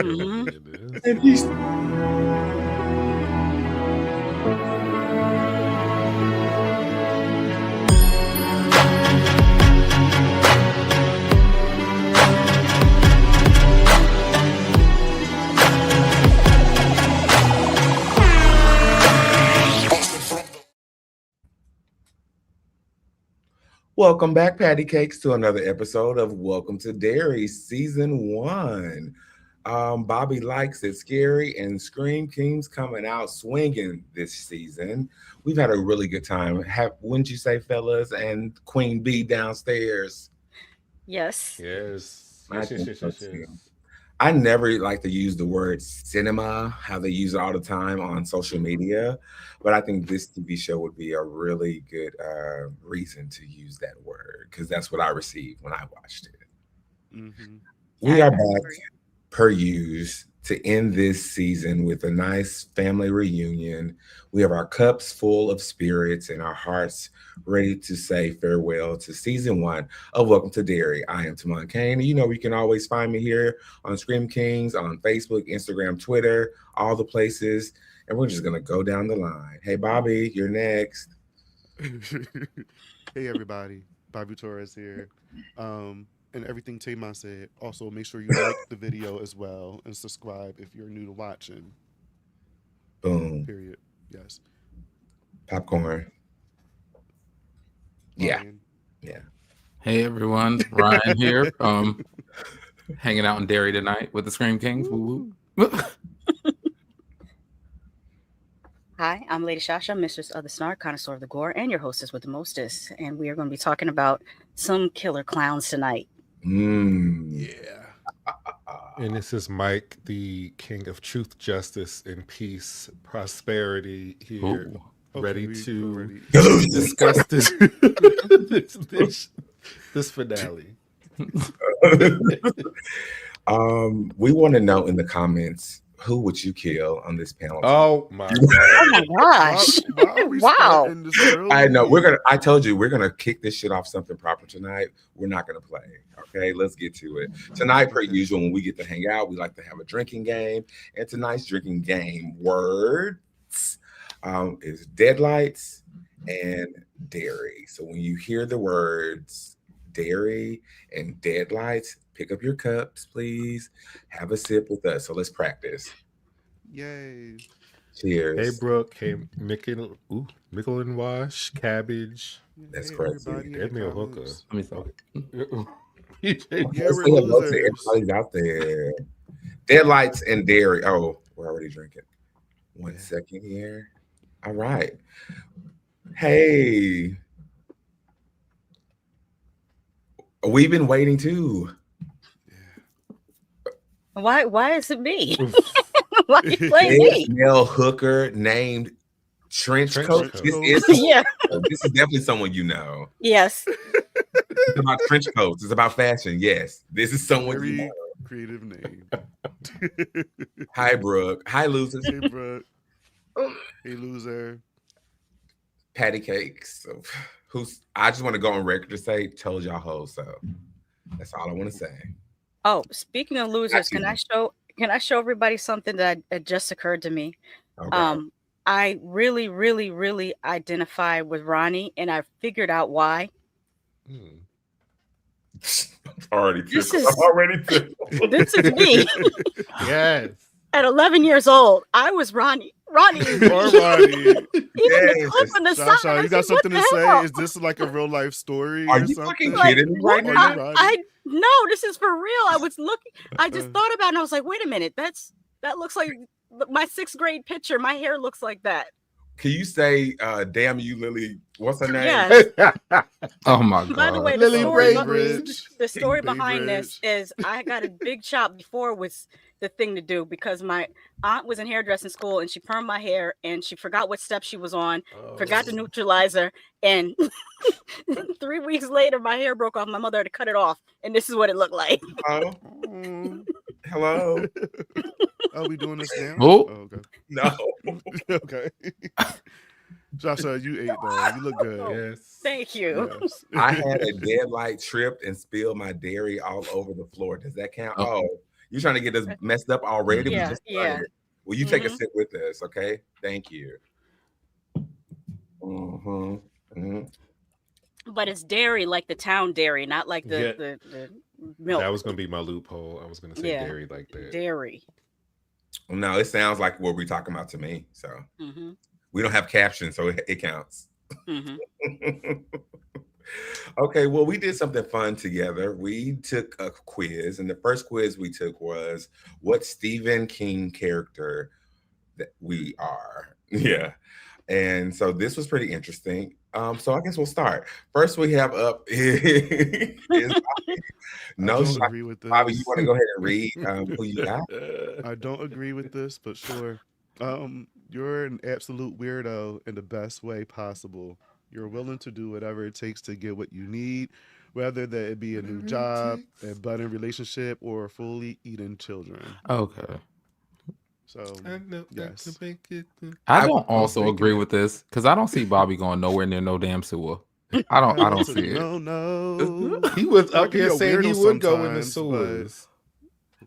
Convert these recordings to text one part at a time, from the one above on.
Mm-hmm. And he's welcome back, Patty Cakes, to another episode of Welcome to Derry, Season 1. Bobby likes it scary, and Scream King's coming out swinging this season. We've had a really good time. Wouldn't you say, fellas? And Queen B downstairs. Yes. Yes. I Yes, yes, think yes, so yes, too. yes. I never like to use the word cinema, how they use it all the time on social media, but I think this TV show would be a really good reason to use that word because that's what I received when I watched it. Mm-hmm. We I are back agree. per use to end this season with a nice family reunion. We have our cups full of spirits and our hearts ready to say farewell to season 1 of Welcome to Derry. I am TaMon Kane. You know, you can always find me here on Scream Kings, on Facebook, Instagram, Twitter, all the places. And we're just going to go down the line. Hey, Bobby, you're next. Hey everybody, Bobby Torrez here. And everything TaMon said. Also, make sure you like the video as well and subscribe if you're new to watching. Boom. Period. Yes. Popcorn. Yeah. Ryan. Yeah. Hey everyone, Ryan here. Hanging out in Derry tonight with the Scream Kings. Woo woo. Hi, I'm Lady Shasha, Mistress of the Snark, Connoisseur of the Gore, and your hostess with the mostest. And we are going to be talking about some killer clowns tonight. Yeah. And this is Mike, the king of truth, justice, and peace, prosperity here, Ooh. ready Okay, to already- discuss this finale. We want to know in the comments, who would you kill on this panel? Oh my Oh God. my gosh. Why are we Wow. starting this early? I know I told you we're gonna kick this shit off something proper tonight. We're not gonna play. Okay, let's get to it. Tonight, per usual, when we get to hang out, we like to have a drinking game. And tonight's drinking game words is deadlights and dairy. So when you hear the words dairy and deadlights, pick up your cups, please. Have a sip with us. So let's practice. Yay. Cheers. Hey, Brooke. Hey, Mickle and Wash, Cabbage. That's Hey, crazy. everybody in Get the me a hooker. comments. Let me stop. Yeah, Let's we're say hello to losers. everybody's out there. Deadlights and dairy. Oh, we're already drinking. One second here. All right. Hey. We've been waiting too. Why is it me? Why are you playing me? Male hooker named Trench Trench Coat. coat. Yeah. This is definitely someone you know. Yes. It's about trench coats. It's about fashion. Yes. This is someone you Very know. creative name. Hi, Brooke. Hi, losers. Hey, bro. Hey, loser. Patty Cakes. I just want to go on record to say, told y'all hoes so. That's all I want to say. Oh, speaking of losers, can I show everybody something that just occurred to me? Okay. I really, really, really identify with Ronnie, and I figured out why. Already This tickled. is- I'm already tickled. This is me. Yes. At 11 years old, I was Ronnie. Ronnie. Or Ronnie. Even the Yes. clip on the side. Shasha, I you got said, something what to the say? hell? Is this like a real life story Are or you something? fucking Like, kidding me what? right Are now? you Ronnie? No, this is for real. I was looking. I just thought about it. And I was like, wait a minute. That looks like my 6th grade picture. My hair looks like that. Can you say, damn you, Lily? What's her name? Yes. Oh my God. By the way, Lily the Baybridge. story Baybridge. behind this is I got a big chop before was the thing to do because my aunt was in hairdressing school and she permed my hair and she forgot what step she was on, forgot the neutralizer, and 3 weeks later my hair broke off. My mother had to cut it off, and this is what it looked like. Hello? Mm. Hello? Are we doing this now? Oh. Okay. No. Okay. Joshua, you ate though. You look good. Yes. Thank you. Yes. I had a deadlight tripped and spilled my dairy all over the floor. Does that count? Oh. Oh, You're trying to get us messed up already. We Yeah, just yeah. started. Will you take a Mhm. sip with us? Okay. Thank you. But it's dairy, like the town dairy, not like Yeah. the milk. That was gonna be my loophole. I was gonna say Yeah. dairy like that. Dairy. No, it sounds like what we're talking about to me. So Mm-hmm. we don't have captions, so it counts. Mm-hmm. Okay, well, we did something fun together. We took a quiz, and the first quiz we took was what Stephen King character that we are. Yeah. And so this was pretty interesting. So I guess we'll start. First we have up is Bobby. No, I don't agree with this. Bobby, you want to go ahead and read who you got? I don't agree with this, but sure. You're an absolute weirdo in the best way possible. You're willing to do whatever it takes to get what you need, whether that it be a new job, a budding relationship, or fully eating children. Okay. So, yes. I don't also agree with this because I don't see Bobby going nowhere near no damn sewer. I don't see it. No. He was I up can here be a saying he weirdo would go in the sometimes, sewers.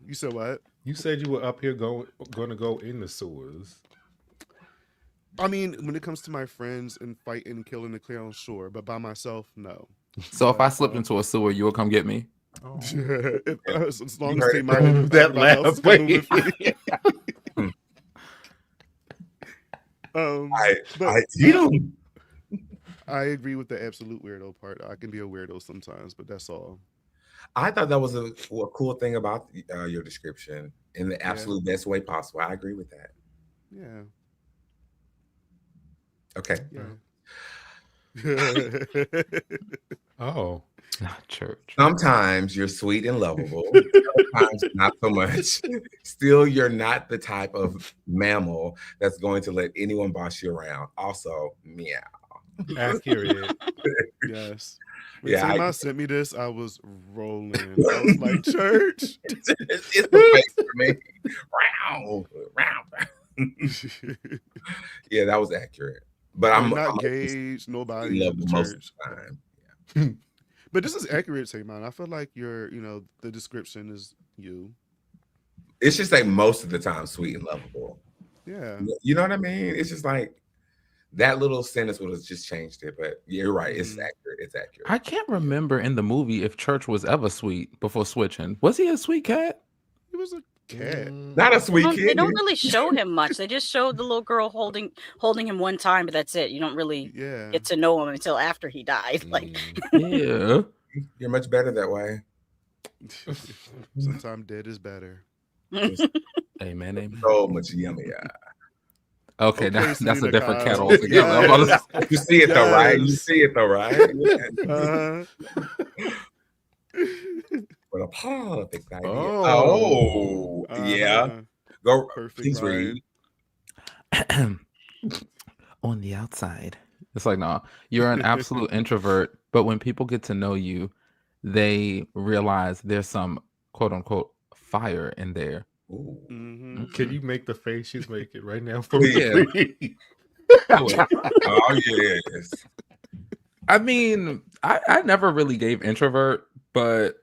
You said what? You said you were up here going to go in the sewers. I mean, when it comes to my friends and fighting and killing the clown, sure, but by myself, no. So if I slipped into a sewer, you will come get me? Oh. As long You as heard it TaMon that everybody else is laugh, coming wait. with me. I agree with the absolute weirdo part. I can be a weirdo sometimes, but that's all. I thought that was a cool thing about your description in the absolute best way possible. I agree with that. Yeah. Okay. Yeah. Oh. Not church. Sometimes you're sweet and lovable. Sometimes not so much. Still, you're not the type of mammal that's going to let anyone boss you around. Also, meow. Accurate. Yes. When Yeah, TaMon sent me this, I was rolling. I was like, church. It's the face for me. Round. Yeah, that was accurate. But I'm not gauged, nobody at the most of church. the time. Yeah. But this is accurate, TaMon. I feel like the description is you. It's just like most of the time sweet and lovable. Yeah. You know what I mean? It's just like that little sentence would have just changed it, but you're right. It's accurate. It's accurate. I can't remember in the movie if Church was ever sweet before switching. Was he a sweet cat? He was a cat. Not a sweet kid. They don't really show him much. They just show the little girl holding him one time, but that's it. You don't really get to know him until after he died. Like, yeah, you're much better that way. Sometimes dead is better. Amen. So much yummier. Okay, that's a different cat Kyle. altogether. You see it though, right? You see it though, right? What a perfect idea. Oh, yeah. Go. Perfect, Please read. On the outside, it's like, no, you're an absolute introvert, but when people get to know you, they realize there's some quote unquote fire in there. Mm-hmm. Can you make the face she's making right now for me? Oh yes. I mean, I never really gave introvert, but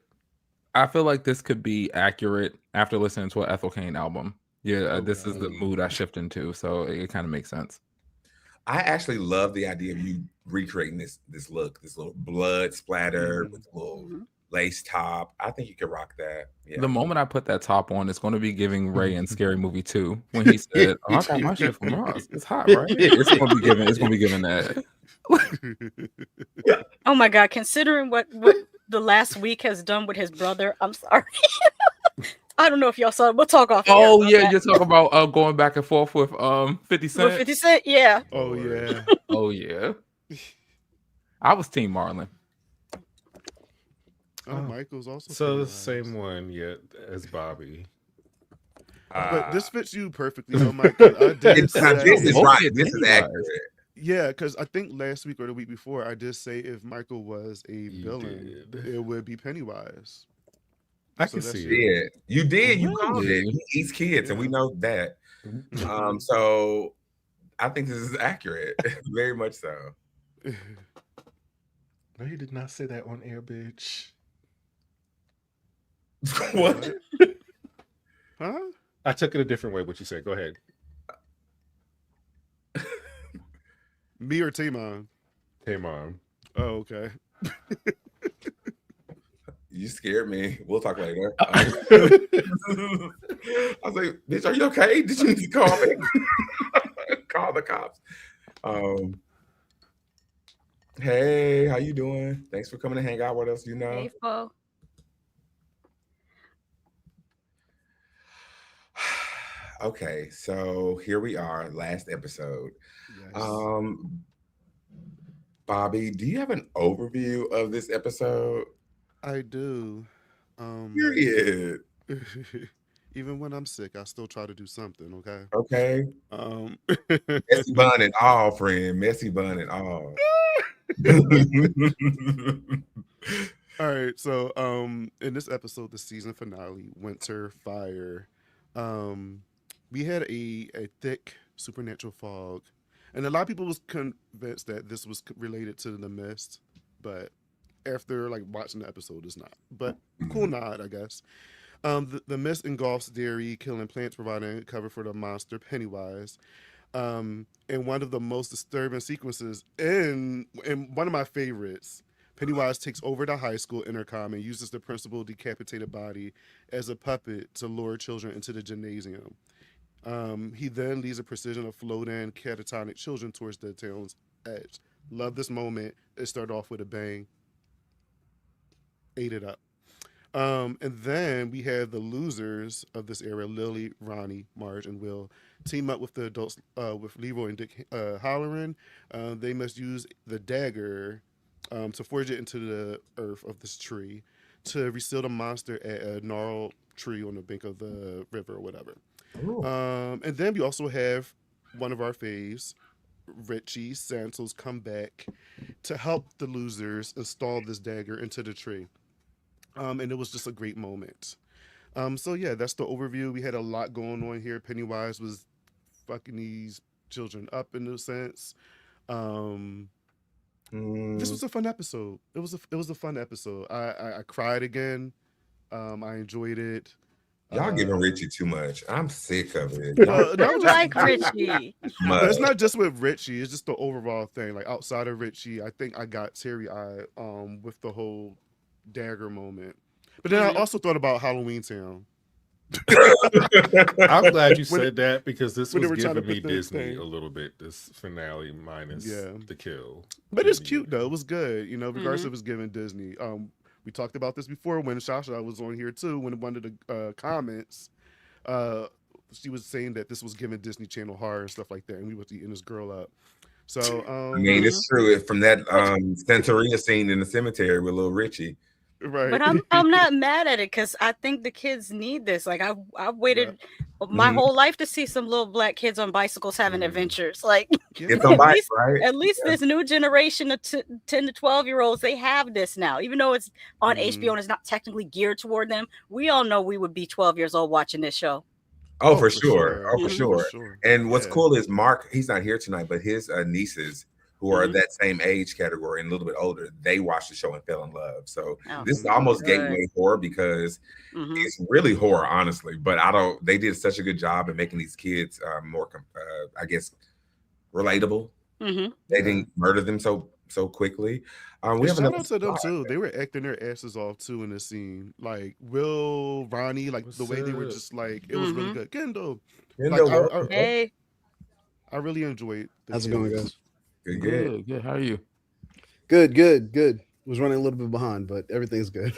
I feel like this could be accurate after listening to an Ethel Kane album. Yeah, this is the mood I shift into, so it kind of makes sense. I actually love the idea of you recreating this look, this little blood splatter with a little lace top. I think you could rock that. Yeah. The moment I put that top on, it's going to be giving Ray in Scary Movie 2 when he said, "Oh, I got my shit from Ross. It's hot, right?" It's going to be giving that. Oh my God! Considering what the last week has done with his brother, I'm sorry. I don't know if y'all saw it. We'll talk off. Oh yeah, you're talking about going back and forth with 50 Cent. With 50 Cent, yeah. Oh yeah. Oh yeah. I was Team Marlon. Michael's also so the same one as Bobby. But this fits you perfectly, though, Michael. This is right. This is accurate. Yeah, because I think last week or the week before, I did say if Michael was a villain, it would be Pennywise. I can see it. You did. You called it. He eats kids, and we know that. So I think this is accurate. Very much so. No, you did not say that on air, bitch. What? Huh? I took it a different way. What you said? Go ahead. Me or TaMon? TaMon. Oh, okay. You scared me. We'll talk later. I was like, bitch, are you okay? Did you need to call me? Call the cops. Hey, how you doing? Thanks for coming to hang out with us. You know. Hey, Fo. Okay, so here we are, last episode. Yes. Bobby, do you have an overview of this episode? I do. Period. Even when I'm sick, I still try to do something. Okay. Okay. Um. Messy bun and all, friend. Messy bun and all. All right. So, in this episode, the season finale, Winter Fire, we had a thick supernatural fog, and a lot of people was convinced that this was related to the mist, but after like watching the episode, it's not. But cool nod, I guess. The mist engulfs Derry, killing plants, providing cover for the monster Pennywise. And one of the most disturbing sequences, and one of my favorites, Pennywise takes over the high school intercom and uses the principal's decapitated body as a puppet to lure children into the gymnasium. He then leads a precision of floating catatonic children towards the town's edge. Love this moment. It started off with a bang. Ate it up. And then we have the losers of this era, Lily, Ronnie, Marge, and Will, team up with the adults, with Leroy and Dick Halloran. They must use the dagger to forge it into the earth of this tree to reseal the monster at a gnarled tree on the bank of the river or whatever. And then we also have one of our faves, Richie Santos, come back to help the losers install this dagger into the tree. And it was just a great moment. So yeah, that's the overview. We had a lot going on here. Pennywise was fucking these children up in a sense. This was a fun episode. It was a fun episode. I cried again. I enjoyed it. Y'all giving Richie too much. I'm sick of it. No, I like Richie. But it's not just with Richie. It's just the overall thing. Like outside of Richie, I think I got teary-eyed with the whole dagger moment. But then I also thought about Halloween Town. I'm glad you said that because this when they was were trying to giving me put the Disney thing. a little bit. This finale minus the kill. But it's cute though. It was good. You know, regardless Mhm. of it's giving Disney. We talked about this before when Shasha was on here too. When one of the comments, she was saying that this was giving Disney Channel horror and stuff like that, and we was eating this girl up. So I mean, it's true. From that Santeria scene in the cemetery with little Richie. right. But I'm not mad at it because I think the kids need this. Like I've waited my whole life to see some little black kids on bicycles having adventures. Like It's on bike, right? At least this new generation of 10 to 12-year-olds, they have this now. Even though it's on HBO and it's not technically geared toward them, we all know we would be 12 years old watching this show. Oh, for sure. Oh, for sure. sure. And what's cool is Mark, he's not here tonight, but his nieces who are that same age category and a little bit older, they watched the show and fell in love. So this is almost gateway horror because it's really horror, honestly. But they did such a good job in making these kids more, I guess, relatable. They didn't murder them so quickly. We have shout out to them too. They were acting their asses off too in the scene. Like Will, Ronnie, like the way they were just like, it was really good. Kendell, Hey, I really enjoyed. How's it going, guys? Good. How are you? Good. Was running a little bit behind, but everything's good.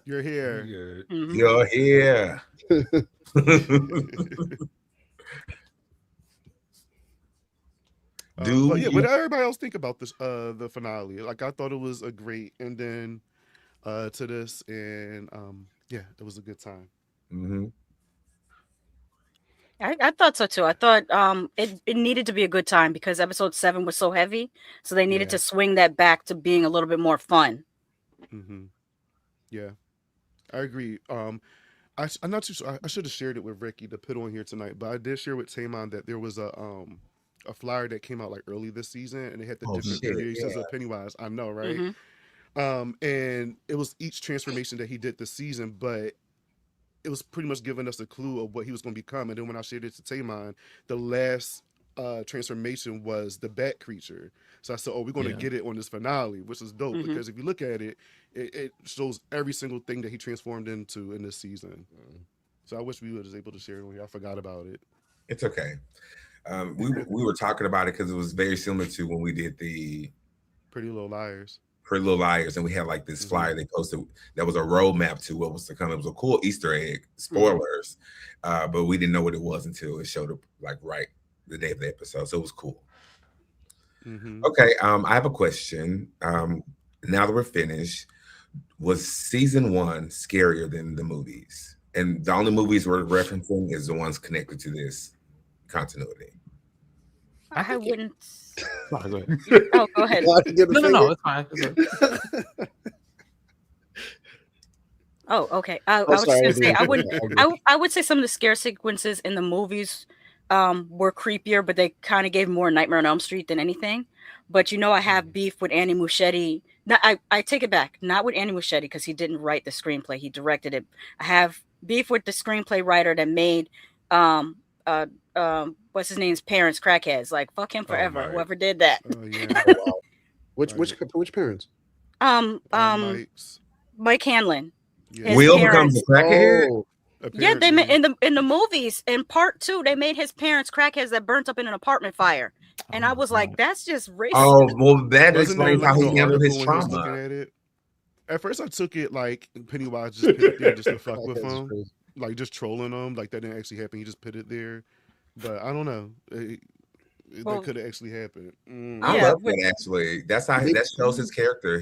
You're here. You're here. What did everybody else think about this? The finale. Like I thought it was a great ending to this, and it was a good time. I thought so too. I thought it needed to be a good time because episode 7 was so heavy, so they needed to swing that back to being a little bit more fun. Yeah, I agree. I'm not too sure. I should have shared it with Ricky to put on here tonight, but I did share with TaMon that there was a flyer that came out like early this season, and they had the different variations of Pennywise. I know, right? And it was each transformation that he did this season, but it was pretty much giving us a clue of what he was going to become. And then when I shared it to TaMon, the last transformation was the bat creature. So I said, oh, we're going to get it on this finale, which is dope because if you look at it, it shows every single thing that he transformed into in this season. So I wish we were able to share it on here. I forgot about it. It's okay. We were talking about it because it was very similar to when we did the Pretty Little Liars. Pretty Little Liars, and we had like this flyer they posted that was a roadmap to what was to come. It was a cool Easter egg, spoilers, but we didn't know what it was until it showed up like right the day of the episode. So it was cool. Okay, I have a question. Now that we're finished, was season 1 scarier than the movies? And the only movies we're referencing is the ones connected to this continuity. I wouldn't. Sorry, go ahead. Oh, go ahead. No, it's fine. It's okay. Oh, okay. I was just gonna say I would say some of the scare sequences in the movies were creepier, but they kind of gave more Nightmare on Elm Street than anything. But I have beef with Andy Muschietti. No, I take it back. Not with Andy Muschietti because he didn't write the screenplay; he directed it. I have beef with the screenplay writer that made what's his name's parents crackheads. Like fuck him forever. Whoever did that. Oh, yeah. Which parents? Mike Hanlon. Yeah. Will becomes a crackhead. Oh, Yeah, they made in the movies in part 2. They made his parents crackheads that burnt up in an apartment fire, and I was like, "That's just racist." Oh, well, that Wasn't there, explains like, how no he handled his article when he was looking trauma. at it? At first, I took it like Pennywise just put it there just to fuck with that's him, crazy. like just trolling him. Like that didn't actually happen. He just put it there, but I don't know. That could have actually happened. I Yeah, love that actually. That's how that shows his character.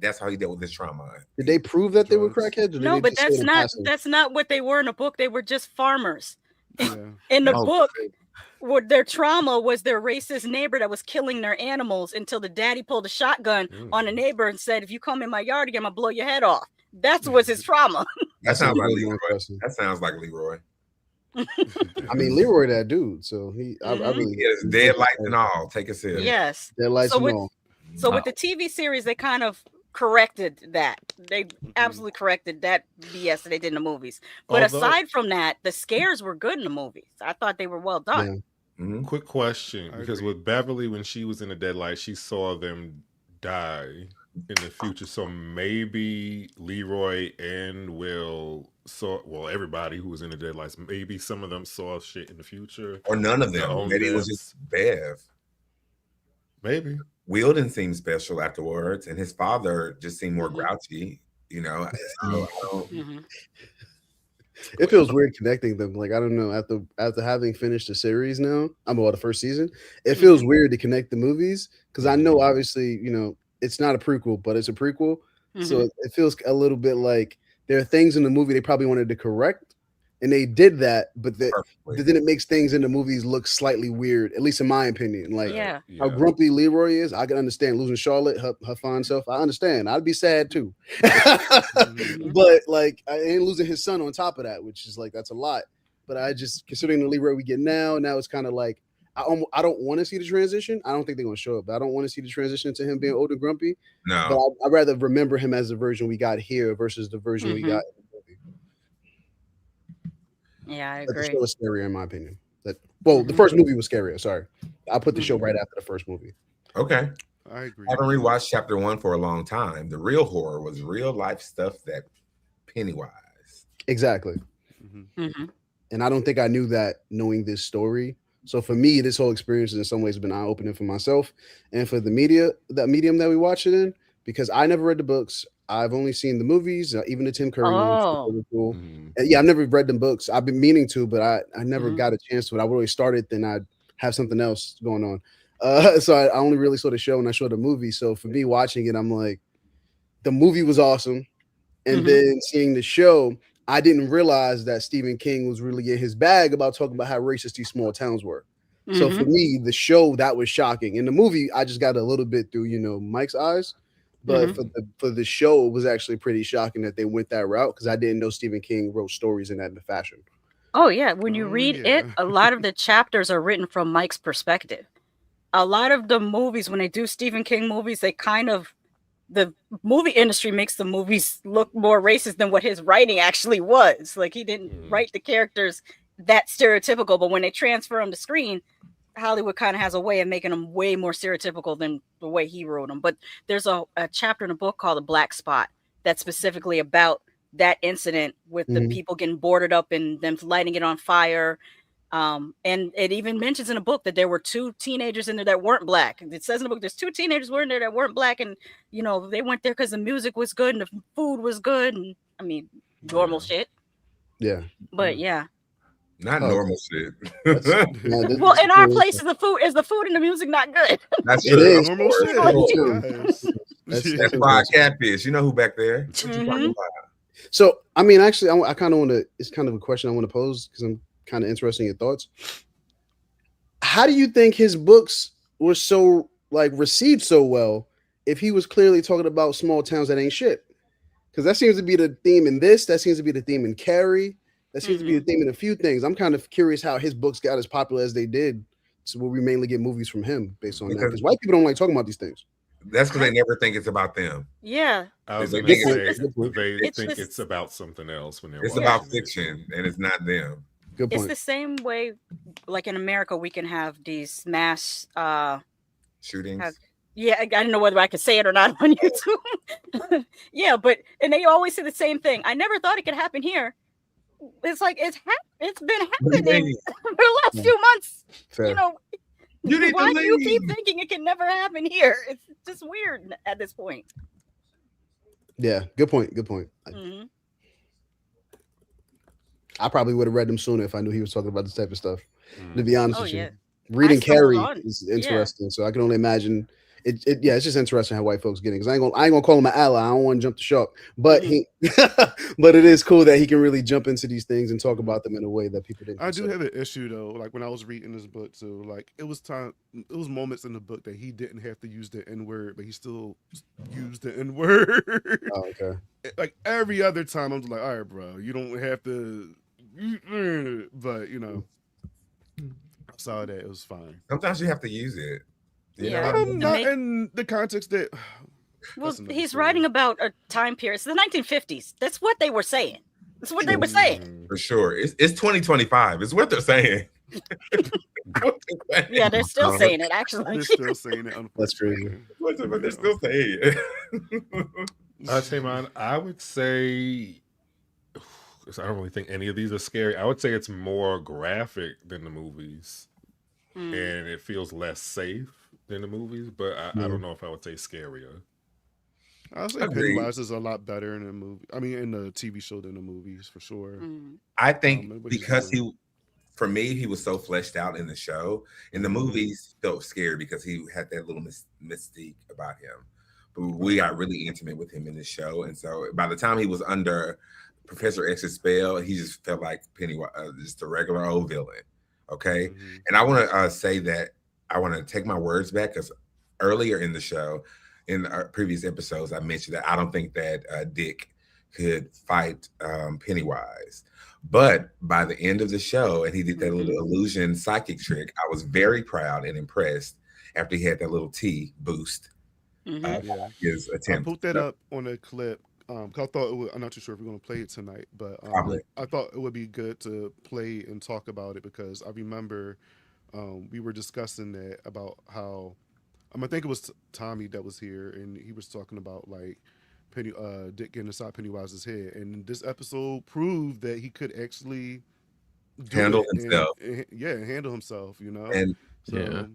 That's how he dealt with his trauma. Did they prove that they were Drugs. crackheads? Or did no, they but just say it in passing? that's not what they were in the book. They were just farmers. Yeah. In the Oh, book, what their trauma was their racist neighbor that was killing their animals until the daddy pulled a shotgun on a neighbor and said, "If you come in my yard again, I'm gonna blow your head off." That was his trauma. That sounds like really more Leroy. impressive. That sounds like Leroy. I mean, Leroy, that dude. So I really He is dead lights and all. Take a sip. Yes. dead lights So and with- all. So with the TV series, they kind of corrected that. They absolutely corrected that BS that they did in the movies. But Although- aside from that, the scares were good in the movies. I thought they were well done. Quick question, I because agree. with Beverly, when she was in the Deadlight, she saw them die in the future. So maybe Leroy and Will saw, well, everybody who was in the Deadlights, maybe some of them saw shit in the future. Or none of them. own Maybe it was deaths. just Bev. Maybe. Will didn't seem special afterwards, and his father just seemed more grouchy. So I don't- Mhm. It feels weird connecting them. Like I don't know. After having finished the series now, the first season. It feels weird to connect the movies because I know obviously it's not a prequel, but it's a prequel. So it feels a little bit like there are things in the movie they probably wanted to correct, and they did that, but then it makes things in the movies look slightly weird, at least in my opinion. Like Yeah. how grumpy Leroy is, I can understand losing Charlotte, her fine self. I understand. I'd be sad too. But like, I ain't losing his son on top of that, which is like that's a lot. But I just considering the Leroy we get now it's kind of like I don't want to see the transition. I don't think they're gonna show it, but I don't want to see the transition to him being old and grumpy. No. But I'd rather remember him as the version we got here versus the version we got in the movie. Yeah, I But the agree. show is scarier in my opinion. The first movie was scarier. Sorry, I put the show right after the first movie. Okay. I agree. I haven't rewatched chapter 1 for a long time. The real horror was real life stuff that Pennywise. Exactly. Mhm. And I don't think I knew that knowing this story. So for me, this whole experience in some ways has been eye-opening for myself and for the medium that we watch it in, because I never read the books. I've only seen the movies, even the Tim Curry ones. Oh. Really cool. Mhm. And yeah, I've never read them books. I've been meaning to, but I never got a chance to. I would always start it, then I'd have something else going on. So I only really saw the show and I saw the movie. So for me watching it, I'm like, the movie was awesome. And then seeing the show, I didn't realize that Stephen King was really in his bag about talking about how racist these small towns were. So for me, the show, that was shocking. In the movie, I just got a little bit through, Mike's eyes. But for the show, it was actually pretty shocking that they went that route because I didn't know Stephen King wrote stories in that fashion. Oh yeah, when you read it, a lot of the chapters are written from Mike's perspective. A lot of the movies, when they do Stephen King movies, they kind of the movie industry makes the movies look more racist than what his writing actually was. Like, he didn't write the characters that stereotypical, but when they transfer them to screen, Hollywood kind of has a way of making them way more stereotypical than the way he wrote them. But there's a chapter in a book called The Black Spot that's specifically about that incident with the people getting boarded up and them lighting it on fire. And it even mentions in a book that there were 2 teenagers in there that weren't black. It says in the book there's 2 teenagers were in there that weren't black, and they went there because the music was good and the food was good, and I mean normal shit. Yeah. But yeah. Not normal shit. Well, in our place, the food and the music not good. That's it is normal shit. That's fried catfish. You know who back there? What you talking about? So, I mean, actually, I kind of want to. It's kind of a question I want to pose because I'm kind of interested in your thoughts. How do you think his books were so received so well if he was clearly talking about small towns that ain't shit? Because that seems to be the theme in this. That seems to be the theme in Carrie. That seems to be the theme in a few things. I'm kind of curious how his books got as popular as they did. So we mainly get movies from him based on that. Because white people don't like talking about these things. That's because they never think it's about them. Yeah. I was They going to think say, they think just- it's about something else when they're It's watching about it. fiction, and it's not them. Good It's point. the same way, like in America, we can have these mass Shootings. yeah, I don't know whether I could say it or not on YouTube. Yeah, and they always say the same thing. I never thought it could happen here. It's like it's been happening for the last few months. Fair. You need Why to do you leave. keep thinking it can never happen here? It's just weird at this point. Yeah, good point. Good point. Mhm. I probably would have read them sooner if I knew he was talking about this type of stuff. To be honest Oh with yeah. you, reading stumbled Carrie on. is interesting. So I can only imagine. Yeah, it's just interesting how white folks get it. Because I ain't gonna call him an ally. I don't want to jump the shark, but but it is cool that he can really jump into these things and talk about them in a way that people didn't. I do have an issue though. Like when I was reading this book too, like it was moments in the book that he didn't have to use the N-word, but he still used the N-word. Oh, okay. Like every other time, I'm just like, all right, bro, you don't have to. But I saw that it was fine. Sometimes you have to use it. Yeah. Not in the context that. Well, That's another he's story. writing about a time period. It's the 1950s. That's what they were saying. That's what they were saying. For sure. It's 2025. It's what they're saying. Yeah, they're still saying it, actually. They're still saying it. That's crazy. But they're still saying it. TaMon, I would say, I don't really think any of these are scary. I would say it's more graphic than the movies, and it feels less safe than the movies. But I don't know if I would say scarier. I'll say Agreed. Pennywise is a lot better in the movie. I mean, in the TV show than the movies for sure. I think what because you for me, he was so fleshed out in the show. In the movies, felt scary because he had that little mystique about him. But we got really intimate with him in the show, and so by the time he was under Professor X's spell, he just felt like Pennywise, just a regular old villain. Okay, and I want to say that I want to take my words back because earlier in the show, in our previous episodes, I mentioned that I don't think that Dick could fight Pennywise. But by the end of the show, and he did that little illusion psychic trick, I was very proud and impressed after he had that little T boost. His I attempt. put that up on a clip. 'Cause I thought it would, I'm not too sure if we're going to play it tonight, but Probably. I thought it would be good to play and talk about it because I remember we were discussing that about how I think it was Tommy that was here, and he was talking about like Dick getting inside Pennywise's head, and this episode proved that he could actually Handle himself. Handle himself. And so,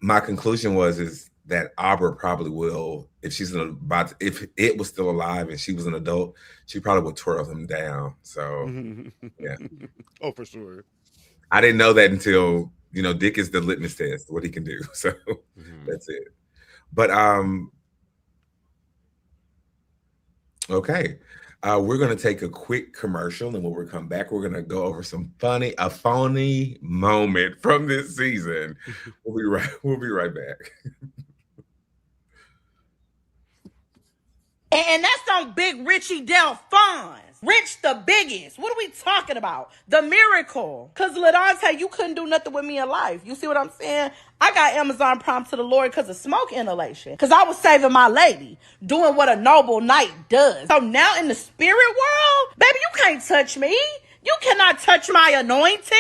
my conclusion is that Aubrey probably will, if if it was still alive and she was an adult, she probably would twirl him down. So yeah. Oh, for sure. I didn't know that until Dick is the litmus test, what he can do. So that's it. But okay. We're gonna take a quick commercial, and when we come back, we're gonna go over a phony moment from this season. We'll be right back. And that's on Big Richie Del Fonz. Rich the biggest. What are we talking about? The miracle. Because LaDonte, you couldn't do nothing with me in life. You see what I'm saying? I got Amazon Prime to the Lord because of smoke inhalation. Because I was saving my lady, doing what a noble knight does. So now in the spirit world, baby, you can't touch me. You cannot touch my anointed.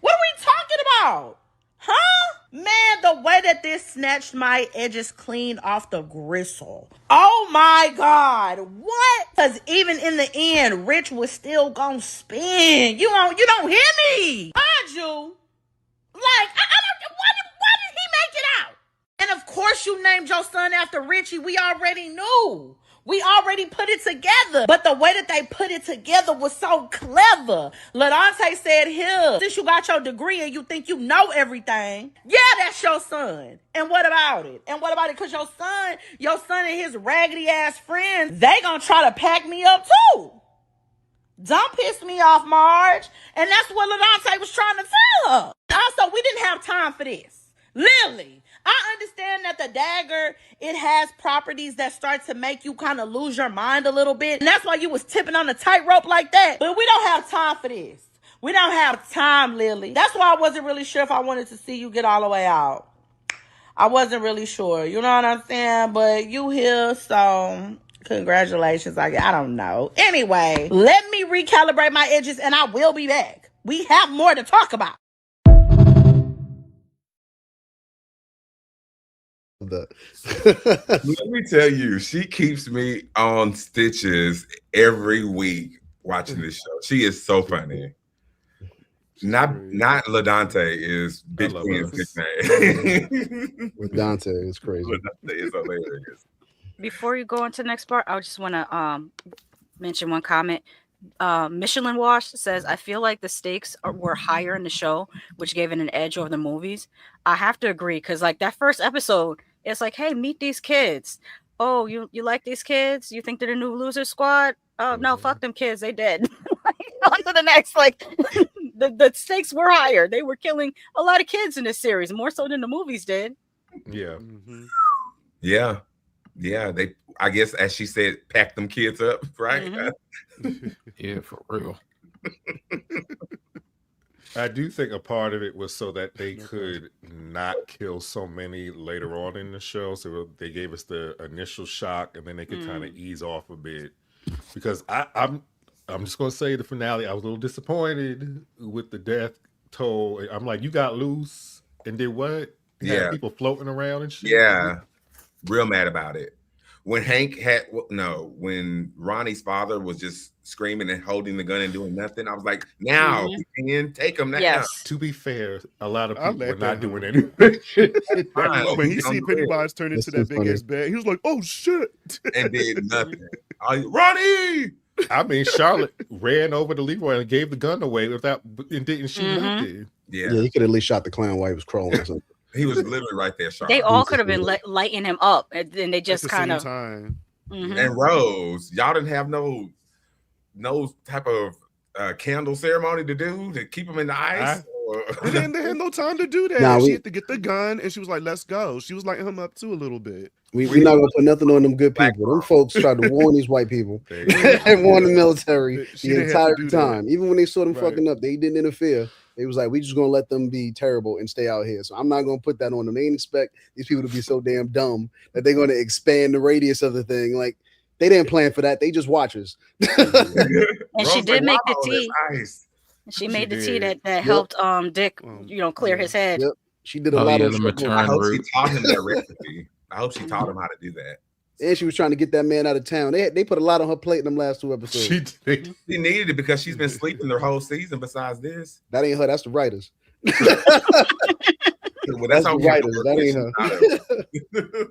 What are we talking about? Huh? Man, the way that this snatched my edges clean off the gristle. Oh my God. What? Because even in the end, Rich was still gonna spin. You don't hear me. Mind you. Like, why did he make it out? And of course you named your son after Richie. We already knew. We already put it together. But the way that they put it together was so clever. LaDonte said, here, since you got your degree and you think you know everything, yeah, that's your son. And what about it? And what about it? Because your son and his raggedy ass friends, they gonna try to pack me up too. Don't piss me off, Marge. And that's what LaDonte was trying to tell her. Also, we didn't have time for this. Lily, I understand that the dagger, it has properties that start to make you kind of lose your mind a little bit. And that's why you was tipping on the tightrope like that. But we don't have time for this. We don't have time, Lily. That's why I wasn't really sure if I wanted to see you get all the way out. I wasn't really sure. You know what I'm saying? But you here, so congratulations. I don't know. Anyway, let me recalibrate my edges and I will be back. We have more to talk about. Let me tell you, she keeps me on stitches every week watching this show. She is so funny. Not LaDonte is Big Queen's nickname. LaDonte is crazy. LaDonte is hilarious. Before you go into the next part, I just want to mention one comment. Michelin Wash says, I feel like the stakes were higher in the show, which gave it an edge over the movies. I have to agree, because like that first episode, it's like, hey, meet these kids. Oh, you like these kids? You think they're the new loser squad? Oh, no, fuck them kids. They dead. On to the next. Like, the stakes were higher. They were killing a lot of kids in this series, more so than the movies did. Yeah. Mm-hmm. Yeah. Yeah. They, I guess, as she said, pack them kids up, right? Mm-hmm. Yeah, for real. I do think a part of it was so that they could not kill so many later on in the show. So they gave us the initial shock, and then they could kind of ease off a bit. Because I'm just gonna say the finale, I was a little disappointed with the death toll. I'm like, you got loose and did what? You had people floating around and shit. Yeah, real mad about it. When when Ronnie's father was just screaming and holding the gun and doing nothing, I was like, now we can take him now. Yes. To be fair, a lot of people were not doing anything. When he see Pennywise turn into that big ass bed, he was like, "Oh shit!" and did nothing. Ronnie. I mean, Charlotte ran over to Leroy and gave the gun away and didn't shoot nothing. Yeah, he could at least shot the clown while he was crawling or something. He was literally right there. Charlotte. They all could have been lighting him up, and then they just kind of. And Rose, y'all didn't have no type of candle ceremony to do to keep him in the ice. They had no time to do that. Nah, she had to get the gun, and she was like, "Let's go." She was lighting him up too a little bit. We're not gonna put nothing on them good people. Them folks tried to warn these white people and warn the military the entire time. Even when they saw them fucking up, they didn't interfere. They was like, we just gonna let them be terrible and stay out here. So I'm not gonna put that on them. They didn't expect these people to be so damn dumb that they're gonna expand the radius of the thing. Like, they didn't plan for that. They just watchers. And she did make the tea. She made the tea that helped Dick, clear his head. Yep. She did a lot of I hope she taught him that recipe. I hope she taught him how to do that. And she was trying to get that man out of town. They put a lot on her plate in them last 2 episodes. She needed it because she's been sleeping the whole season besides this. That ain't her. That's the writers. Well, that's how the writers. That ain't her.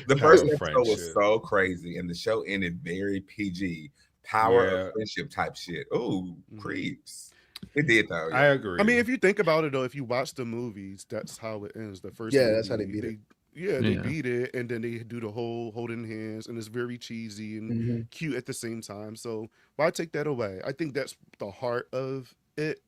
The first episode was so crazy, and the show ended very PG. Power of friendship type shit. Oh, creeps. It did though. I agree. I mean, if you think about it though, if you watch the movies, that's how it ends. The first movie, that's how they beat it. They beat it, and then they do the whole holding hands, and it's very cheesy and cute at the same time. So why take that away? I think that's the heart of it,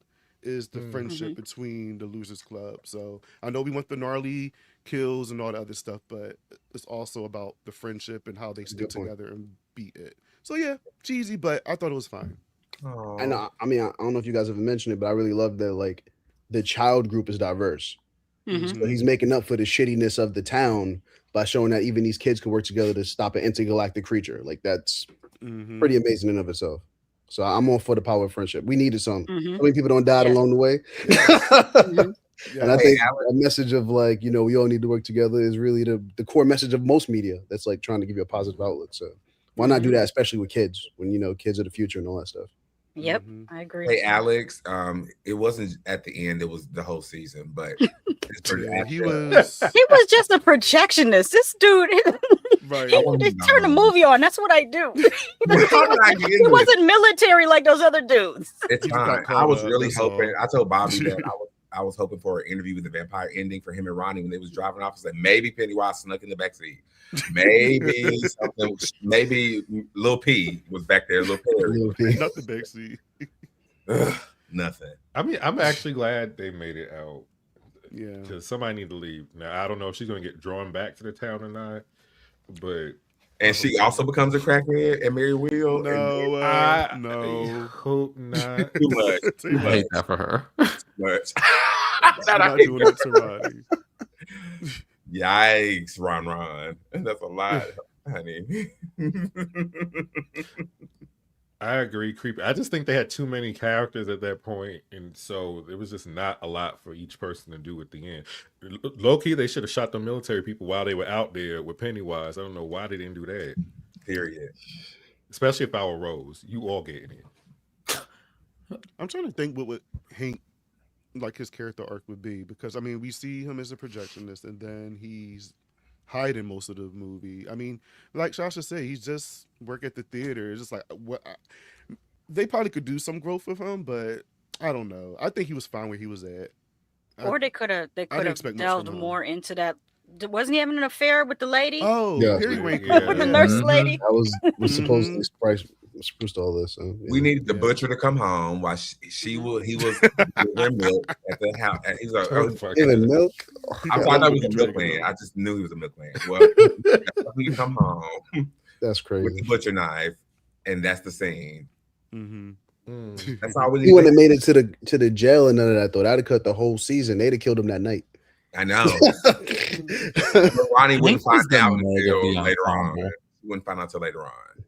is the friendship between the Losers Club. So I know we want the gnarly kills and all the other stuff, but it's also about the friendship and how they stick together and beat it. So yeah, cheesy, but I thought it was fine. I know. I mean, I don't know if you guys ever mentioned it, but I really love that like the child group is diverse. Mhm. So he's making up for the shittiness of the town by showing that even these kids can work together to stop an intergalactic creature. Like that's pretty amazing in of itself. So I'm all for the power of friendship. We needed some. Mhm. So many people don't die Yes. along the way. Mhm. And I think a message of like, we all need to work together is really the core message of most media that's like trying to give you a positive outlook. So why not do that, especially with kids, when kids are the future and all that stuff. Yep, I agree. Hey, Alex, it wasn't at the end, it was the whole season, but he was just a projectionist. This dude, he turned a movie on. That's what I do. He wasn't military like those other dudes. It's fine. I was really hoping. I told Bobby that I was hoping for an interview with the vampire ending for him and Ronnie when they was driving off. I said maybe Pennywise snuck in the backseat. Maybe something. Maybe Lil P was back there. Lil Perry. Not the backseat. Nothing. I mean, I'm actually glad they made it out. Yeah. Because somebody need to leave. Now, I don't know if she's going to get drawn back to the town or not, but... And she also becomes a crackhead and Mary Will. No, I hope not. Too much. I hate that for her. Too much. Not doing it to Ronnie. Yikes, Ron. That's a lot, honey. I agree, creepy. I just think they had too many characters at that point, and so there was just not a lot for each person to do at the end. Low-key, they should have shot the military people while they were out there with Pennywise. I don't know why they didn't do that. Period. Especially if I were Rose. You all getting it. I'm trying to think what would Hank, like his character arc would be, because I mean we see him as a projectionist and then he's hiding most of the movie. I mean, like Shasha said, he's just work at the theater. It's just like they probably could do some growth with him, but I don't know. I think he was fine where he was at. Or they could have delved more into that. Wasn't he having an affair with the lady? Oh, yeah. With the nurse lady. That was supposedly spruced all this. So, yeah. We needed the butcher to come home while he was giving milk at the house. He's like, giving milk. I thought he was a milkman. I just knew he was a milkman. Well, he come home. That's crazy. With the butcher knife, and that's the scene. That's all he wouldn't have made it to the jail and none of that though. That'd have cut the whole season. They'd have killed him that night. I know. But Ronnie wouldn't find out until later on. He wouldn't find out until later on.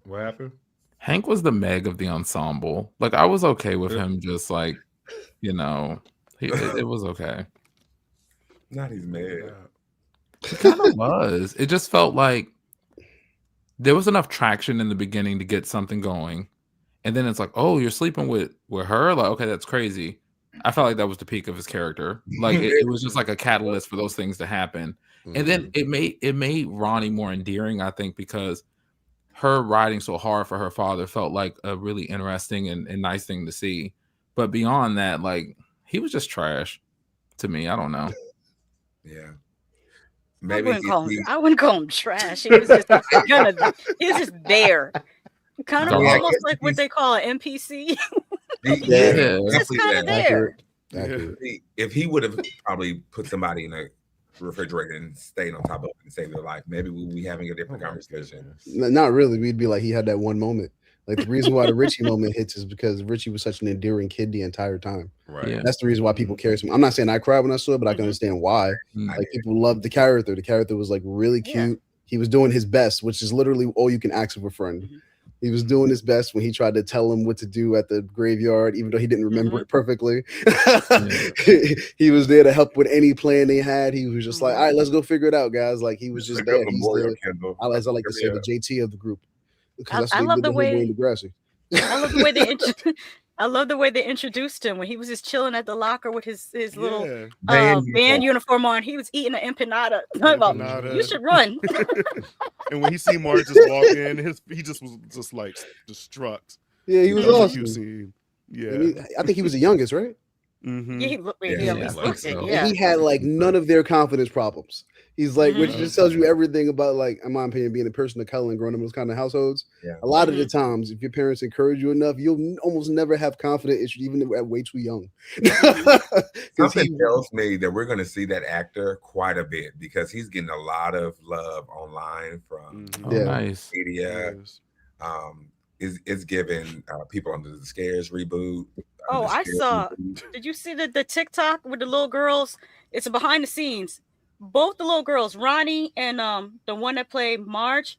What happened? Hank was the Meg of the ensemble. Like I was okay with him, just like it was okay. Not his Meg. It kind of was. It just felt like there was enough traction in the beginning to get something going, and then it's like, oh, you're sleeping with her. Like, okay, that's crazy. I felt like that was the peak of his character. Like it was just like a catalyst for those things to happen. And then it made Ronnie more endearing, I think, because her riding so hard for her father felt like a really interesting and nice thing to see. But beyond that, like he was just trash to me. I don't know. Yeah. Maybe I wouldn't call him trash. He was just he was just there. Kind of almost like what they call an NPC. Yeah, just kind of there. If he would have probably put somebody in a refrigerator and stayed on top of it and saved their life, maybe we'd be having a different conversation. Not really. We'd be like, he had that one moment. Like the reason why the Richie moment hits is because Richie was such an endearing kid the entire time. Right. Yeah. That's the reason why people care so much. I'm not saying I cried when I saw it, but I can understand why. Like people loved the character. The character was like really cute. Yeah. He was doing his best, which is literally all you can ask of a friend. He was doing his best when he tried to tell him what to do at the graveyard, even though he didn't remember it perfectly. He was there to help with any plan they had. He was just like, all right, let's go figure it out, guys. Like he was just there. He's as I like to say, the JT of the group. I love the way I love the way they introduced him when he was just chilling at the locker with his little band uniform on. He was eating an empanada. You should run. And when he seen Mark just walk in, he just was just like struck. Yeah, he was awesome. Yeah, I think he was the youngest, right? Yeah, he looked it. And he had like none of their confidence problems. He's like, which just tells you everything about, like, in my opinion, being a person of color and growing up in those kind of households. Yeah. A lot of the times, if your parents encourage you enough, you'll almost never have confidence issues, even at way too young. Something tells me that we're going to see that actor quite a bit because he's getting a lot of love online from nice media. It's given People Under the Stairs reboot. Oh, The I Stairs saw. reboot. Did you see the TikTok with the little girls? It's a behind the scenes. Both the little girls, Ronnie and the one that played Marge,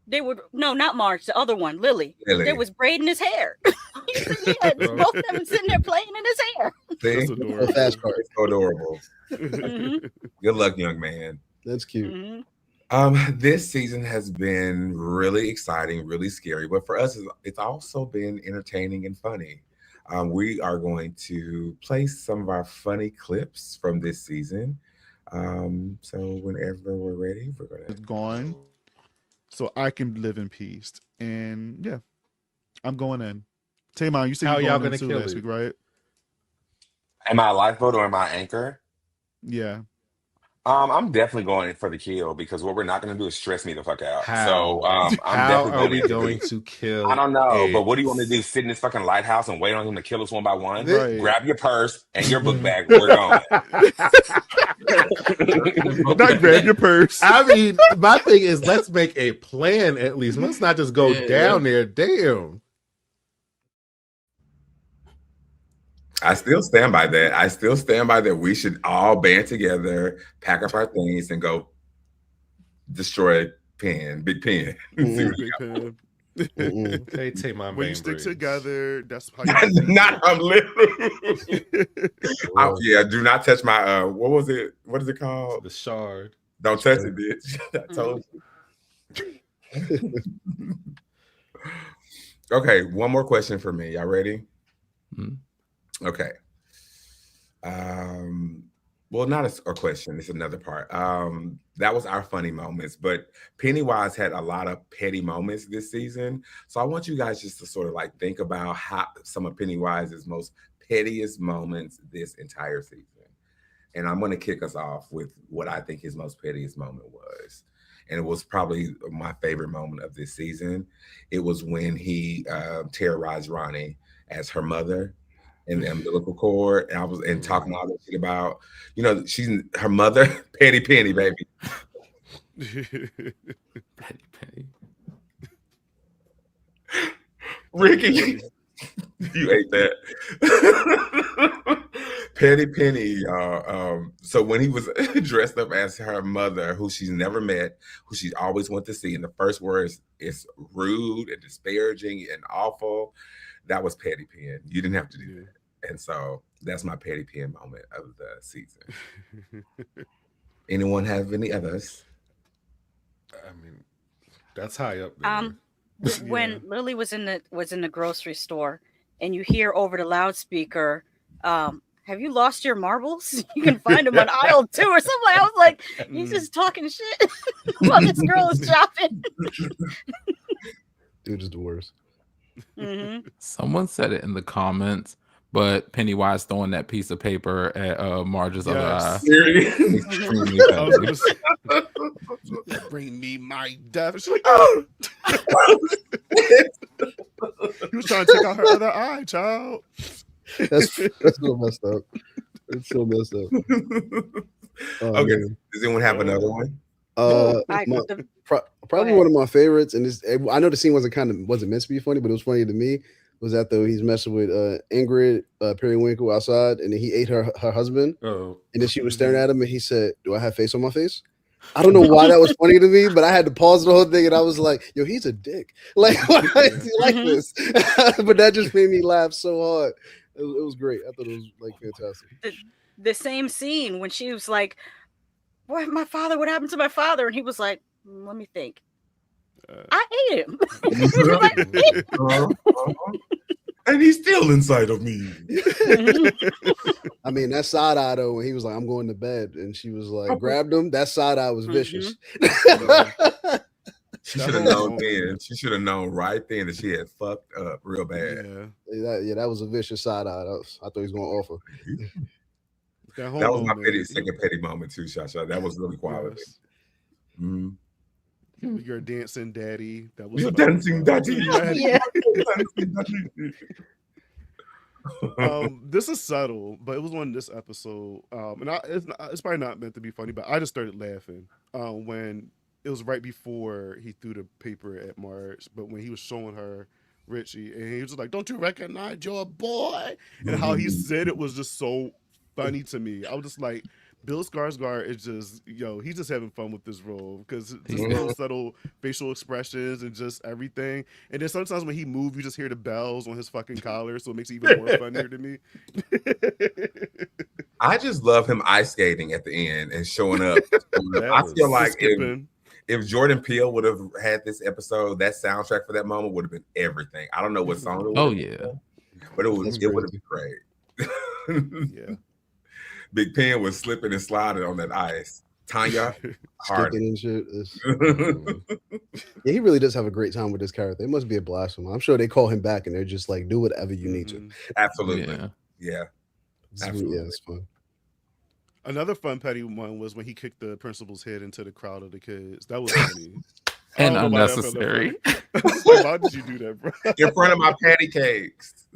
they would not Marge, the other one, Lily. Lily. They was braiding his hair. Yeah, both of them sitting there playing in his hair. That's See? adorable. Fast card. It's so adorable. Mhm, Good luck, young man. That's cute. mhm. This season has been really exciting, really scary, but for us, it's also been entertaining and funny. We are going to play some of our funny clips from this season. So whenever we're ready, we're gonna. It's gone, so I can live in peace. And yeah, I'm going in. TaMon, you said How you y'all going gonna in too kill last it? week, right? Am I a lifeboat or am I anchor? Yeah. I'm definitely going for the kill because what we're not going to do is stress me the fuck out. So How? I'm How definitely are going we in to going do. to I kill don't know, but it? what do you want to do? Sit in this fucking lighthouse and wait on him to kill us one by one? Right. Grab your purse and your book bag. We're going. Not grab your purse. I mean, my thing is, let's make a plan at least. Let's not just go Yeah. down there. Damn. I still stand by that. I still stand by that. We should all band together, pack up our things, and go destroy Big Pen. Mm-mm. Big pen. Mm-mm. Okay, TaMon When you stick Bainbridge. together, that's how you Not I'm literally. Yeah, do not touch my what was it? What is it called? The shard. Don't touch it, bitch. I told you. Okay, one more question for me. Y'all ready? Mhm. Okay. Well, not a question. It's another part. That was our funny moments, but Pennywise had a lot of petty moments this season. So I want you guys just to sort of like think about how some of Pennywise's most pettiest moments this entire season. And I'm going to kick us off with what I think his most pettiest moment was. And it was probably my favorite moment of this season. It was when he terrorized Ronnie as her mother in the umbilical cord, and I was talking all that shit about, she's her mother, Petty Penny, baby. Petty Penny. Ricky, you ate that. Petty Penny. So when he was dressed up as her mother, who she's never met, who she always wanted to see, and the first words is rude and disparaging and awful. That was Petty Pen. You didn't have to do that. And so that's my Petty Pen moment of the season. Anyone have any others? I mean, that's high up there. When Lily was in the grocery store and you hear over the loudspeaker, have you lost your marbles? You can find them on aisle 2 or something. I was like, he's just talking shit while this girl is shopping. Dude is the worst. Mm-hmm. Someone said it in the comments, but Pennywise throwing that piece of paper at Marge's other eye. Extremely I was petty. gonna say, bring me my death. She's like, he was trying to take out her other eye, child. That's so messed up. It's so messed up. Okay. Does anyone have another one? Probably one of my favorites, and I know the scene wasn't meant to be funny, but it was funny to me. Was after he's messing with Ingrid Periwinkle outside, and then he ate her husband, and then she was staring at him, and he said, "Do I have face on my face?" I don't know why that was funny to me, but I had to pause the whole thing, and I was like, "Yo, he's a dick." Like, why is he like this? But that just made me laugh so hard. It was great. I thought it was like fantastic. The same scene when she was like, "What happened to my father?" And he was like, "Let me think. I ate him." And he's still inside of me. I mean, that side eye though, when he was like, "I'm going to bed," and she was like, grabbed him. That side eye was vicious. She should have known then. She should have known right then that she had fucked up real bad. That was a vicious side eye. I thought he was going to offer. That was my second petty moment too, Shasha. That was really quality. Yes. Mm-hmm. You're a dancing daddy. That was You're dancing daddy. Yeah. This is subtle, but it was on this episode. And it's probably not meant to be funny, but I just started laughing when it was right before he threw the paper at Marge, but when he was showing her Richie, and he was just like, "Don't you recognize your boy?" And how he said it was just so funny to me. I was just like, Bill Skarsgård is just, he's just having fun with this role because just little subtle facial expressions and just everything. And then sometimes when he moves, you just hear the bells on his fucking collar, so it makes it even more funnier to me. I just love him ice skating at the end and showing up. I feel like if Jordan Peele would have had this episode, that soundtrack for that moment would have been everything. I don't know what song it was. Oh yeah, but it would have been great. Yeah. Big Pen was slipping and sliding on that ice. Tanya, skipping and shit. Yeah, he really does have a great time with this character. It must be a blast for him. I'm sure they call him back and they're just like, do whatever you need to. Absolutely. Yeah. Absolutely. Yeah, it's fun. Another fun petty one was when he kicked the principal's head into the crowd of the kids. That was funny. And unnecessary. Why did you do that, bro? In front of my patty cakes.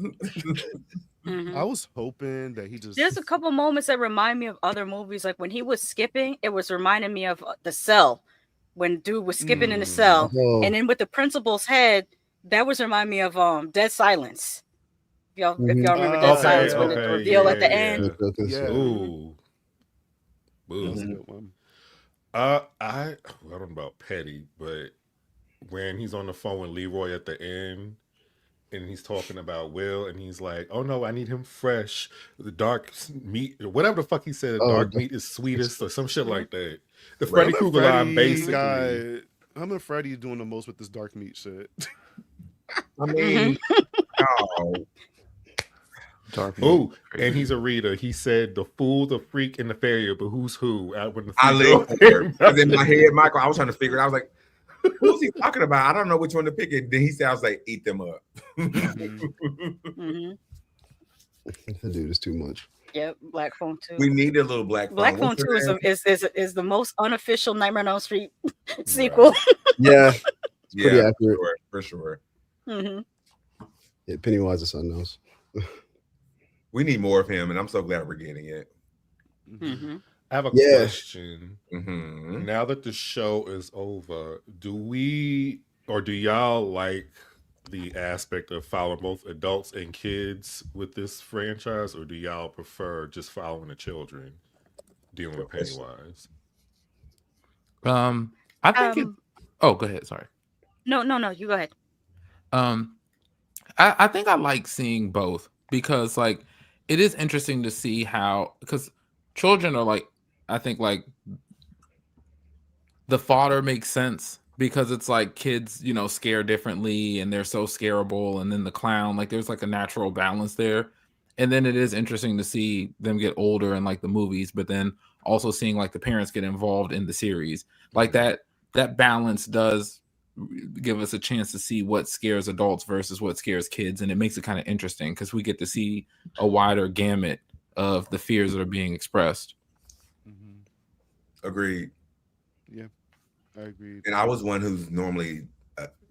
I was hoping that he just... There's a couple moments that remind me of other movies. Like when he was skipping, it was reminding me of The Cell. When dude was skipping in the cell. Oh. And then with the principal's head, that was remind me of Dead Silence. If y'all remember Dead Silence, when the reveal at the end. Yeah. Ooh. That's a good one. I don't know about petty, but when he's on the phone with Leroy at the end and he's talking about Will and he's like, "Oh no, I need him fresh. The dark meat, whatever the fuck he said, dark meat is sweetest," or some shit like that. The Freddy Krueger line, basically. I'm and Freddy doing the most with this dark meat shit. I mean, oh, and he's a reader. He said, "The fool, the freak, and the failure, but who's who?" I live because in my head, Michael, I was trying to figure it out. I was like, who's he talking about? I don't know which one to pick. And then he sounds like, "Eat them up." Dude, it's too much. Yep, Black Phone 2. We need a little Black Phone. Black Phone 2 is the most unofficial Nightmare on Elm Street sequel. Yeah, pretty accurate for sure. Yeah, Pennywise is something else. We need more of him, and I'm so glad we're getting it. I have a question. Now that the show is over, do y'all like the aspect of following both adults and kids with this franchise, or do y'all prefer just following the children dealing with Pennywise? I think go ahead. Sorry. No, you go ahead. I think I like seeing both because like it is interesting to see how, because children are like, I think like the fodder makes sense because it's like kids, scare differently and they're so scareable. And then the clown, like there's like a natural balance there. And then it is interesting to see them get older in like the movies, but then also seeing like the parents get involved in the series. Like that balance does give us a chance to see what scares adults versus what scares kids. And it makes it kind of interesting because we get to see a wider gamut of the fears that are being expressed. Agreed. Yeah, I agree. And I was one who's normally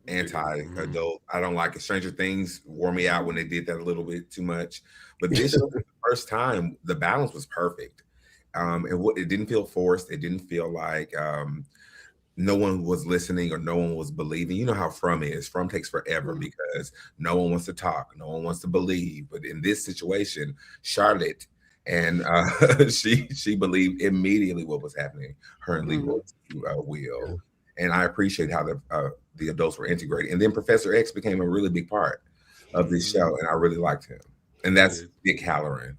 anti-adult. I don't like it. Stranger Things wore me out when they did that a little bit too much. But this was the first time the balance was perfect. It didn't feel forced. It didn't feel like no one was listening or no one was believing. You know how From is. From takes forever because no one wants to talk. No one wants to believe. But in this situation, Charlotte, and she believed immediately what was happening. Her and Leroy's Will. And I appreciate how the adults were integrated. And then Professor X became a really big part of this show. And I really liked him. And that's Dick Halloran,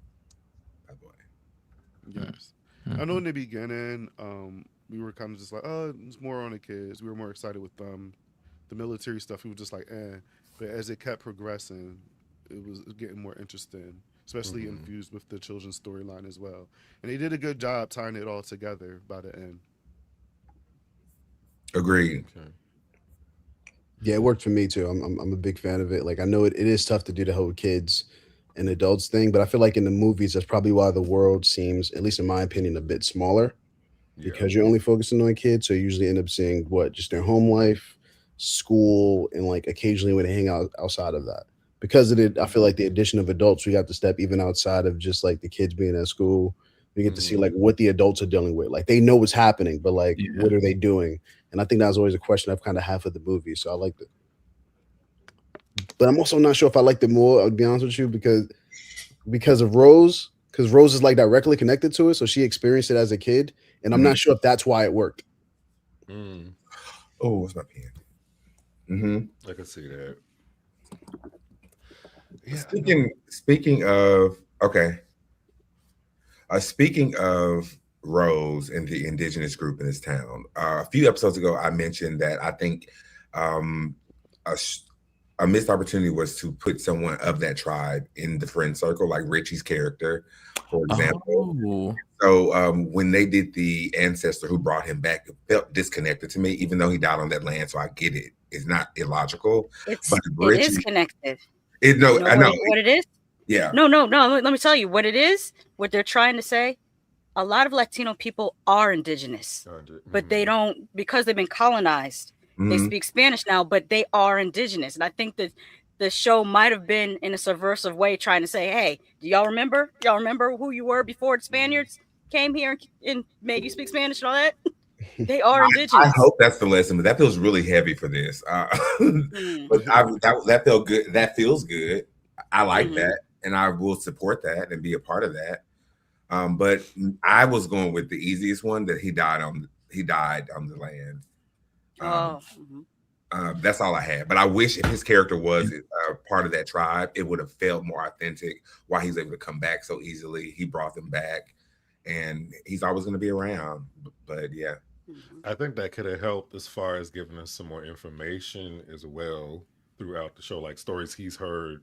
by the way. Yes. I know in the beginning, we were kind of just like, oh, it's more on the kids. We were more excited with the military stuff. We were just like, But as it kept progressing, it was getting more interesting, especially infused with the children's storyline as well. And they did a good job tying it all together by the end. Agreed. Okay. Yeah, it worked for me too. I'm a big fan of it. Like I know it is tough to do the whole kids and adults thing, but I feel like in the movies, that's probably why the world seems, at least in my opinion, a bit smaller. Because you're only focusing on kids, so you usually end up seeing just their home life, school, and like occasionally when they hang out outside of that. Because of it, I feel like the addition of adults, we have to step even outside of just like the kids being at school. We get to see like what the adults are dealing with. Like they know what's happening, but like what are they doing? And I think that was always a question I've kind of had for the movie. So I liked it. But I'm also not sure if I liked it more, I'll be honest with you, because of Rose, because Rose is like directly connected to it. So she experienced it as a kid. And I'm not sure if that's why it worked. Oh, what's my pen? I can see that. Yeah. Speaking of speaking of Rose and the indigenous group in this town, a few episodes ago, I mentioned that I think a missed opportunity was to put someone of that tribe in the friend circle, like Richie's character, for example. So when they did the ancestor who brought him back, it felt disconnected to me, even though he died on that land. So I get it. It's not illogical. It is connected. I know what it is. Yeah. No. Let me tell you what it is. What they're trying to say. A lot of Latino people are indigenous, but they don't, because they've been colonized. They speak Spanish now, but they are indigenous. And I think that the show might have been in a subversive way trying to say, hey, do y'all remember? Y'all remember who you were before the Spaniards came here and made you speak Spanish and all that? They are indigenous. I hope that's the lesson, but that feels really heavy for this. But that felt good. That feels good. I like that, and I will support that and be a part of that. But I was going with the easiest one, that he died on the land. That's all I had. But I wish if his character was part of that tribe, it would have felt more authentic. Why he's able to come back so easily. He brought them back, and he's always going to be around. But yeah. I think that could have helped as far as giving us some more information as well throughout the show, like stories he's heard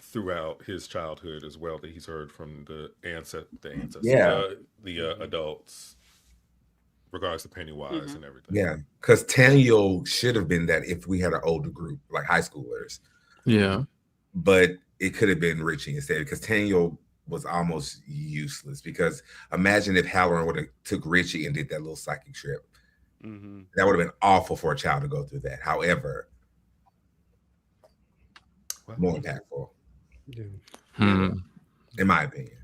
throughout his childhood as well, that he's heard from the ancestors, the adults, regards to Pennywise and everything. Yeah, because Daniel should have been that if we had an older group, like high schoolers. Yeah. But it could have been Richie instead, because Daniel was almost useless. Because imagine if Halloran would have took Richie and did that little psychic trip. That would have been awful for a child to go through that. However, more impactful. In my opinion.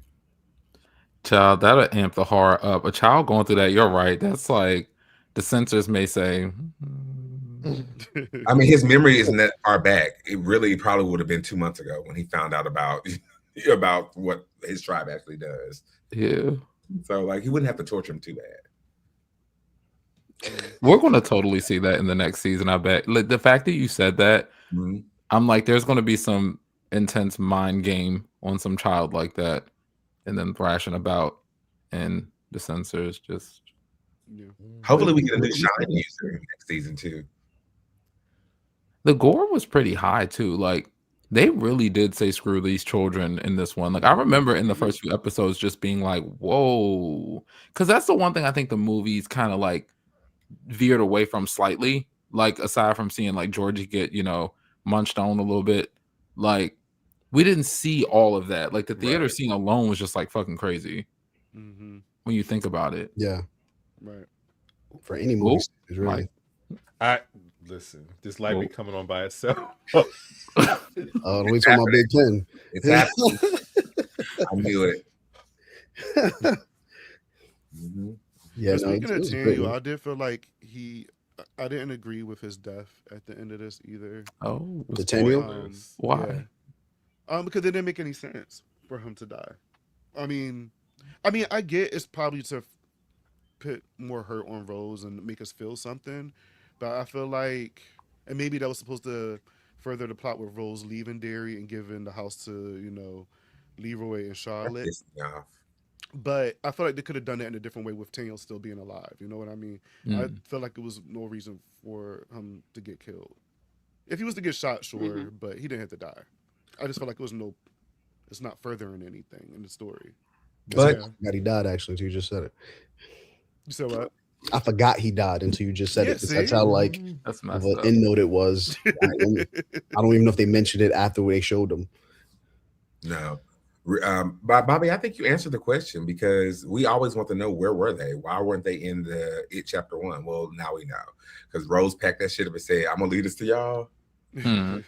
Child, that'll amp the horror up. A child going through that, you're right. That's like, the censors may say. I mean, his memory isn't that far back. It really probably would have been 2 months ago when he found out about what his tribe actually does. Yeah. So like, he wouldn't have to torture him too bad. We're going to totally see that in the next season, I bet. Like, the fact that you said that, I'm like, there's going to be some intense mind game on some child like that, and then thrashing about, and the censors just. Hopefully we get a new Shine user next season too. The gore was pretty high too. Like, they really did say screw these children in this one. Like, I remember in the first few episodes just being like, whoa. Because that's the one thing I think the movies kind of like veered away from slightly. Like, aside from seeing like Georgie get, munched on a little bit. Like, we didn't see all of that. Like, the theater scene alone was just like fucking crazy. When you think about it. Yeah. Right. For any movie, really. Listen, this light be coming on by itself. We talking about Big Ten. It's happening. I knew it. Yeah. Speaking of Daniel, I did feel like I didn't agree with his death at the end of this either. Oh, the Daniel? Why? Yeah. Because it didn't make any sense for him to die. I mean, I get it's probably to put more hurt on Rose and make us feel something, but I feel like, and maybe that was supposed to further the plot with Rose leaving Derry and giving the house to Leroy and Charlotte. But I feel like they could have done that in a different way with Daniel still being alive. You know what I mean? I feel like there was no reason for him to get killed. If he was to get shot, sure, but he didn't have to die. I just felt like it's not furthering anything in the story. But he died actually until you just said it. You said what? I forgot he died until you just said it. That's how that's of an end note it was. I don't even know if they mentioned it after they showed them. No. Bobby, I think you answered the question, because we always want to know, where were they? Why weren't they in the It Chapter 1? Well, now we know. Because Rose packed that shit up and said, I'm going to lead us to y'all. But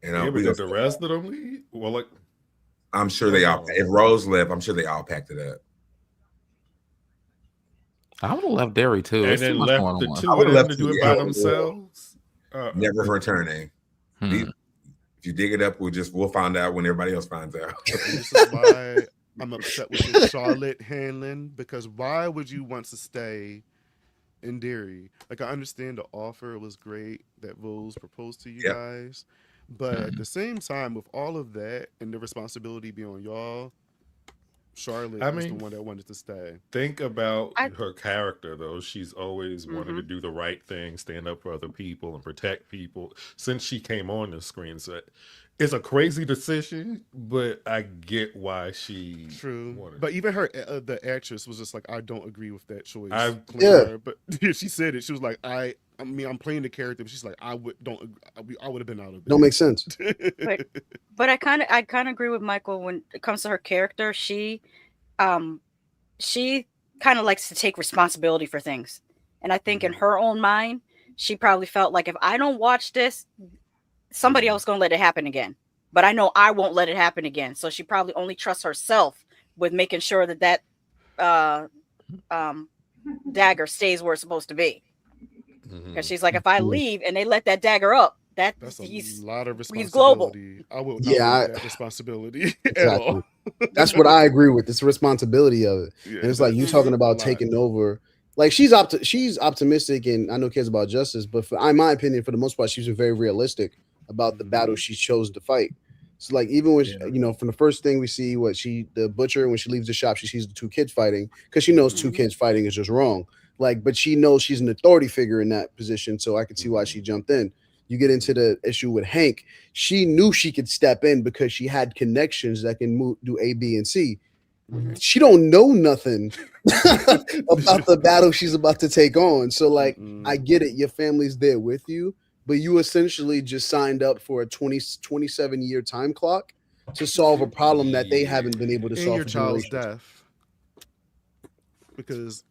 did the rest of them leave? Well, like, I'm sure they all, if Rose left, I'm sure they all packed it up. I would have left Derry too. And It's too then much left going the on. two I of would've them left to do it you by out. themselves. Never returning. If you dig it up, we'll find out when everybody else finds out. This is why I'm upset with the Charlotte handling, because why would you want to stay in Derry? Like, I understand the offer was great that Rose proposed to you guys, but at the same time, with all of that and the responsibility being on y'all, Charlotte is the one that wanted to stay. Think about her character, though. She's always wanted to do the right thing, stand up for other people, and protect people since she came on the screen. So it's a crazy decision, but I get why she wanted. But even her, the actress was just like, I don't agree with that choice. But she said it. She was like, I mean, I'm playing the character, but she's like, I would have been out of it. Don't make sense. But I kind of agree with Michael when it comes to her character. She kind of likes to take responsibility for things, and I think in her own mind, she probably felt like if I don't watch this, somebody else gonna let it happen again. But I know I won't let it happen again. So she probably only trusts herself with making sure that dagger stays where it's supposed to be. Because she's like, if I leave and they let that dagger up, that's a lot of responsibility. He's global. I will not want that responsibility at all. That's what I agree with. It's the responsibility of it. And it's like you talking about taking over. Like she's optimistic, and I know cares about justice, but in my opinion, for the most part, she's very realistic about the battle she chose to fight. So like even when from the first thing we see the butcher, when she leaves the shop, she sees the two kids fighting because she knows two kids fighting is just wrong. Like, but she knows she's an authority figure in that position, so I could see why she jumped in. You get into the issue with Hank. She knew she could step in because she had connections that can do A, B, and C. She don't know nothing about the battle she's about to take on. So like, I get it. Your family's there with you, but you essentially just signed up for a 27-year time clock to solve a problem that they haven't been able to solve. Your child's death. Because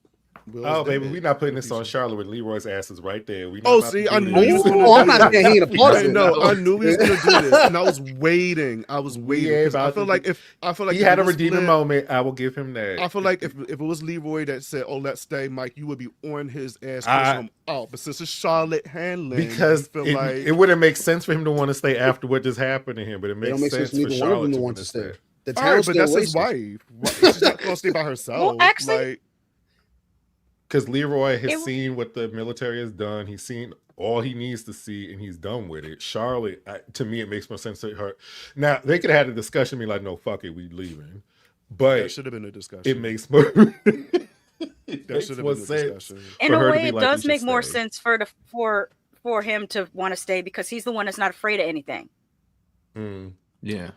baby, we're not putting this on Charlotte with Leroy's asses right there. I knew he was going to do this. I'm not saying he ain't a part of it. No, I knew he was going to do this, and I was waiting. I feel like he had a redeeming moment, I will give him that. I feel like if it was Leroy that said, "Oh, let's stay," Mike, you would be on his ass. But since it's Charlotte handling, because it wouldn't make sense for him to want to stay after what just happened to him, but it makes sense for Charlotte to want to stay. The town but that's his wife. She's not going to stay by herself. Well, actually. Because Leroy has seen what the military has done. He's seen all he needs to see, and he's done with it. Charlotte, to me, it makes more sense to her. Now, they could have had a discussion, be like, no, fuck it, we leaving. But that should have been a discussion. It makes more, that should have been a discussion. In a way, it does make more sense for him to want to stay because he's the one that's not afraid of anything. Yeah.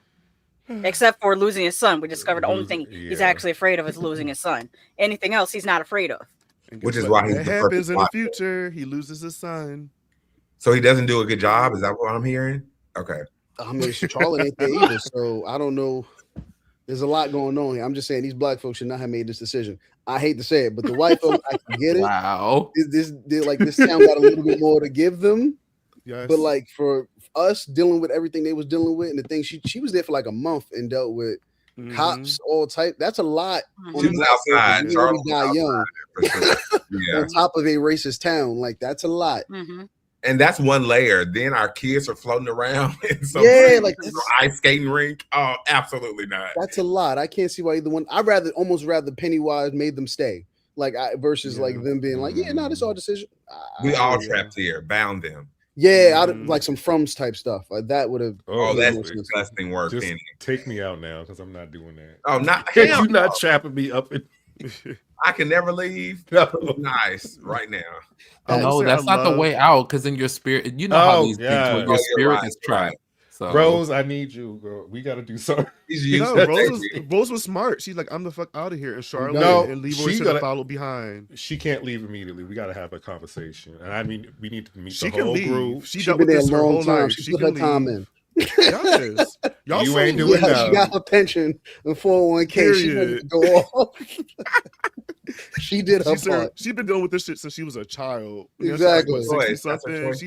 Except for losing his son. We discovered the only thing he's actually afraid of is losing his son. Anything else he's not afraid of. Which is why that happens in the future. He loses his son. So he doesn't do a good job? Is that what I'm hearing? Okay. I mean, Charlotte ain't there either, so I don't know. There's a lot going on here. I'm just saying these black folks should not have made this decision. I hate to say it, but the white folks, I can get it. Wow. This town got a little bit more to give them. Yes. But like for us dealing with everything they was dealing with and the thing she was there for like a month and dealt with cops, all type. That's a lot. She was outside. Charlotte die young. Yeah. On top of a racist town, like that's a lot. And that's one layer. Then our kids are floating around in some ice skating rink. Oh, absolutely not. That's a lot. I can't see why either one. I'd almost rather Pennywise made them stay, versus like them being like, this our decision. We all trapped here, bound them. Yeah, like some Frums type stuff. Like that would have. Oh, that's disgusting work. Just Penny. Take me out now because I'm not doing that. Oh, not you not trapping me up. I can never leave. No. Nice right now. No, that's not the way out. Because in your spirit, you know how these things when your spirit is trapped. So. Rose, I need you, girl. We got to do something. Rose was smart. She's like, I'm the fuck out of here. And Charlotte and Leroy should have followed behind. She can't leave immediately. We got to have a conversation. And I mean, we need to meet the whole group. She dealt with this her whole life. She put her time in. Yes. You ain't doing that. She got her pension and 401k. She didn't go off. She did her part. She's been dealing with this shit since she was a child. Exactly. She's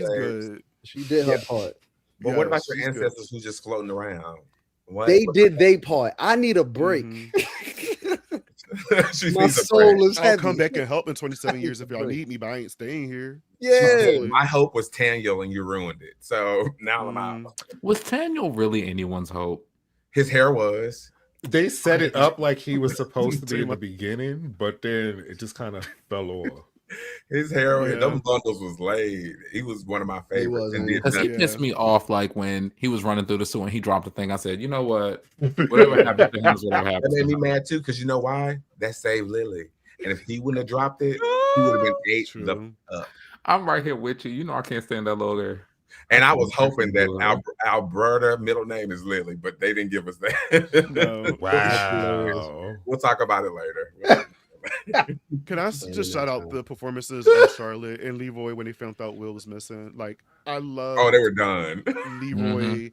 good. She did her part. But what about your ancestors who just floating around? They did their part. I need a break. She My sees a soul friend. is I'll heavy. come back and help in 27 years if y'all Right. need me, but I ain't staying here. Yeah. My hope was Taniel, and you ruined it. So now I'm out. Was Daniel really anyone's hope? His hair was. They set it up like he was supposed to be in the beginning, but then it just kind of fell off. His hair, Yeah. them bundles was laid. He was one of my favorites. was, and ain't did he? Because he nothing. pissed me off like when he was running through the sewer and he dropped the thing. I said, you know what? Whatever happened to him is whatever That happened made to me him. mad too, because you know why? That saved Lily. And if he wouldn't have dropped it, he would have been ate the True. up. I'm right here with you. You know I can't stand that little there. And I was hoping that Wow. Alberta middle name is Lily, but they didn't give us that. No. Wow. We'll talk about it later. Can I just shout out the performances of Charlotte and Leroy when they found out Will was missing? Like, I love Oh, they were done. Leroy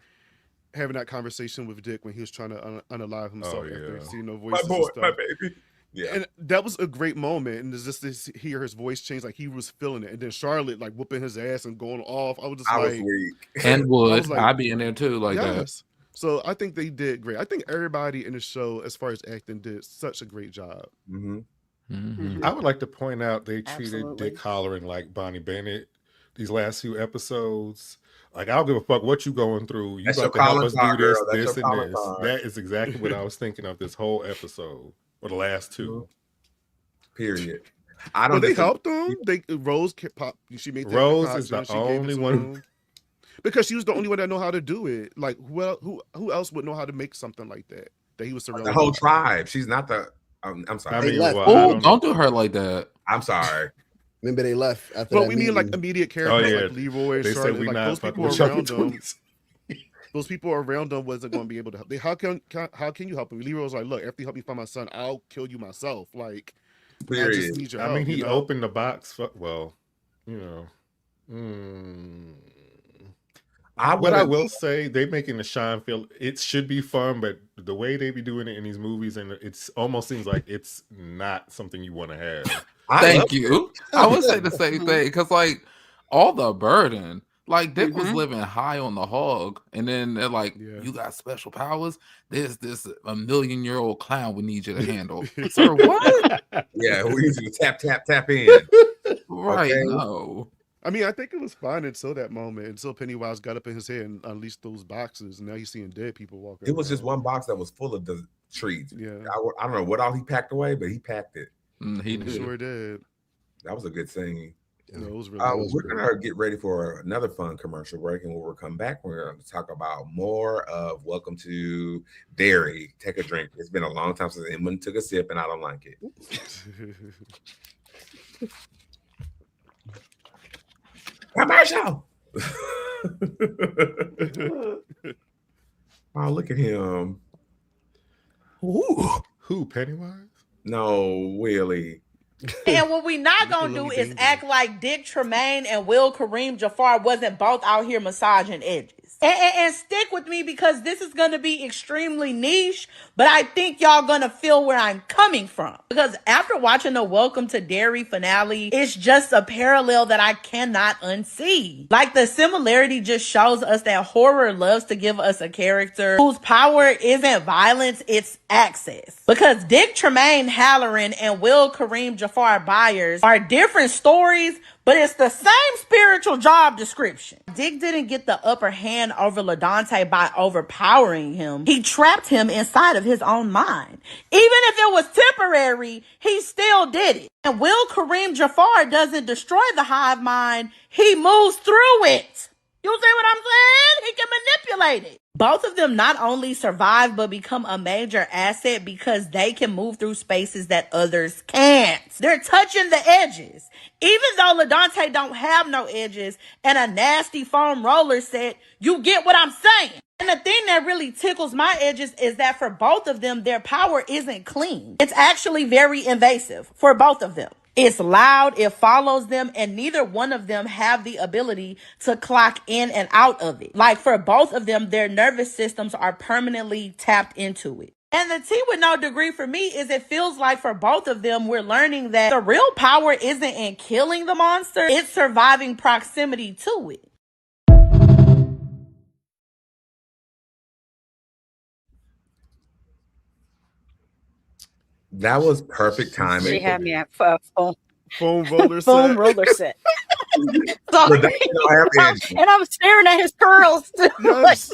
having that conversation with Dick when he was trying to unalive himself after seeing no My voices boy, and stuff. my baby. Yeah. And that was a great moment. And just to hear his voice change, like he was feeling it. And then Charlotte like whooping his ass and going off. I was just I like, was weak. And Wood, I was like, I'd be in there too, like that. yes. So I think they did great. I think everybody in the show, as far as acting, did such a great job. I would like to point out they treated Absolutely. Dick Halloran like Bonnie Bennett these last few episodes. Like, I don't give a fuck what you going through. You That's got your to help calling us card, do this, girl. That's this, your and calling this. card. That is exactly what I was thinking of this whole episode, or the last two. Period. I But don't. they helped them. Rose pop. She made that Rose is concoction. the only one. Because she was the only one that know how to do it. Like, well, who else would know how to make something like that? That he was surrounded. The whole by? tribe. She's not the. I'm sorry. I They mean, left. well, I Oh, don't do her like that. I'm sorry. Remember they left after But that we mean like meeting. immediate characters Oh, yeah. like Leroy and They Charlotte. said we Like not those fucking people with Chucky around them. Twins. Those people around them wasn't going to be able to help. How can you help me? Leroy was like, look, after you help me find my son, I'll kill you myself. Like, I just Period. need your I help. mean, he you know? opened the box. Well, you know. What I will say, they making the Shine feel it should be fun, but the way they be doing it in these movies, and it's almost seems like it's not something you want to have. Thank you. I would say the same thing because, like, all the burden. Like Dick was living high on the hog, and then they're like, "You got special powers. There's this 1,000,000-year-old clown we need you to handle." Sir, what? Yeah, we need you to tap in. Right? Okay? No. I mean, I think it was fine until that moment, until Pennywise got up in his head and unleashed those boxes, and now he's seeing dead people walking. It was just one box that was full of the treats. Yeah, I don't know what all he packed away, but he packed it. He did. Sure did. That was a good scene. No, it was really. We're gonna get ready for another fun commercial break, and when we come back, we're gonna talk about more of Welcome to Derry. Take a drink. It's been a long time since anyone took a sip, and I don't like it. Commercial. Oh, look at him. Ooh. Who, Pennywise? No, Willie. And what we not gonna do is act like Dick Tremaine and Will Kareem Jafar wasn't both out here massaging edges. And stick with me because this is gonna be extremely niche, but I think y'all gonna feel where I'm coming from. Because after watching the Welcome to Derry finale, it's just a parallel that I cannot unsee. Like, the similarity just shows us that horror loves to give us a character whose power isn't violence, it's access. Because Dick Tremaine Halloran and Will Kareem Jafar Byers are different stories, but it's the same spiritual job description. Dick didn't get the upper hand over LaDante by overpowering him. He trapped him inside of his own mind. Even if it was temporary, he still did it. And Will Kareem Jafar doesn't destroy the hive mind, he moves through it. You see what I'm saying? He can manipulate it. Both of them not only survive, but become a major asset because they can move through spaces that others can't. They're touching the edges. Even though LaDante don't have no edges and a nasty foam roller set, you get what I'm saying. And the thing that really tickles my edges is that for both of them, their power isn't clean. It's actually very invasive for both of them. It's loud, it follows them, and neither one of them have the ability to clock in and out of it. Like, for both of them, their nervous systems are permanently tapped into it. And the tea with no degree for me is it feels like for both of them, we're learning that the real power isn't in killing the monster, it's surviving proximity to it. That was perfect timing. She had me at Foam roller foam set. roller set. Sorry. And I'm staring at his curls too. Yes.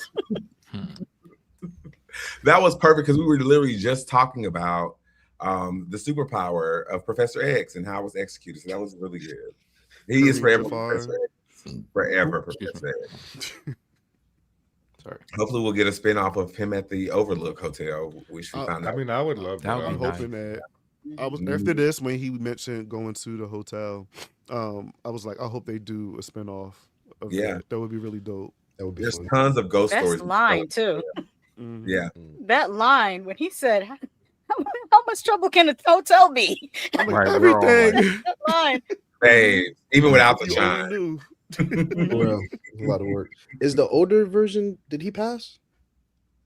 That was perfect because we were literally just talking about the superpower of Professor X and how it was executed. So that was really good. He is forever Professor X. Forever Professor X. Sorry. Hopefully we'll get a spin-off of him at the Overlook Hotel, which we found out. I mean, I would love that. I'm hoping that I was after this when he mentioned going to the hotel. I was like, I hope they do a spinoff of that. That would be really dope. That would be There's fun. tons of ghost stories. Best line too. Yeah. That line when he said, "How much trouble can a hotel be?" I'm like, everything. That line. Hey, even without the You shine. knew. Well, a lot of work. Is the older version? Did he pass?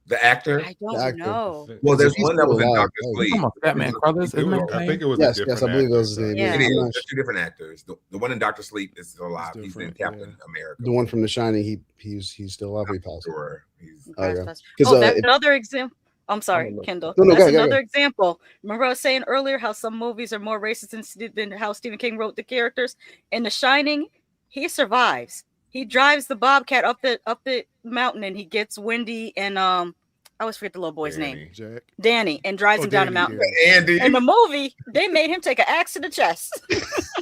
The actor? I don't know. Well, there's He's one that was in still alive, Dr. right? Sleep. Come on, Batman Brothers. Isn't that I think it was Yes, a different yes, I believe that was his actor, name. Yeah. It I'm is. not There's two different actors. The one in Dr. Sleep is still alive. He's in different, Captain America. The one from The Shining, he's still alive. He passed. Sure. He's Oh, yeah. That's 'Cause, that's another example. I'm sorry, Kendall. No, That's go another ahead. example. Remember I was saying earlier how some movies are more racist than how Stephen King wrote the characters? In The Shining, he survives. He drives the Bobcat up the mountain and he gets Wendy and I always forget the little boy's name. Jack. Danny, and drives him down the Danny, mountain. yeah. Andy. In the movie, they made him take an axe to the chest.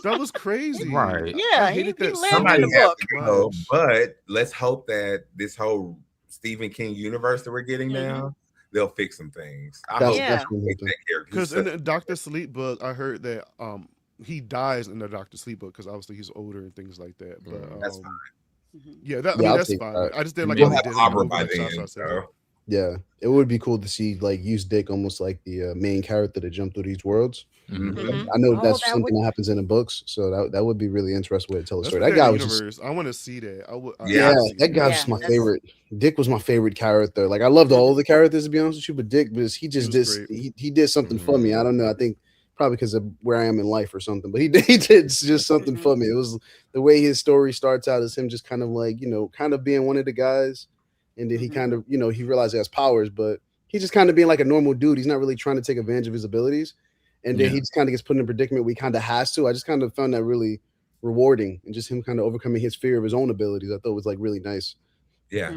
That was crazy. Right. Yeah, I he hated that lived Somebody in the has book. to go, but let's hope that this whole Stephen King universe that we're getting now, they'll fix some things. I hope Yeah. they fix that character. Because in the Dr. Sleep book, I heard that he dies in the Dr. Sleep book because obviously he's older and things like that. But That's fine. yeah, I'll that's take fine. that. I just didn't like We'll how have they did it. Opera in the by movie, like then. Shasha said. So. Yeah, it would be cool to see like use Dick almost like the main character to jump through these worlds. Mhm. I know Oh, that's that something that happens in the books, so that would be really interesting way to tell a That's story. what That their guy was just universe. I want to see that. Yeah, that guy's just my favorite. Dick was my favorite character. Like I loved all the characters to be honest with you, but Dick was he just was did he did something for me. I don't know. I think probably because of where I am in life or something, but he did just something for me. It was the way his story starts out is him just kind of like kind of being one of the guys, and then he kind of he realized he has powers, but he's just kind of being like a normal dude. He's not really trying to take advantage of his abilities. And then he just kind of gets put in a predicament where he kind of has to. I just kind of found that really rewarding, and just him kind of overcoming his fear of his own abilities. I thought was like really nice. Yeah.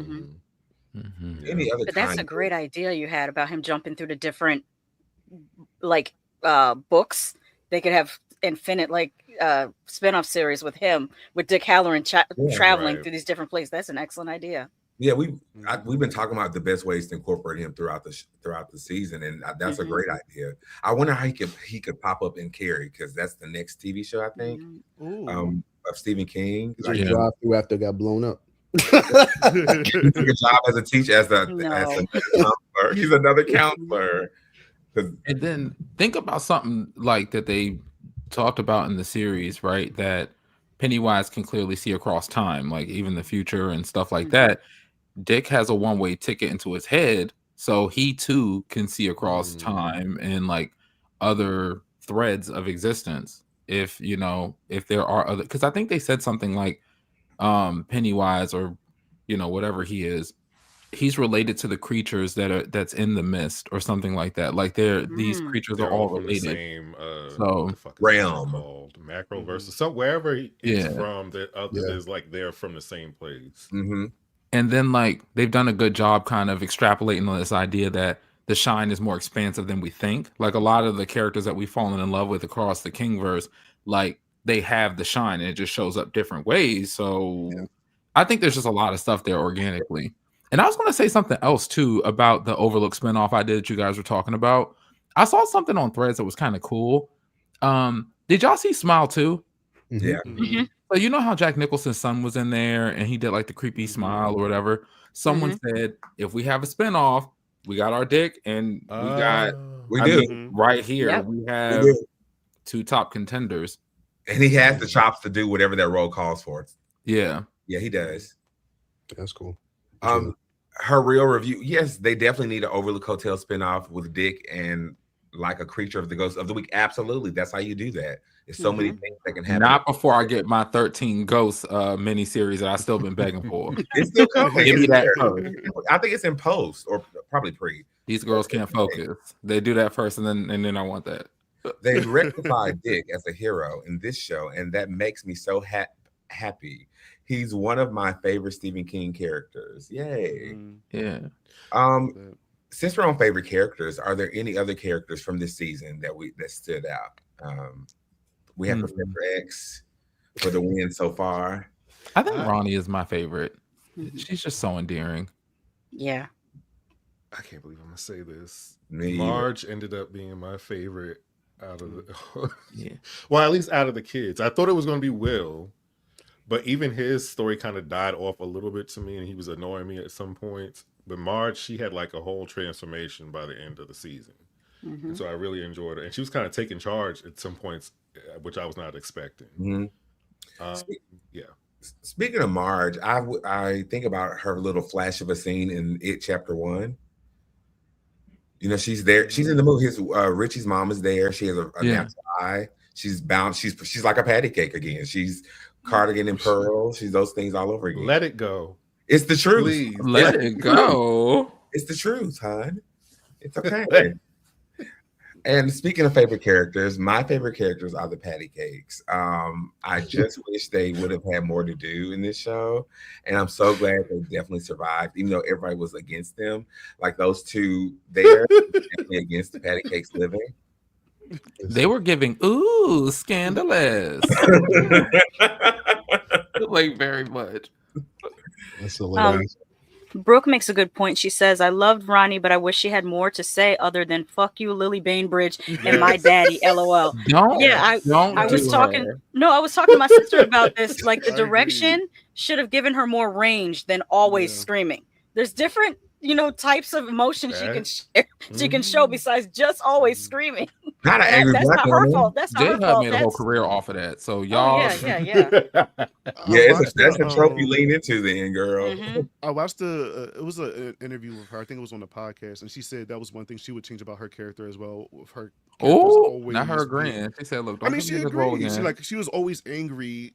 Any other but that's a great idea you had about him jumping through the different like books. They could have infinite like spin-off series with him, with Dick Halloran traveling through these different places. That's an excellent idea. Yeah, we've been talking about the best ways to incorporate him throughout the season, and that's a great idea. I wonder how he could pop up in Carrie, because that's the next TV show I think of Stephen King. Just drive through after it got blown up. He took a job as a teacher, as another counselor. He's another counselor. And then think about something like that they talked about in the series, right? That Pennywise can clearly see across time, like even the future and stuff like that. Dick has a one-way ticket into his head, so he too can see across time and like other threads of existence. If there are other, because I think they said something like Pennywise or whatever he is, he's related to the creatures that's in the mist or something like that. Like these creatures are all related. The same realm called macro versus so wherever he's from, the other is like they're from the same place. And then like they've done a good job kind of extrapolating on this idea that the Shine is more expansive than we think. Like a lot of the characters that we've fallen in love with across the Kingverse, like they have the Shine and it just shows up different ways. So I think there's just a lot of stuff there organically. And I was going to say something else too about the Overlook spinoff idea that you guys were talking about. I saw something on Threads that was kind of cool. Did y'all see Smile 2? Yeah. So you know how Jack Nicholson's son was in there and he did like the creepy smile or whatever. Someone said, if we have a spinoff, we got our Dick and we do right here. Yep. We have two top contenders. And he has the chops to do whatever that role calls for. Yeah. Yeah, he does. That's cool. Her real review. Yes, they definitely need an Overlook Hotel spinoff with Dick and like a Creature of the Ghost of the Week. Absolutely. That's how you do that. There's so many things that can happen. Not before I get my 13 Ghosts miniseries that I've still been begging for. It's still coming. Give me that first. I think it's in post or probably pre. These girls can't focus. They do that first, and then I want that. They rectify Dick as a hero in this show, and that makes me so happy. He's one of my favorite Stephen King characters. Yay! Yeah. Since we're on favorite characters, are there any other characters from this season that stood out? We have Professor X for the win so far. I think Ronnie is my favorite. She's just so endearing. Yeah. I can't believe I'm gonna say this. Me Marge ended up being my favorite out of the Yeah. well, at least out of the kids. I thought it was gonna be Will, but even his story kind of died off a little bit to me, and he was annoying me at some points. But Marge, she had like a whole transformation by the end of the season. And so I really enjoyed her. And she was kind of taking charge at some points, which I was not expecting. Yeah. Speaking of Marge, I think about her little flash of a scene in It Chapter 1. You know, she's there. She's in the movie. Richie's mom is there. She has a natural eye. She's bound. She's like a patty cake again. She's cardigan and pearls. She's those things all over again. Let it go. It's the truth. Please. Let it go. It's the truth, hon. It's okay. And speaking of favorite characters, my favorite characters are the patty cakes. I just wish they would have had more to do in this show. And I'm so glad they definitely survived, even though everybody was against them. Like those two there, definitely against the patty cakes living. They were giving, scandalous. Like very much. That's hilarious. Brooke makes a good point. She says, I loved Ronnie, but I wish she had more to say other than fuck you, Lily Bainbridge, and my daddy, LOL. I was talking to my sister about this. Like the direction should have given her more range than always screaming. There's different, types of emotions she can show besides just always screaming. Not an angry That's not her fault. That's not her fault. Made a whole career off of that. So y'all, that's a trope you lean into, then, girl. I watched it was an interview with her. I think it was on the podcast, and she said that was one thing she would change about her character as well. With her, not her agreeing. She said, "Look, don't she agreed. She was always angry,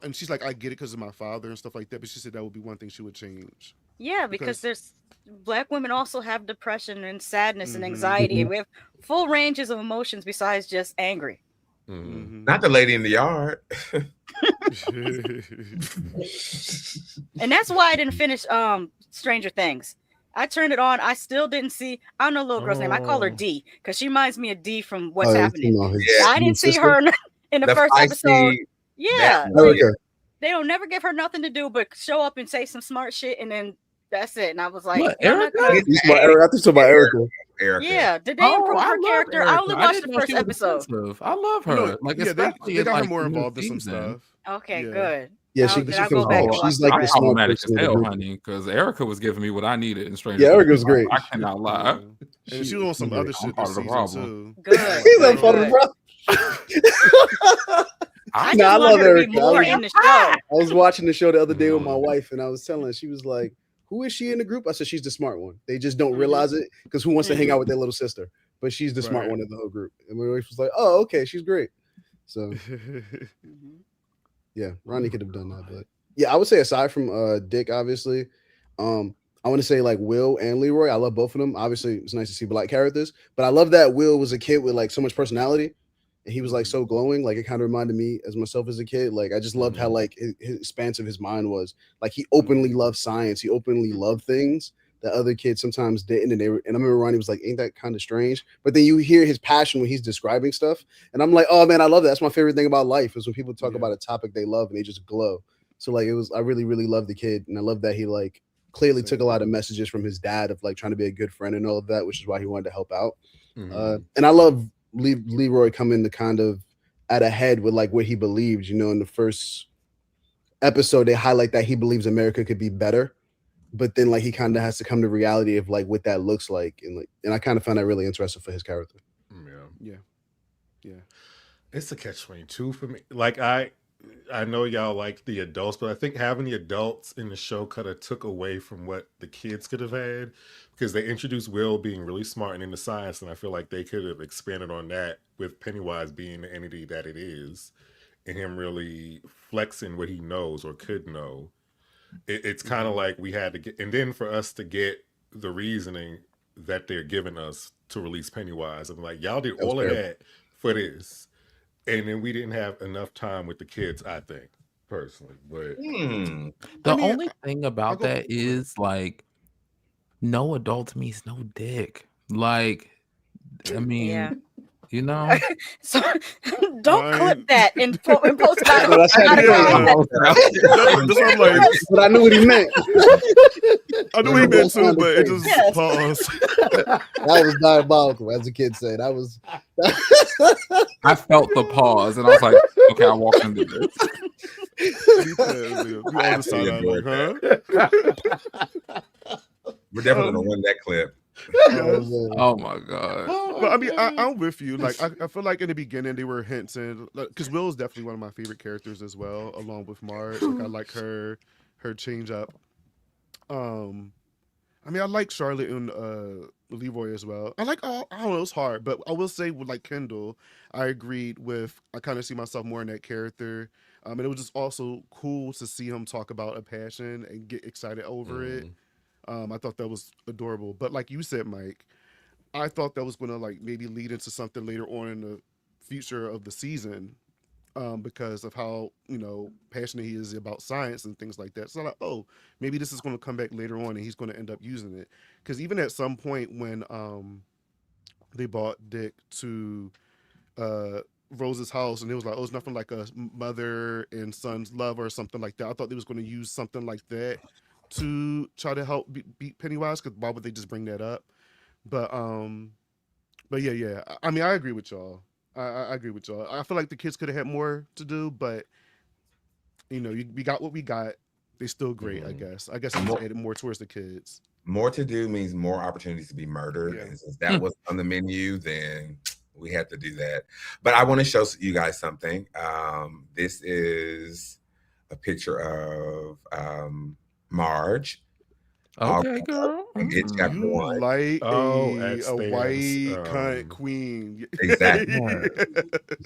and she's like, I get it because of my father and stuff like that. But she said that would be one thing she would change. Yeah, because there's Black women also have depression and sadness and anxiety, and we have full ranges of emotions besides just angry. Not the lady in the yard. And that's why I didn't finish Stranger Things. I turned it on. I still didn't see. I don't know the little girl's name. I call her D because she reminds me of D from What's Happening. I didn't see her in the first episode. Yeah, they don't never give her nothing to do but show up and say some smart shit, and then that's it. And I was like, Erica? I think it's about Erica. Yeah, did they improve her character? Erica. I only watched the first episode. I love her. They got her more involved in some stuff. Okay, good. Yeah, she feels back. She's like the smart problematic person as hell, honey, because Erica was giving me what I needed in Stranger Things. Erica was great. I cannot lie. And she was on some other shit this season too. Good. He's a part of the problem. I love Erica. I was watching the show the other day with my wife, and I was telling her, she was like, who is she in the group? I said, she's the smart one. They just don't realize it because who wants to hang out with their little sister? But she's the smart one in the whole group. And my wife was like, oh, okay, she's great. So, yeah, Ronnie could have done that. But yeah, I would say aside from Dick, obviously, I want to say like Will and Leroy. I love both of them. Obviously, it's nice to see Black characters. But I love that Will was a kid with like so much personality. And he was like so glowing, like it kind of reminded me as myself as a kid. Like I just loved how like his expansive his mind was. Like he openly loved science. He openly loved things that other kids sometimes didn't. And I remember Ronnie was like, "Ain't that kind of strange?" But then you hear his passion when he's describing stuff, and I'm like, "Oh man, I love that." That's my favorite thing about life is when people talk about a topic they love and they just glow. So like I really really love the kid, and I love that he like clearly took a lot of messages from his dad of like trying to be a good friend and all of that, which is why he wanted to help out. And I love Leroy coming to kind of at a head with like what he believed. In the first episode they highlight that he believes America could be better, but then like he kind of has to come to reality of like what that looks like, and I kind of found that really interesting for his character. Yeah. It's a catch-22 for me. Like I know y'all like the adults, but I think having the adults in the show kind of took away from what the kids could have had, because they introduced Will being really smart and into science, and I feel like they could have expanded on that with Pennywise being the entity that it is, and him really flexing what he knows or could know. It's kind of like we had to get, and then for us to get the reasoning that they're giving us to release Pennywise. I'm like, y'all did That was all of terrible. that for this, and then we didn't have enough time with the kids. I think personally, but The I mean, only thing about go- that is like no adult means no dick. Like, I mean, Yeah. you know. So don't Mine- clip that and post it out. No, that's out of yeah. context. That's what I'm like. But I knew what he meant. I knew what he meant too, but it just Yes. paused. That was diabolical, as the kids say. That was. I felt the pause, and I was like, okay, I walked into this. You all decided, I'm like, huh? We're definitely gonna run that clip. Oh my god! But I mean, I'm with you. Like, I feel like in the beginning they were hinting, because Will is definitely one of my favorite characters as well, along with Marge. Like, I like her change up. I mean, I like Charlotte and Leroy as well. I don't know, it's hard, but I will say with like Kendall, I agreed with. I kind of see myself more in that character. And it was just also cool to see him talk about a passion and get excited over it. I thought that was adorable. But like you said, Mike, I thought that was going to like maybe lead into something later on in the future of the season, because of how, you know, passionate he is about science and things like that. So I'm like, oh, maybe this is going to come back later on and he's going to end up using it. Because even at some point when they brought Dick to Rose's house and it was like, oh, it's nothing like a mother and son's love or something like that. I thought they was going to use something like that to try to help beat Pennywise, because why would they just bring that up? But yeah. I mean, I agree with y'all. I agree with y'all. I feel like the kids could have had more to do, but you know, we got what we got. They're still great, I guess. I guess I just added more towards the kids. More to do means more opportunities to be murdered. And since that was on the menu, then we had to do that. But I want to show you guys something. This is a picture of Marge. Okay, girl. It's chapter You 1. like a Stan's, white cunt queen. Exactly.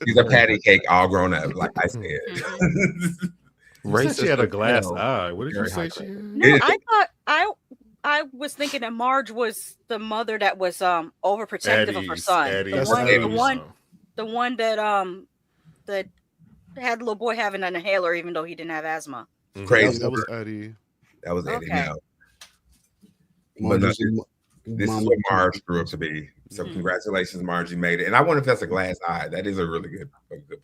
She's a patty cake all grown up, like I said. You said she had a glass eye. What did you say she had? No, I thought I was thinking that Marge was the mother that was overprotective of her son. The one that had the little boy having an inhaler even though he didn't have asthma. Crazy. That was Eddie. That was Eddie. Okay. No. But this is what Marge grew up to be. So congratulations, Marge, you made it. And I wonder if that's a glass eye. That is a really good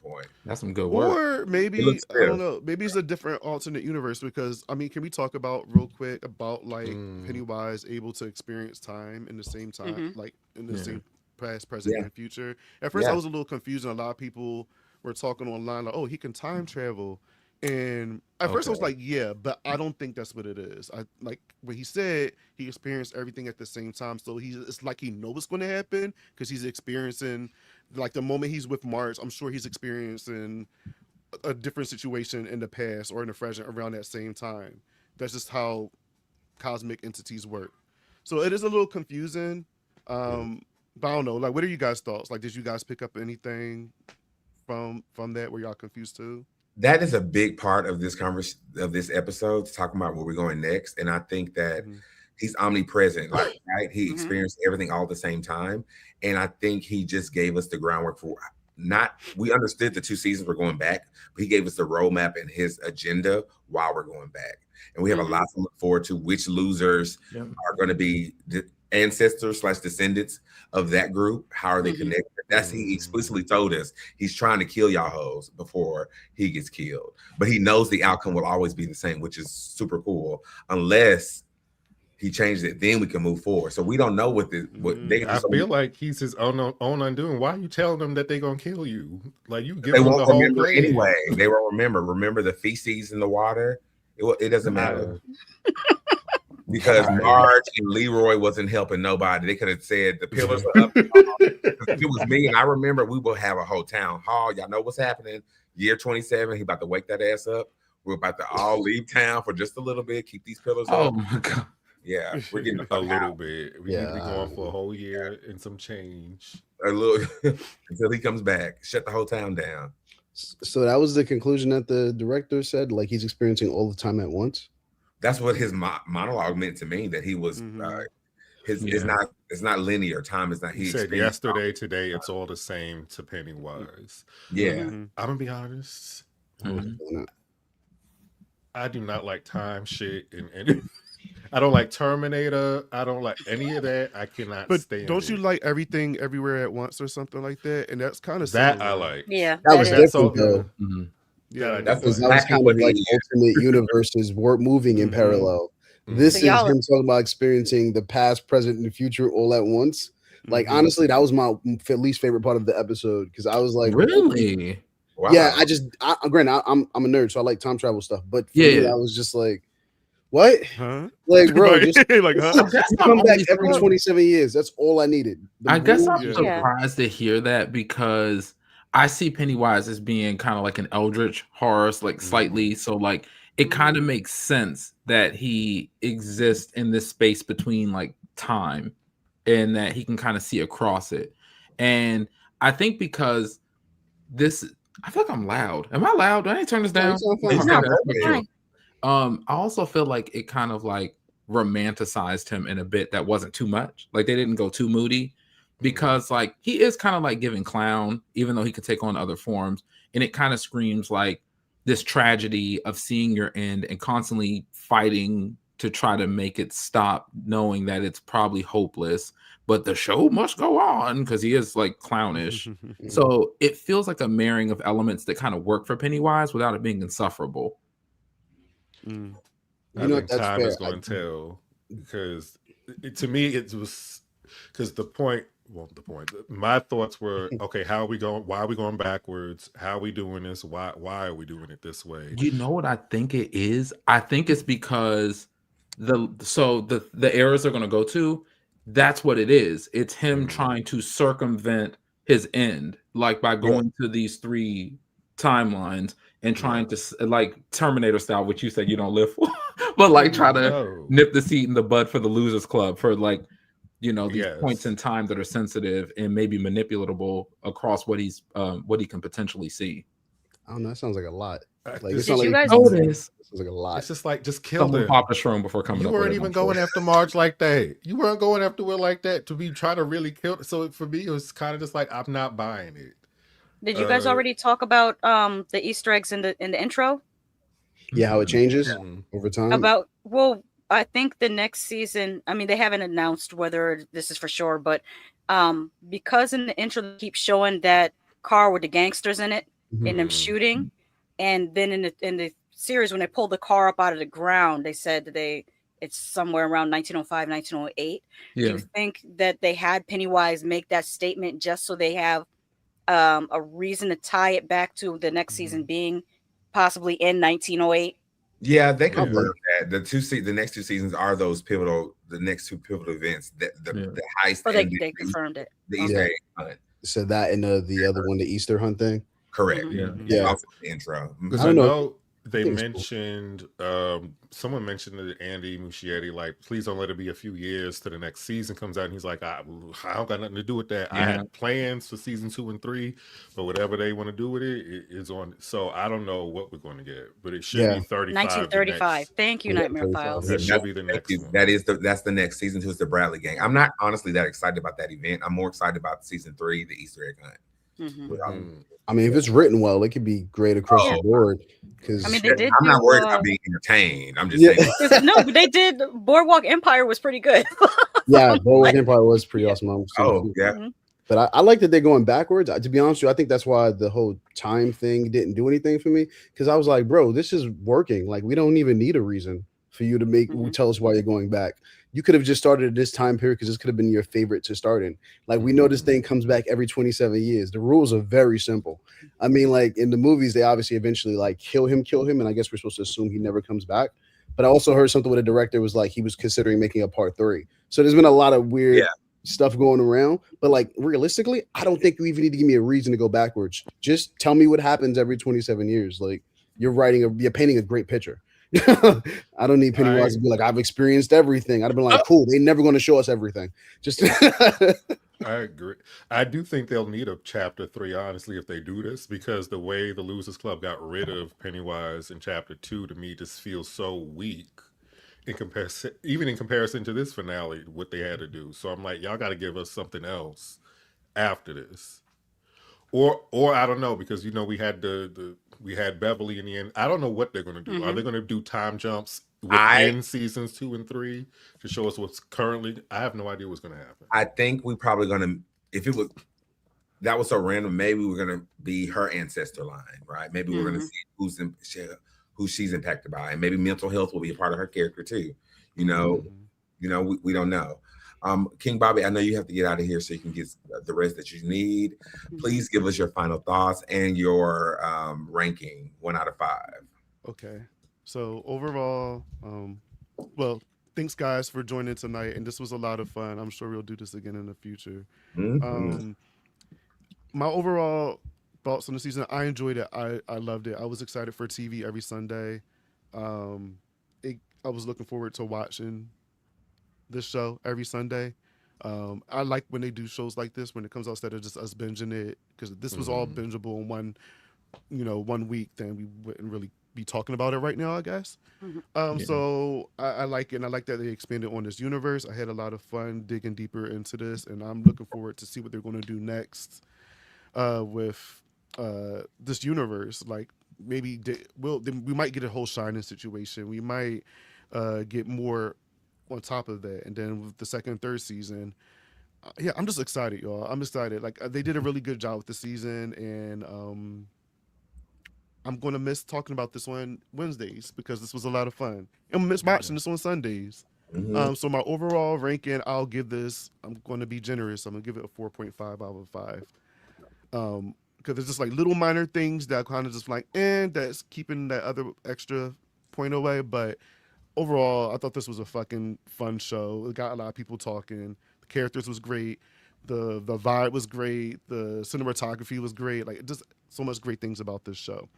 point. That's some good work. Or maybe, I don't know, maybe it's a different alternate universe, because I mean, can we talk about real quick about like Pennywise able to experience time in the same time, like in the same past, present, and future? At first I was a little confused, and a lot of people were talking online like, oh, he can time travel. And at first I was like, yeah, but I don't think that's what it is. I like what he said, he experienced everything at the same time. So it's like he knows what's going to happen, because he's experiencing, like the moment he's with Marge, I'm sure he's experiencing a different situation in the past or in the present around that same time. That's just how cosmic entities work. So it is a little confusing. But I don't know, like, what are you guys' thoughts? Like, did you guys pick up anything from that where y'all confused too? That is a big part of this conversation, of this episode, talking about where we're going next. And I think that he's omnipresent, like, right? He experienced everything all at the same time. And I think he just gave us the groundwork for we understood the 2 seasons were going back, but he gave us the roadmap and his agenda while we're going back. And we have a lot to look forward to, which losers are going to be the ancestors / descendants of that group. How are they connected? That's he explicitly told us he's trying to kill y'all hoes before he gets killed. But he knows the outcome will always be the same, which is super cool. Unless he changed it, then we can move forward. So we don't know what they. I feel like he's his own undoing. Why are you telling them that they're gonna kill you? Like, you give They them won't the whole remember plan. anyway. They won't remember. Remember the feces in the water? It doesn't matter. Because Marge and Leroy wasn't helping nobody. They could have said the pillars are up. If it was me, and I remember, we will have a whole town hall. Y'all know what's happening. Year 27, he about to wake that ass up. We're about to all leave town for just a little bit. Keep these pillars up. Oh my god. Yeah, we're getting a little bit. We need to be going for a whole year and some change. A little until he comes back. Shut the whole town down. So that was the conclusion that the director said, like he's experiencing all the time at once. That's what his monologue meant to me, that he was It's not linear. Time is not. He said yesterday, today, it's all the same to Pennywise. Yeah. I'm gonna be honest. I do not like time shit, and I don't like Terminator. I don't like any of that. I cannot stand. Don't you like Everything Everywhere at Once or something like that? And that's kind of that similar. I like. Yeah, that was different though. Yeah, that was kind of like alternate universes moving in parallel. This is him talking about experiencing the past, present, and the future all at once. Like honestly, that was my least favorite part of the episode because I was like, really? Wow. Yeah, granted, I'm a nerd, so I like time travel stuff. But for me, I was just like, what? Huh? Like, bro, just like, huh? come back every 27 years. That's all I needed. I guess I'm surprised to hear that because I see Pennywise as being kind of like an eldritch horror, like slightly. So like it kind of makes sense that he exists in this space between like time and that he can kind of see across it. And I think because I feel like I'm loud. Am I loud? Do I need to turn this down? I also feel like it kind of like romanticized him in a bit that wasn't too much. Like they didn't go too moody because like he is kind of like giving clown, even though he could take on other forms. And it kind of screams like this tragedy of seeing your end and constantly fighting to try to make it stop, knowing that it's probably hopeless, but the show must go on because he is like clownish. So it feels like a marrying of elements that kind of work for Pennywise without it being insufferable. I think time is going to tell because to me it was because my thoughts were okay, how are we going, why are we going backwards, how are we doing this, why are we doing it this way? You know what I think it is? I think it's because the errors they're going to go to, that's what it is. It's him trying to circumvent his end, like by going to these 3 timelines and trying to like Terminator style, which you said you don't live for, but like try to nip the seat in the bud for the Losers Club for like, you know, these points in time that are sensitive and maybe manipulatable across what he can potentially see. I don't know. That sounds like a lot. Like it's not like sounds like a lot. It's just like just kill them. Pop a shroom before coming. You weren't even going after Marge like that. You weren't going after her like that to be trying to really kill. So for me, it was kind of just like I'm not buying it. Did you guys already talk about the Easter eggs in the intro? Yeah, how it changes over time. I think the next season, I mean, they haven't announced whether this is for sure, but because in the intro they keep showing that car with the gangsters in it and them shooting, and then in the series when they pulled the car up out of the ground, they said that it's somewhere around 1905, 1908. Do you think that they had Pennywise make that statement just so they have a reason to tie it back to the next season being possibly in 1908? Yeah, they confirmed that the next 2 seasons are those the next 2 pivotal events, the heist. Oh, they confirmed it. The Easter egg hunt. So that and the other one, the Easter hunt thing. Correct. Yeah. Also the intro. Because I know they mentioned someone mentioned to Andy Muschietti, like, please don't let it be a few years to the next season comes out. And he's like, I don't got nothing to do with that. I had plans for season 2 and 3, but whatever they want to do with it is on. So I don't know what we're going to get, but it should be 35. 1935. Thank you, Nightmare Files. That should be the next one. That's the next season 2 is the Bradley Gang. I'm not honestly that excited about that event. I'm more excited about season 3, the Easter egg hunt. I mean, if it's written well, it could be great across the board. Because I mean, they did. I'm not worried about being entertained. I'm just saying. No, but they did. Boardwalk Empire was pretty good. Yeah, Boardwalk Empire was pretty awesome. Yeah. But I like that they're going backwards. To be honest with you, I think that's why the whole time thing didn't do anything for me. Because I was like, bro, this is working. Like, we don't even need a reason for you to tell us why you're going back. You could have just started at this time period because this could have been your favorite to start in. Like, we know this thing comes back every 27 years. The rules are very simple. I mean, like in the movies, they obviously eventually like kill him. And I guess we're supposed to assume he never comes back. But I also heard something where the director was like, he was considering making a part 3. So there's been a lot of weird stuff going around. But like, realistically, I don't think you even need to give me a reason to go backwards. Just tell me what happens every 27 years. Like, you're painting a great picture. I don't need Pennywise to be like, I've experienced everything. I'd have been like, cool, they're never going to show us everything. Just I agree. I do think they'll need a chapter 3, honestly, if they do this, because the way the Losers Club got rid of Pennywise in chapter 2 to me just feels so weak. even in comparison to this finale, what they had to do. So I'm like, y'all got to give us something else after this, or I don't know, because we had we had Beverly in the end. I don't know what they're going to do. Are they going to do time jumps within seasons 2 and 3 to show us what's currently? I have no idea what's going to happen. I think we probably going to, if it was that was so random, maybe we're going to be her ancestor line, right? Maybe we're going to see who she's impacted by, and maybe mental health will be a part of her character too. We don't know. King Bobby, I know you have to get out of here so you can get the rest that you need. Please give us your final thoughts and your ranking 1 out of 5. Okay. So overall, well, thanks guys for joining tonight, and this was a lot of fun. I'm sure we'll do this again in the future. My overall thoughts on the season, I enjoyed it. I loved it. I was excited for TV every Sunday. I was looking forward to watching this show every Sunday. I like when they do shows like this, when it comes out instead of just us binging it, because if this was all bingeable in one week, then we wouldn't really be talking about it right now, I guess. So I like it, and I like that they expanded on this universe. I had a lot of fun digging deeper into this, and I'm looking forward to see what they're going to do next with this universe. Like maybe we might get a whole Shining situation. We might get more on top of that, and then with the second and third season, I'm just excited, y'all. I'm excited. Like they did a really good job with the season, and I'm gonna miss talking about this on Wednesdays because this was a lot of fun. I'm gonna miss watching this on Sundays. So my overall ranking, I'll give this. I'm gonna be generous. I'm gonna give it a 4.5 out of 5. Because there's just like little minor things that kind of just like, that's keeping that other extra point away, but overall, I thought this was a fucking fun show. It got a lot of people talking. The characters was great. The vibe was great. The cinematography was great. Like, just so much great things about this show.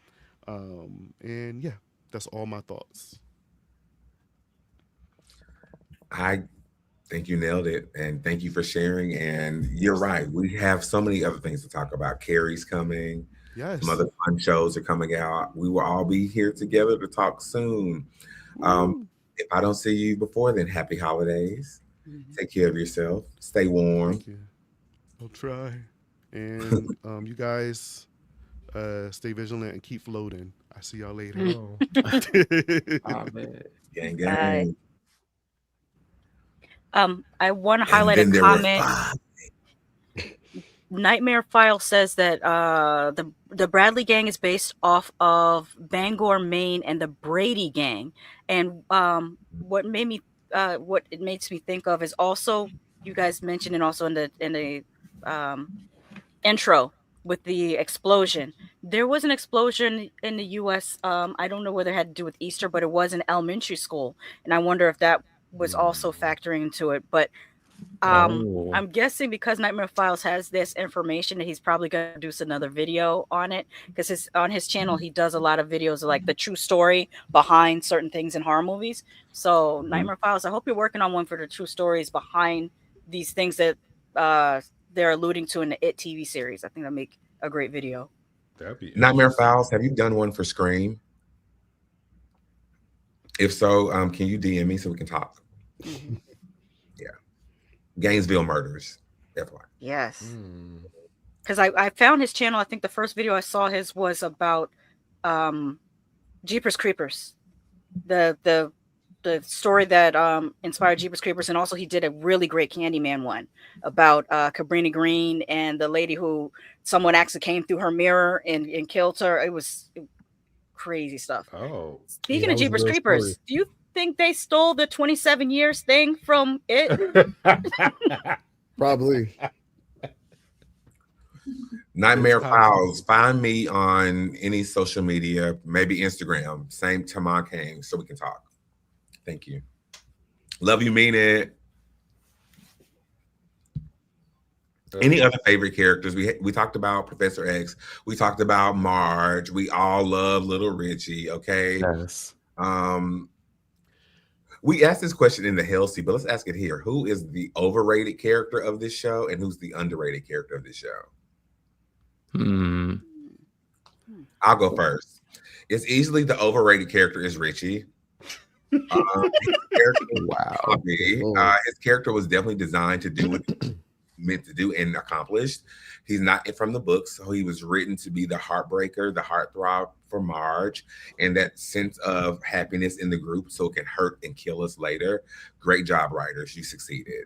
And yeah, that's all my thoughts. I think you nailed it, and thank you for sharing. And you're right. We have so many other things to talk about. Carrie's coming. Yes. Some other fun shows are coming out. We will all be here together to talk soon. If I don't see you before then, happy holidays. Take care of yourself. Stay warm. Thank you. I'll try. And you guys stay vigilant and keep floating. I see y'all later. Man. Gang, gang. I want to highlight a comment. Nightmare File says that the Bradley gang is based off of Bangor, Maine, and the Brady gang. And what it makes me think of is also, you guys mentioned, and also in the intro with the explosion. There was an explosion in the U.S. I don't know whether it had to do with Easter, but it was in elementary school, and I wonder if that was also factoring into it. But I'm guessing because Nightmare Files has this information that he's probably going to produce another video on it, because on his channel he does a lot of videos of like the true story behind certain things in horror movies. So Nightmare Files, I hope you're working on one for the true stories behind these things that they're alluding to in the It TV series. I think that'll make a great video. That'd be Nightmare Files, have you done one for Scream? If so, can you DM me so we can talk? Yeah. Gainesville Murders. FYI. Yes. Because I found his channel. I think the first video I saw his was about Jeepers Creepers. The story that inspired Jeepers Creepers. And also he did a really great Candyman one about Cabrini Green and the lady who someone actually came through her mirror and killed her. It was crazy stuff. Oh. Speaking of Jeepers Creepers, do you think they stole the 27 years thing from it? Probably. Nightmare Files. Find me on any social media, maybe Instagram. Same TaMon Kane, so we can talk. Thank you. Love you, mean it. Any other favorite characters? We talked about Professor X. We talked about Marge. We all love Little Richie. Okay. Yes. We asked this question in the Hellsea, but let's ask it here. Who is the overrated character of this show, and who's the underrated character of this show? I'll go first. It's easily the overrated character is Richie. His character, Wow. Bobby, his character was definitely designed to do what meant to do and accomplished. He's not from the books, so he was written to be the heartbreaker, the heartthrob for Marge, and that sense of happiness in the group so it can hurt and kill us later. Great job, writers. You succeeded.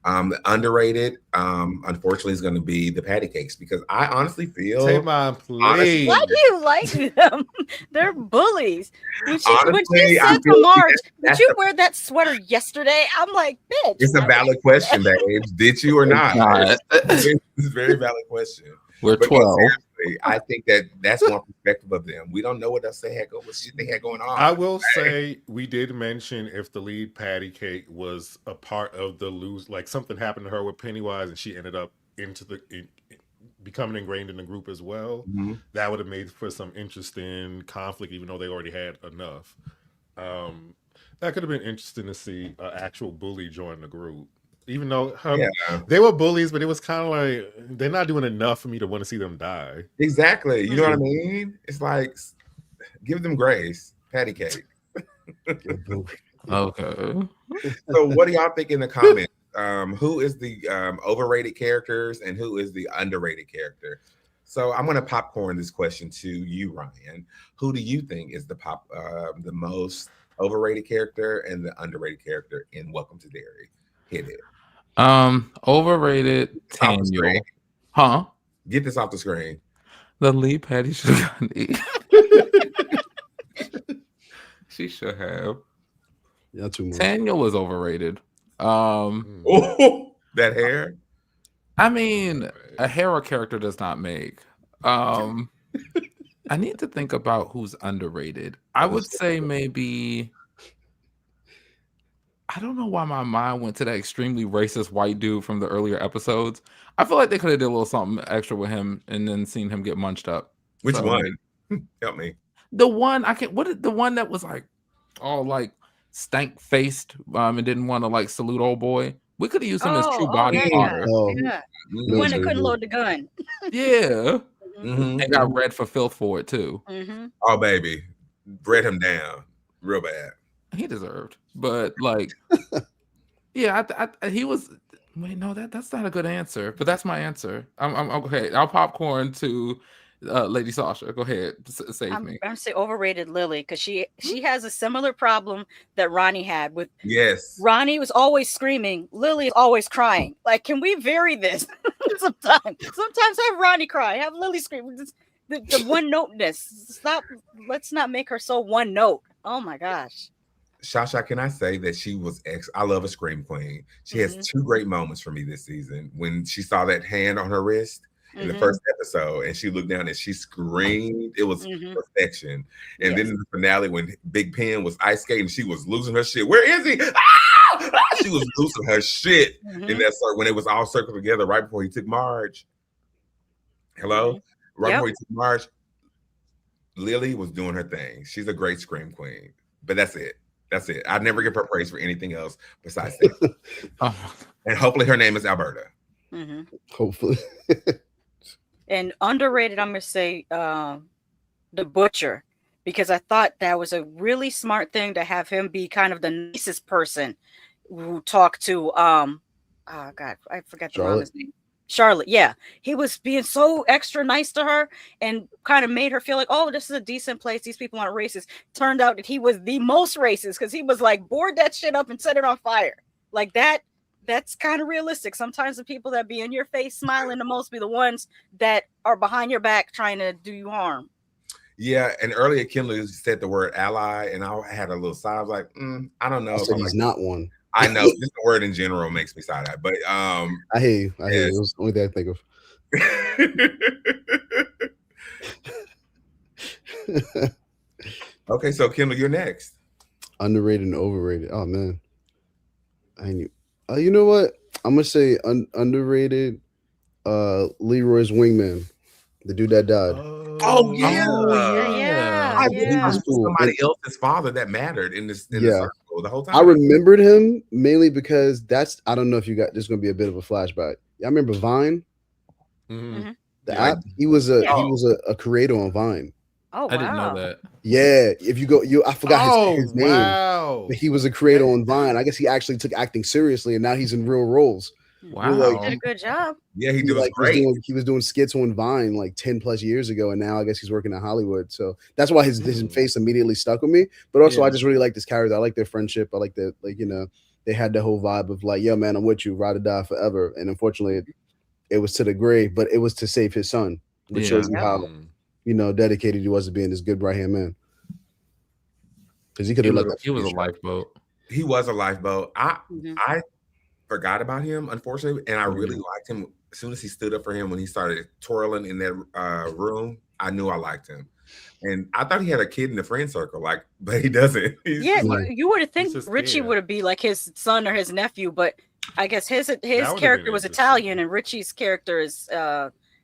The underrated, unfortunately, is going to be the patty cakes because I honestly feel TaMon, please. Why do you like them? They're bullies. When she Honestly, I said feel to like Marge, that's "Did you wear that sweater yesterday?" I'm like, "Bitch." it's a valid question, babes. Did you or not? Not. It's a very valid question. We're But 12. seriously, I think that's one perspective of them. We don't know what else what shit they had going on. I will say we did mention if the lead patty cake was a part of the like something happened to her with Pennywise and she ended up becoming ingrained in the group as well. Mm-hmm. That would have made for some interesting conflict, even though they already had enough. That could have been interesting to see an actual bully join the group. Even though they were bullies, but it was kind of like they're not doing enough for me to want to see them die. Exactly. You know what I mean? It's like give them grace. Patty cake. Okay. So what do y'all think in the comments? Who is the overrated characters and who is the underrated character? So I'm going to popcorn this question to you, Ryan. Who do you think is the most overrated character and the underrated character in Welcome to Derry? Hit it. Overrated Tanya. Huh? Get this off the screen. The lead patty should have gotten it. She should have. Yeah, too much. Tanya was overrated. Oh, that hair. I mean, a hero character does not make. I need to think about who's underrated. I would say maybe. I don't know why my mind went to that extremely racist white dude from the earlier episodes. I feel like they could have did a little something extra with him and then seen him get munched up. Which one? Help me. The one the one that was like all like stank faced and didn't want to like salute old boy. We could have used him as true body horror. Yeah. The one that couldn't load the gun. Yeah. Mm-hmm. And got read for filth for it too. Mm-hmm. Oh baby, read him down real bad. He deserved, but like, yeah, he was. Wait, no, that's not a good answer. But that's my answer. I'm okay. I'll popcorn to Lady Shasha. Go ahead, save me. I'm gonna say overrated Lily because she has a similar problem that Ronnie had with. Yes. Ronnie was always screaming. Lily is always crying. Like, can we vary this sometimes? Sometimes have Ronnie cry. Have Lily scream. The one noteness. Stop. Let's not make her so one note. Oh my gosh. Shasha, can I say that she was I love a scream queen. She has two great moments for me this season. When she saw that hand on her wrist in the first episode and she looked down and she screamed. It was perfection. And then in the finale when Big Pen was ice skating, she was losing her shit. Where is he? Ah! She was losing her shit in that when it was all circled together right before he took Marge. Hello? Right before he took Marge, Lily was doing her thing. She's a great scream queen. But that's it. That's it. I'd never give her praise for anything else besides that. And hopefully her name is Alberta. Mm-hmm. Hopefully. And underrated, I'm going to say the Butcher, because I thought that was a really smart thing to have him be kind of the nicest person who talked to, oh God, I forgot the mama's name. Charlotte, yeah. He was being so extra nice to her and kind of made her feel like, oh, this is a decent place. These people aren't racist. Turned out that he was the most racist because he was like, board that shit up and set it on fire. Like that's kind of realistic. Sometimes the people that be in your face smiling the most be the ones that are behind your back trying to do you harm. Yeah, and earlier Kendall said the word ally, and I had a little sigh. I was like, I don't know. He's not one. I know just the word in general makes me side-eye, but I hear you. I hear you. It was the only thing I think of. Okay, so Kendall, you're next. Underrated and overrated. Oh man, I knew. You know what? I'm gonna say underrated. Leroy's wingman, the dude that died. Oh yeah. I was cool. Somebody else's father that mattered in this. In the circle the whole time. I remembered him mainly because I don't know if you got. This is gonna be a bit of a flashback. I remember Vine. The app. He was a creator on Vine. Oh I didn't know wow. that. Yeah, if you go, I forgot his name, wow. but he was a creator on Vine. I guess he actually took acting seriously, and now he's in real roles. Wow. He did a good job. Yeah, he He was like great. he was doing skits on Vine like 10 plus years ago, and now I guess he's working in Hollywood. So that's why his face immediately stuck with me. But also, Yeah. I just really like this character. I like their friendship. I like that, like, you know, they had the whole vibe of like, yo, man, I'm with you, ride or die forever. And unfortunately, it was to the grave, but it was to save his son, which Yeah. shows you how, you know, dedicated he was to being this good right hand man. Because he could He have was, let that he was a show. lifeboat. He was a lifeboat. Mhm. I forgot about him, unfortunately, and I really Mhm. liked him as soon as he stood up for him when he started twirling in that room. I knew I liked him, and I thought he had a kid in the friend circle, like, but he doesn't. He's Yeah, just Right. you would have think just Richie scared. would be like his son or his nephew, but I guess his That would've been character was interesting. Italian and Richie's character is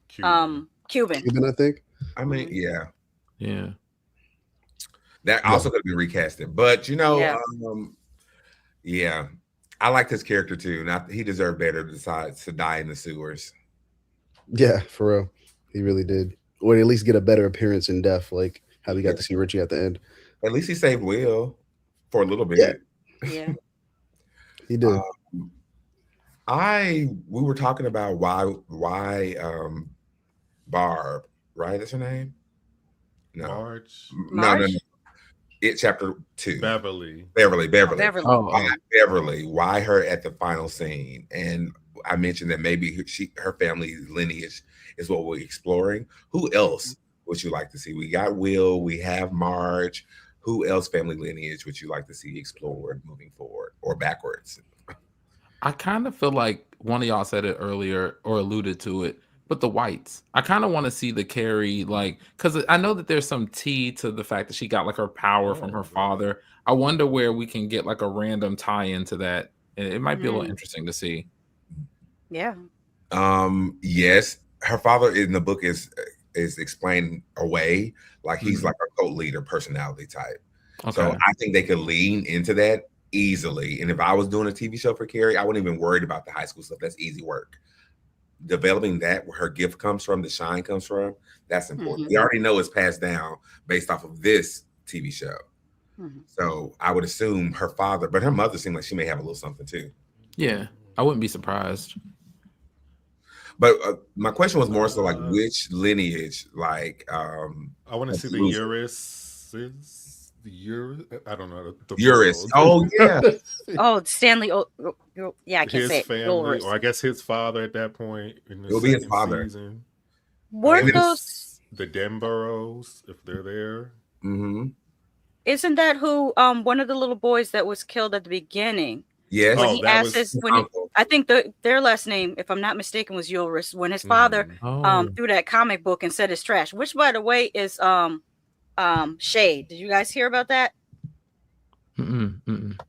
Cuban. Cuban. Cuban, I think. I mean, yeah, Yeah. that also could have been recasted, but you know, Yeah. yeah, I liked his character too. Not he deserved better besides to die in the sewers. Yeah, for real. He really did. Or at least get a better appearance in death, like how we got to see Richie at the end. At least he saved Will for a little bit. Yeah. Yeah. He did. We were talking about why Barb, right? That's her name? No. Marge. No. It chapter 2. Beverly. Beverly. Oh, Why Beverly? Why her at the final scene? And I mentioned that maybe her family lineage is what we're exploring. Who else would you like to see? We got Will, we have Marge. Who else family lineage would you like to see explored moving forward or backwards? I kind of feel like one of y'all said it earlier or alluded to it, but the Whites. I kind of want to see the Carrie, like, because I know that there's some tea to the fact that she got like her power from her father. I wonder where we can get like a random tie into that. It might be a little interesting to see. Yeah. Yes, her father in the book is explained away, like he's like a cult leader personality type. Okay. So I think they could lean into that easily. And if I was doing a TV show for Carrie, I wouldn't even worried about the high school stuff. That's easy work. Developing that where her gift comes from, the shine comes from, that's important. We already know it's passed down based off of this TV show. So I would assume her father, but her mother seemed like she may have a little something too. Yeah, I wouldn't be surprised. But my question was more so like which lineage, like I want to see the Urises. I don't know. The Uris. Oh yeah. Oh, Stanley. Yeah, I can't his say it. family, or I guess his father at that point in the It'll be his father. season. Weren't those the Denboroughs, if they're there? Isn't that who one of the little boys that was killed at the beginning? Yes. When he asked I think their last name, if I'm not mistaken, was Ulrich. When his father threw that comic book and said it's trash, which by the way is Shade. Did you guys hear about that?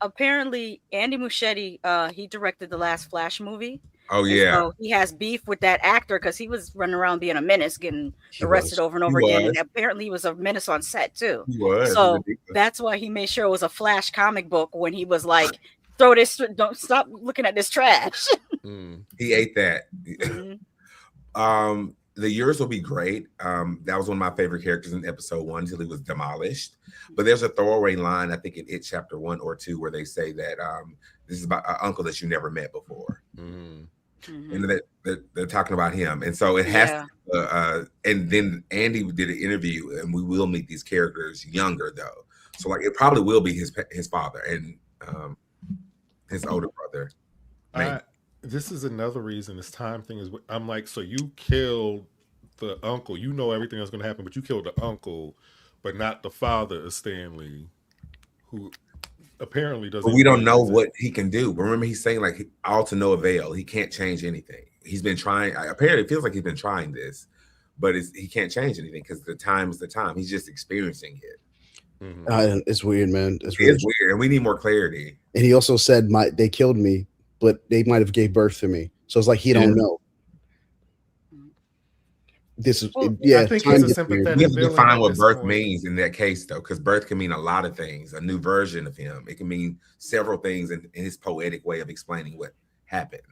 Apparently Andy Muschietti, he directed the last Flash movie. Oh yeah. So he has beef with that actor because he was running around being a menace, getting arrested over and over again. And apparently he was a menace on set too. He was. So that's why he made sure it was a Flash comic book when he was like, throw this, don't stop looking at this trash. He ate that. The Yours will be great. That was one of my favorite characters in episode 1 until he was demolished. But there's a throwaway line, I think in It Chapter 1 or 2, where they say that this is about an uncle that you never met before. And they're talking about him. And so it has to, and then Andy did an interview, and we will meet these characters younger though. So like it probably will be his father and his older brother. This is another reason this time thing is. I'm like, so you killed the uncle. You know everything that's going to happen, but you killed the uncle, but not the father of Stanley, who apparently doesn't. But we don't know what he can do. But remember, he's saying like all to no avail. He can't change anything. He's been trying. Apparently, it feels like he's been trying this, but he can't change anything because the time is the time. He's just experiencing it. It's weird, man. It's weird, and we need more clarity. And he also said, they killed me, but they might have gave birth to me. So it's like he don't know. This is I think he's a sympathetic. We have to define what birth means in that case, though, because birth can mean a lot of things. A new version of him. It can mean several things in his poetic way of explaining what happens.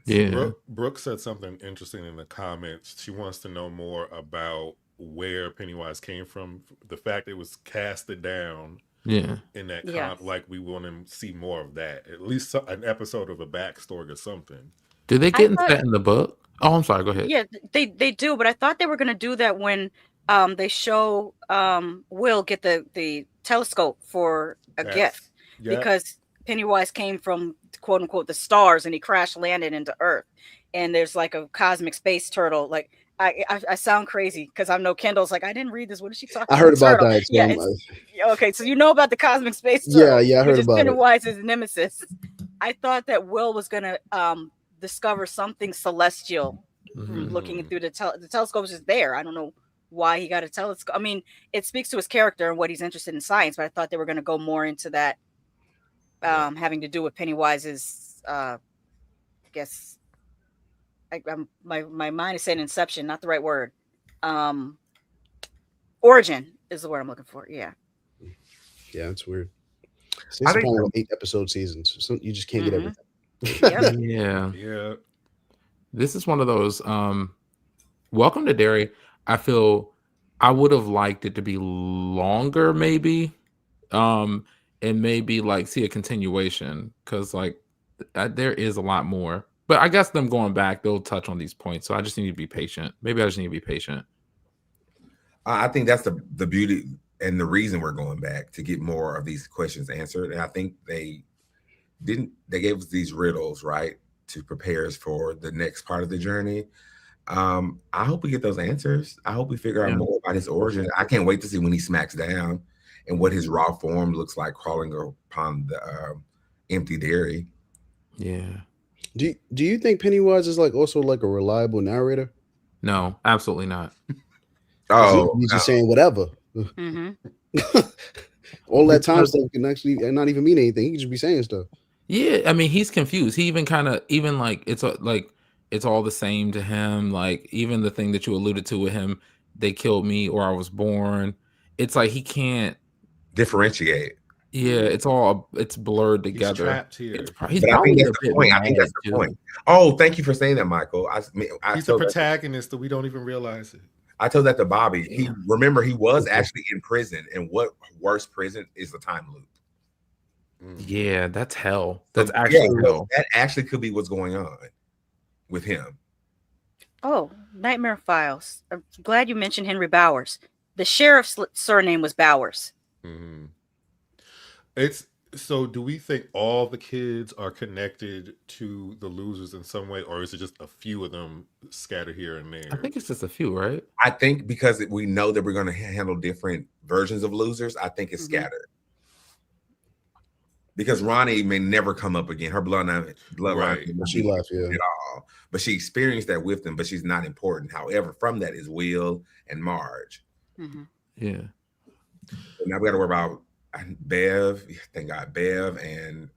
Brooke said something interesting in the comments. She wants to know more about where Pennywise came from. The fact it was casted down Yeah. in that Yes. like we want to see more of that. At least an episode of a backstory or something. Do they I get into thought, that in the book? Oh, I'm sorry. Go ahead. yeah, they do, but I thought they were gonna do that when they show Will get the telescope for a gift Yeah. because Pennywise came from quote unquote the stars and he crash landed into Earth, and there's like a cosmic space turtle. Like I sound crazy because I know Kendall's like, I didn't read this. What is she talking about? I heard about Turtle. that. So Yeah, okay, so you know about the cosmic space turtle. yeah, I heard which is about it. Pennywise's nemesis. I thought that Will was gonna discover something celestial from looking through the telescope is just there. I don't know why he got a telescope. I mean, it speaks to his character and what he's interested in science, but I thought they were going to go more into that, having to do with Pennywise's, I guess, my mind is saying inception, not the right word. Origin is the word I'm looking for. Yeah. Yeah, it's weird. It's I think- probably 8-episode seasons, so you just can't get everything. Yep. Yeah. This is one of those. Welcome to Derry. I feel I would have liked it to be longer, maybe, and maybe like see a continuation because like there is a lot more. But I guess them going back, they'll touch on these points. So I just need to be patient. Maybe I just need to be patient. I think that's the beauty and the reason we're going back to get more of these questions answered. And I think they gave us these riddles, right, to prepare us for the next part of the journey. I hope we get those answers. I hope we figure out more about his origin. I can't wait to see when he smacks down and what his raw form looks like crawling upon the empty Derry. Yeah. Do you think Pennywise is like also like a reliable narrator? No, absolutely not. Oh, he's just saying whatever. All that time stuff can actually not even mean anything. He can just be saying stuff. Yeah, I mean, he's confused. He even kind of like it's all the same to him. Like even the thing that you alluded to with him, they killed me or I was born. It's like he can't differentiate. Yeah, it's blurred together. He's trapped here. He's but I think probably that's a the bit point. I think mad, that's the too. point. Oh, thank you for saying that, Michael. He's the protagonist that we don't even realize it. I told that to Bobby. He was actually in prison, and what worse prison is the time loop. Yeah, that's hell. So, That's actually hell. that actually could be what's going on with him. Oh, Nightmare Files. I'm glad you mentioned Henry Bowers. The sheriff's surname was Bowers. Mm-hmm. So do we think all the kids are connected to the losers in some way, or is it just a few of them scattered here and there? I think it's just a few, right? I think because we know that we're going to handle different versions of losers, I think it's scattered. Because Ronnie may never come up again. Her bloodline, she left, yeah, at all. But she experienced that with them, but she's not important. However, from that is Will and Marge. Yeah. So now we got to worry about Bev. Thank God, Bev and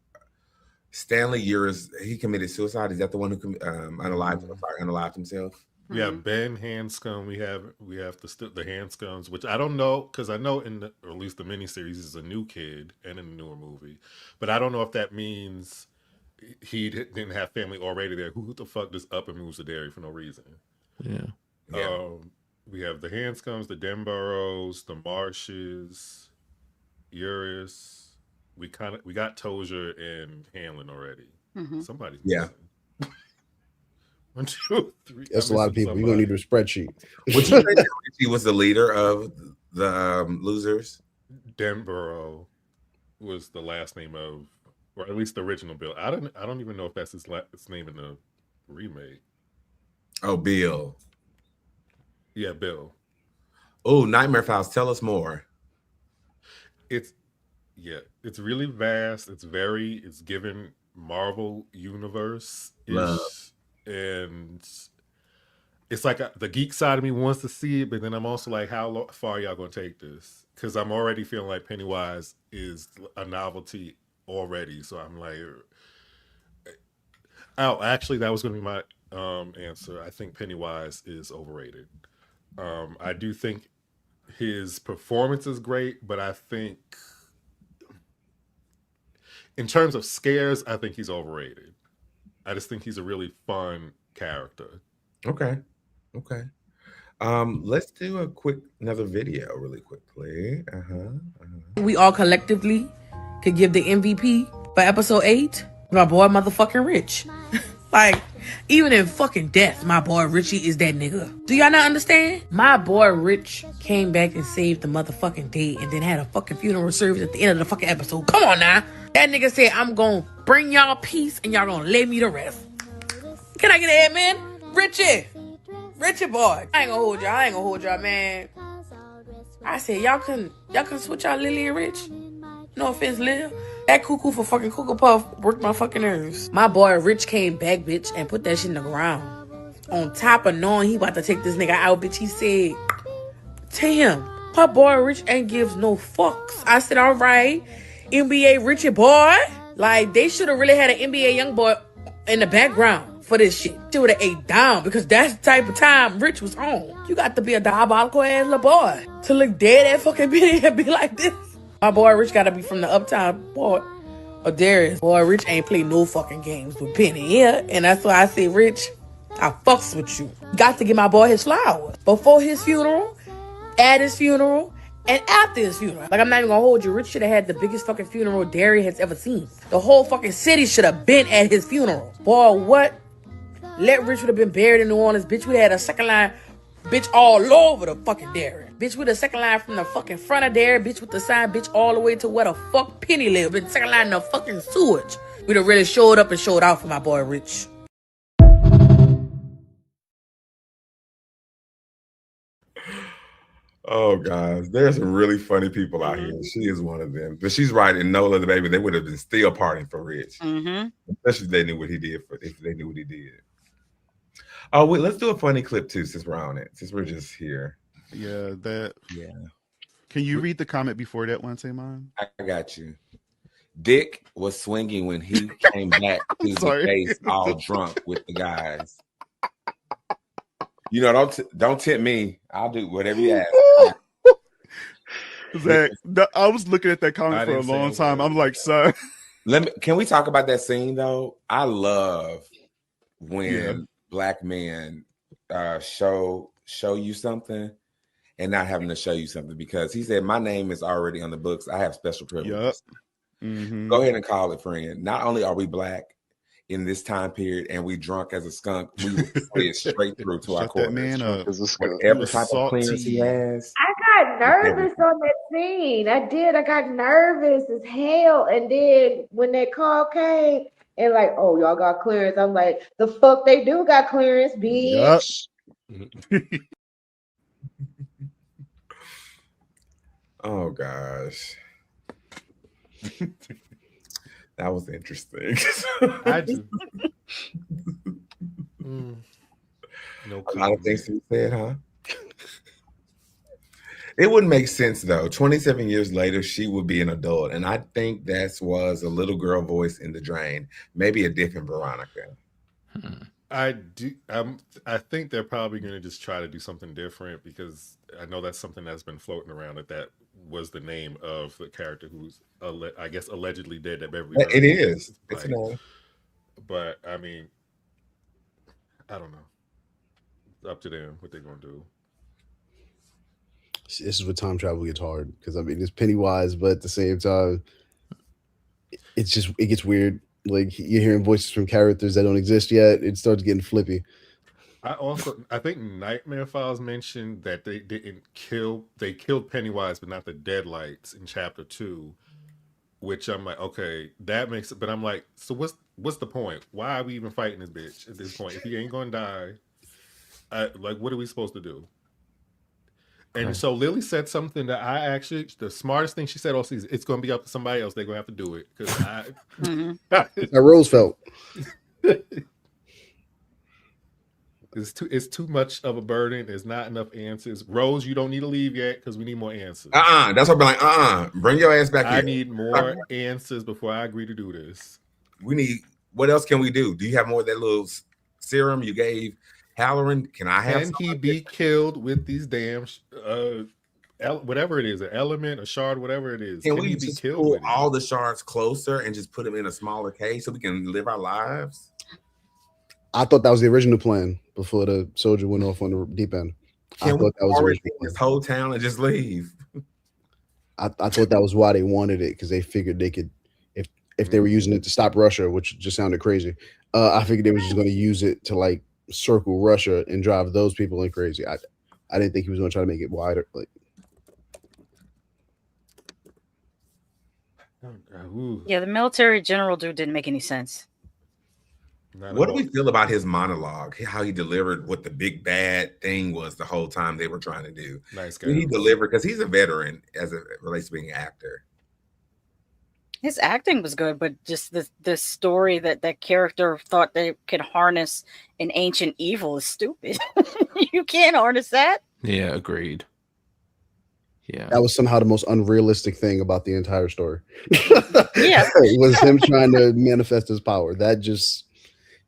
Stanley. He committed suicide. Is that the one who unalived himself? We have Ben Hanscom. We have the Hanscoms, which I don't know because I know or at least the miniseries is a new kid and in the newer movie, but I don't know if that means he didn't have family already there. Who the fuck just up and moves to Derry for no reason? Yeah. We have the Hanscoms, the Denboroughs, the Marshes, Uris. We got Tozier and Hanlon already. Somebody's missing. 1, 2, 3. That's a lot of people. You're gonna need a spreadsheet. Would you say that Richie was the leader of the losers? Denborough was the last name of, or at least the original Bill. I don't even know if that's his name in the remake. Oh, Bill. Yeah, Bill. Oh, Nightmare Files. Tell us more. It's really vast. It's given Marvel universe ish, and it's like the geek side of me wants to see it, but then I'm also like, how far are y'all gonna take this? Because I'm already feeling like Pennywise is a novelty already. So I'm like, actually, that was gonna be my answer. I think Pennywise is overrated. I do think his performance is great, but I think in terms of scares, I think he's overrated. I just think he's a really fun character. Okay. Let's do another video really quickly. We all collectively could give the MVP for episode 8. My boy motherfucking Rich. Like, even in fucking death, my boy Richie is that nigga. Do y'all not understand? My boy Rich came back and saved the motherfucking day and then had a fucking funeral service at the end of the fucking episode. Come on now. That nigga said, I'm gonna bring y'all peace and y'all gonna lay me to rest. Can I get an amen? Richie boy. I ain't gonna hold y'all, man. I said, y'all can switch out Lily and Rich? No offense, Lil. That cuckoo for fucking Cuckoo Puff worked my fucking nerves. My boy Rich came back, bitch, and put that shit in the ground. On top of knowing he about to take this nigga out, bitch, he said, to him, my boy Rich ain't gives no fucks. I said, all right, NBA Richie boy. Like, they should have really had an NBA young boy in the background for this shit. She would have ate down because that's the type of time Rich was on. You got to be a diabolical ass little boy to look dead at fucking Benny and be like this. My boy Rich gotta be from the uptown boy of Derry. Boy Rich ain't played no fucking games with Penny here. And that's why I say, Rich, I fucks with you. Got to give my boy his flowers. Before his funeral, at his funeral, and after his funeral. Like, I'm not even gonna hold you. Rich should have had the biggest fucking funeral Derry has ever seen. The whole fucking city should have been at his funeral. Boy, what? Let Rich would have been buried in New Orleans. Bitch, we had a second line, bitch, all over the fucking Derry. Bitch, with the second line from the fucking front of Derry. Bitch, with the sign, bitch, all the way to where the fuck Penny lived. Bitch, second line in the fucking sewage. We'd have really showed up and showed out for my boy Rich. Oh, guys, there's some really funny people out here. She is one of them. But she's right. In Nola the Baby, they would have been still partying for Rich. Especially if they knew what he did. If they knew what he did. Oh, wait, let's do a funny clip too, since we're on it. Since we're just here. Yeah, Yeah. Can you read the comment before that one, TaMon? I got you. Dick was swinging when he came back to the base all drunk with the guys. You know, don't tempt me. I'll do whatever you ask. Zach, I was looking at that comment for a long time. I'm like, son. Can we talk about that scene though? I love when black men show you something and not having to show you something, because he said, my name is already on the books. I have special privileges. Go ahead and call it, friend. Not only are we black in this time period and we drunk as a skunk, we will play it straight through to our core. Whatever type of clearance he has. I got nervous on that scene. I did. I got nervous as hell. And then when that call came and like, oh, y'all got clearance, I'm like, the fuck they do got clearance, bitch. Oh gosh. That was interesting. I just a lot of things he said, huh? It wouldn't make sense though. 27 years later, she would be an adult, and I think that was a little girl voice in the drain. Maybe a different Veronica. I do. I think they're probably going to just try to do something different, because I know that's something that's been floating around, that was the name of the character who's, I guess, allegedly dead at Beverly Hills. It is. Like, it's an but I mean, I don't know. It's up to them what they're going to do. This is where time travel gets hard, because I mean it's Pennywise, but at the same time, it gets weird. Like, you're hearing voices from characters that don't exist yet. It starts getting flippy. I think Nightmare Files mentioned that they killed Pennywise, but not the Deadlights in chapter 2, which I'm like, okay, that makes it. But I'm like, so what's the point? Why are we even fighting this bitch at this point? If he ain't gonna die, like, what are we supposed to do? And so Lily said something that the smartest thing she said all season, it's going to be up to somebody else. They're going to have to do it. Because Roosevelt. It's too much of a burden. There's not enough answers. Rose, you don't need to leave yet, because we need more answers. That's what I'm like, bring your ass back here. I need more answers before I agree to do this. What else can we do? Do you have more of that little serum you gave Halloran? Can I have? Can he be killed with these damn whatever it is, an element, a shard, whatever it is? Can we be killed pull with all the shards closer and just put them in a smaller case so we can live our lives? I thought that was the original plan before the soldier went off on the deep end. Can we thought that was quarantine original. this whole town and just leave? I thought that was why they wanted it, because they figured they could, if they were using it to stop Russia, which just sounded crazy. I figured they were just going to use it to like circle Russia and drive those people in crazy. I didn't think he was going to try to make it wider. Like, Yeah, the military general dude didn't make any sense. What do we feel about his monologue? How he delivered what the big bad thing was the whole time they were trying to do. Nice guy. Did he deliver? Because he's a veteran as it relates to being an actor. His acting was good, but just the story that character thought they could harness an ancient evil is stupid. You can't harness that. Yeah, agreed. Yeah, that was somehow the most unrealistic thing about the entire story. Yeah. It was him trying to manifest his power. That just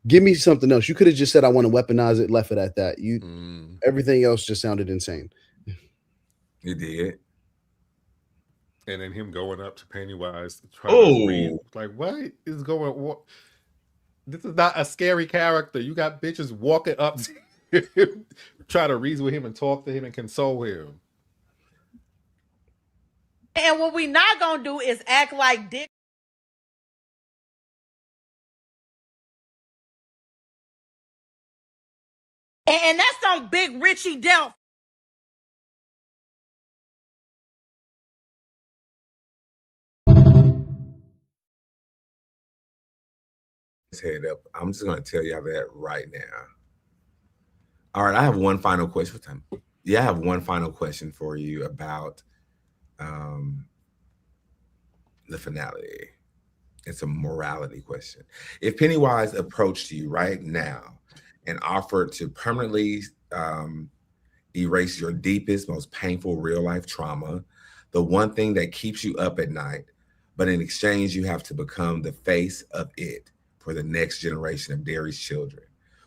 give me something else. You could have just said, I want to weaponize it, left it at that. Everything else just sounded insane. It did. And then him going up to Pennywise, trying to read, like, what is going on? This is not a scary character. You got bitches walking up to him, try to reason with him and talk to him and console him. And what we not gonna do is act like dick. And that's some big Richie Delph. Head up. I'm just going to tell y'all that right now. All right, I have one final question. I have one final question for you about the finale. It's a morality question. If Pennywise approached you right now and offered to permanently erase your deepest, most painful real life trauma, the one thing that keeps you up at night, but in exchange, you have to become the face of it for the next generation of Derry's children,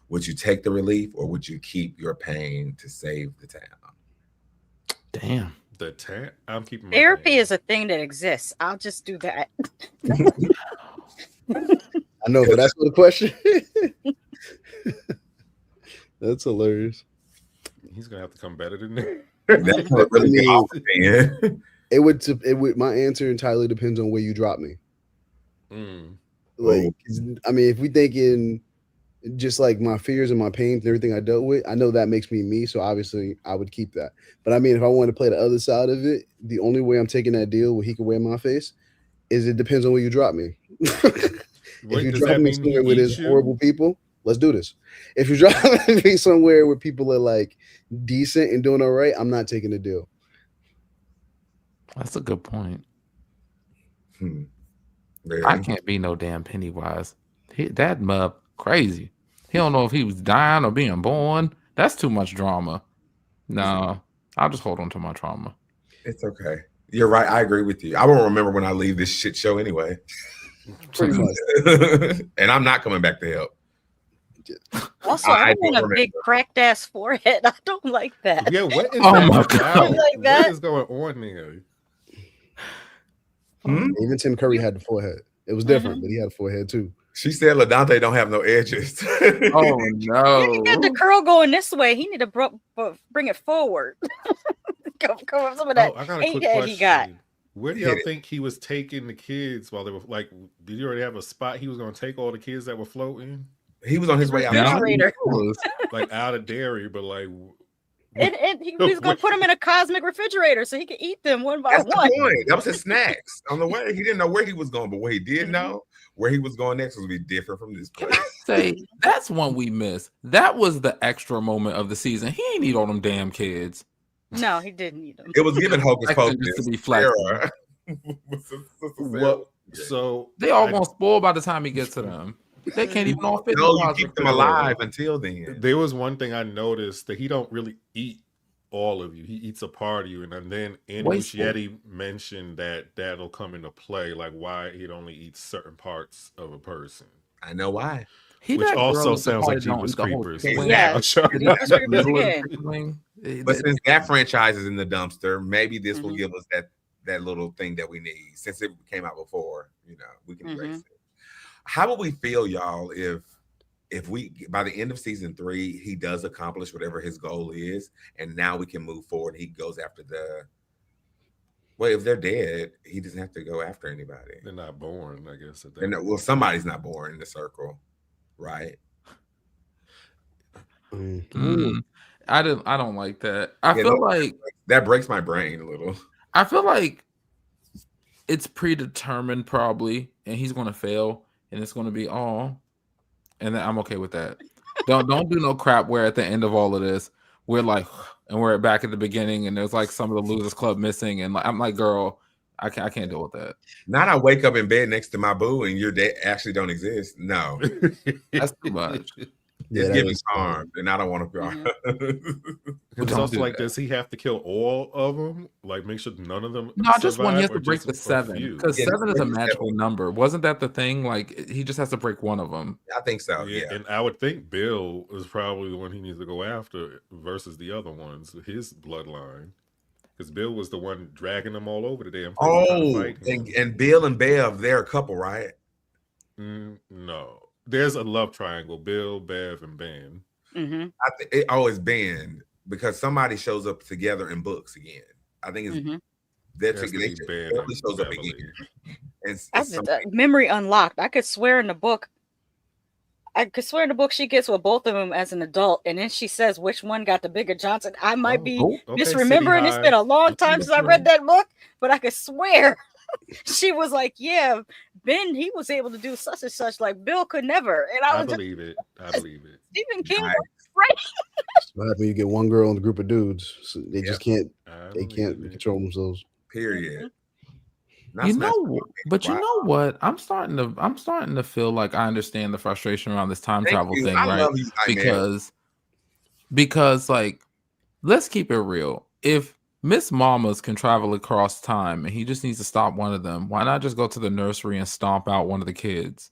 would you take the relief or would you keep your pain to save the town? Damn. The town? I'm keeping my Therapy pain. is a thing that exists. I'll just do that. I know, but that's what the question. That's hilarious. He's gonna have to come better than that. That's what really awesome. It would. My answer entirely depends on where you drop me. Like, I mean, if we thinking just like my fears and my pains and everything I dealt with, I know that makes me me. So obviously, I would keep that. But I mean, if I want to play the other side of it, the only way I'm taking that deal where he can wear my face is it depends on where you drop me. If you drop me somewhere where there's horrible people, let's do this. If you drop me somewhere where people are like decent and doing all right, I'm not taking the deal. That's a good point. I can't be no damn Pennywise. That mug crazy. He don't know if he was dying or being born. That's too much drama. No, I'll just hold on to my trauma. It's okay. You're right. I agree with you. I won't remember when I leave this shit show anyway. Pretty much. And I'm not coming back to help. Also, I want a big cracked ass forehead. I don't like that. Yeah, what is my God? Like that? What is going on here? Even Tim Curry had the forehead. It was different, but he had a forehead too. She said LaDante don't have no edges. Oh no! He got the curl going this way. He need to bring it forward. Come up some of that I got a quick head question. he got. Where do y'all think he was taking the kids while they were like? Did you already have a spot he was going to take all the kids that were floating? He was on his way out. Like out of Derry, but like. And he was going to put them in a cosmic refrigerator so he could eat them one by That's one. the point. That was his snacks on the way. He didn't know where he was going, but what he did know, where he was going next was be different from this place. Can I say that's one we missed? That was the extra moment of the season. He ain't need all them damn kids. No, he didn't eat them. It was given hocus pocus to be flat. Well, so they all gonna spoil by the time he gets to them. They can't even all fit. No, you keep them alive until then. There was one thing I noticed that he don't really eat all of you. He eats a part of you, and then Andy Muschietti mentioned that that'll come into play, like why he'd only eat certain parts of a person. I know why. Which also sounds like Jeepers Creepers. Yeah, But since that franchise is in the dumpster, maybe this will give us that little thing that we need. Since it came out before, we can erase it. How would we feel, y'all, if if we by the end of season 3, he does accomplish whatever his goal is, and now we can move forward. He goes after the. Well, if they're dead, he doesn't have to go after anybody. They're not born, I guess. At that And point. well, somebody's not born in the circle, right? I don't like that. I feel like that breaks my brain a little. I feel like it's predetermined probably, and he's going to fail, and it's going to be and then I'm okay with that. Don't do no crap where at the end of all of this we're like, and we're back at the beginning, and there's like some of the Losers Club missing, and I'm like, girl, I can't deal with that. Not I wake up in bed next to my boo and your dad actually don't exist. No, that's too much. It's giving harm, and I don't want to be. It's also like, does he have to kill all of them? Like, make sure none of them. No, just one. He has to break the 7 because 7 is a magical number. Wasn't that the thing? Like, he just has to break one of them. I think so. Yeah, and I would think Bill is probably the one he needs to go after versus the other ones, his bloodline, because Bill was the one dragging them all over the damn place. And Bill and Bev, they're a couple, right? No. There's a love triangle: Bill, Bev, and Ben. Mm-hmm. I think it always Ben because somebody shows up together in books again. I think it's they shows up again. And memory unlocked. I could swear in the book she gets with both of them as an adult, and then she says which one got the bigger Johnson. I might be misremembering. It's been a long time since I read that book, but I could swear she was like, yeah, Ben, he was able to do such and such, like Bill could never. And I believe it. Stephen King was right. What happens when you get one girl in a group of dudes? So they just can't control themselves. Period. You know what? I'm starting to feel like I understand the frustration around this time travel thing, right? Because like, let's keep it real. If Miss Mamas can travel across time and he just needs to stop one of them, why not just go to the nursery and stomp out one of the kids?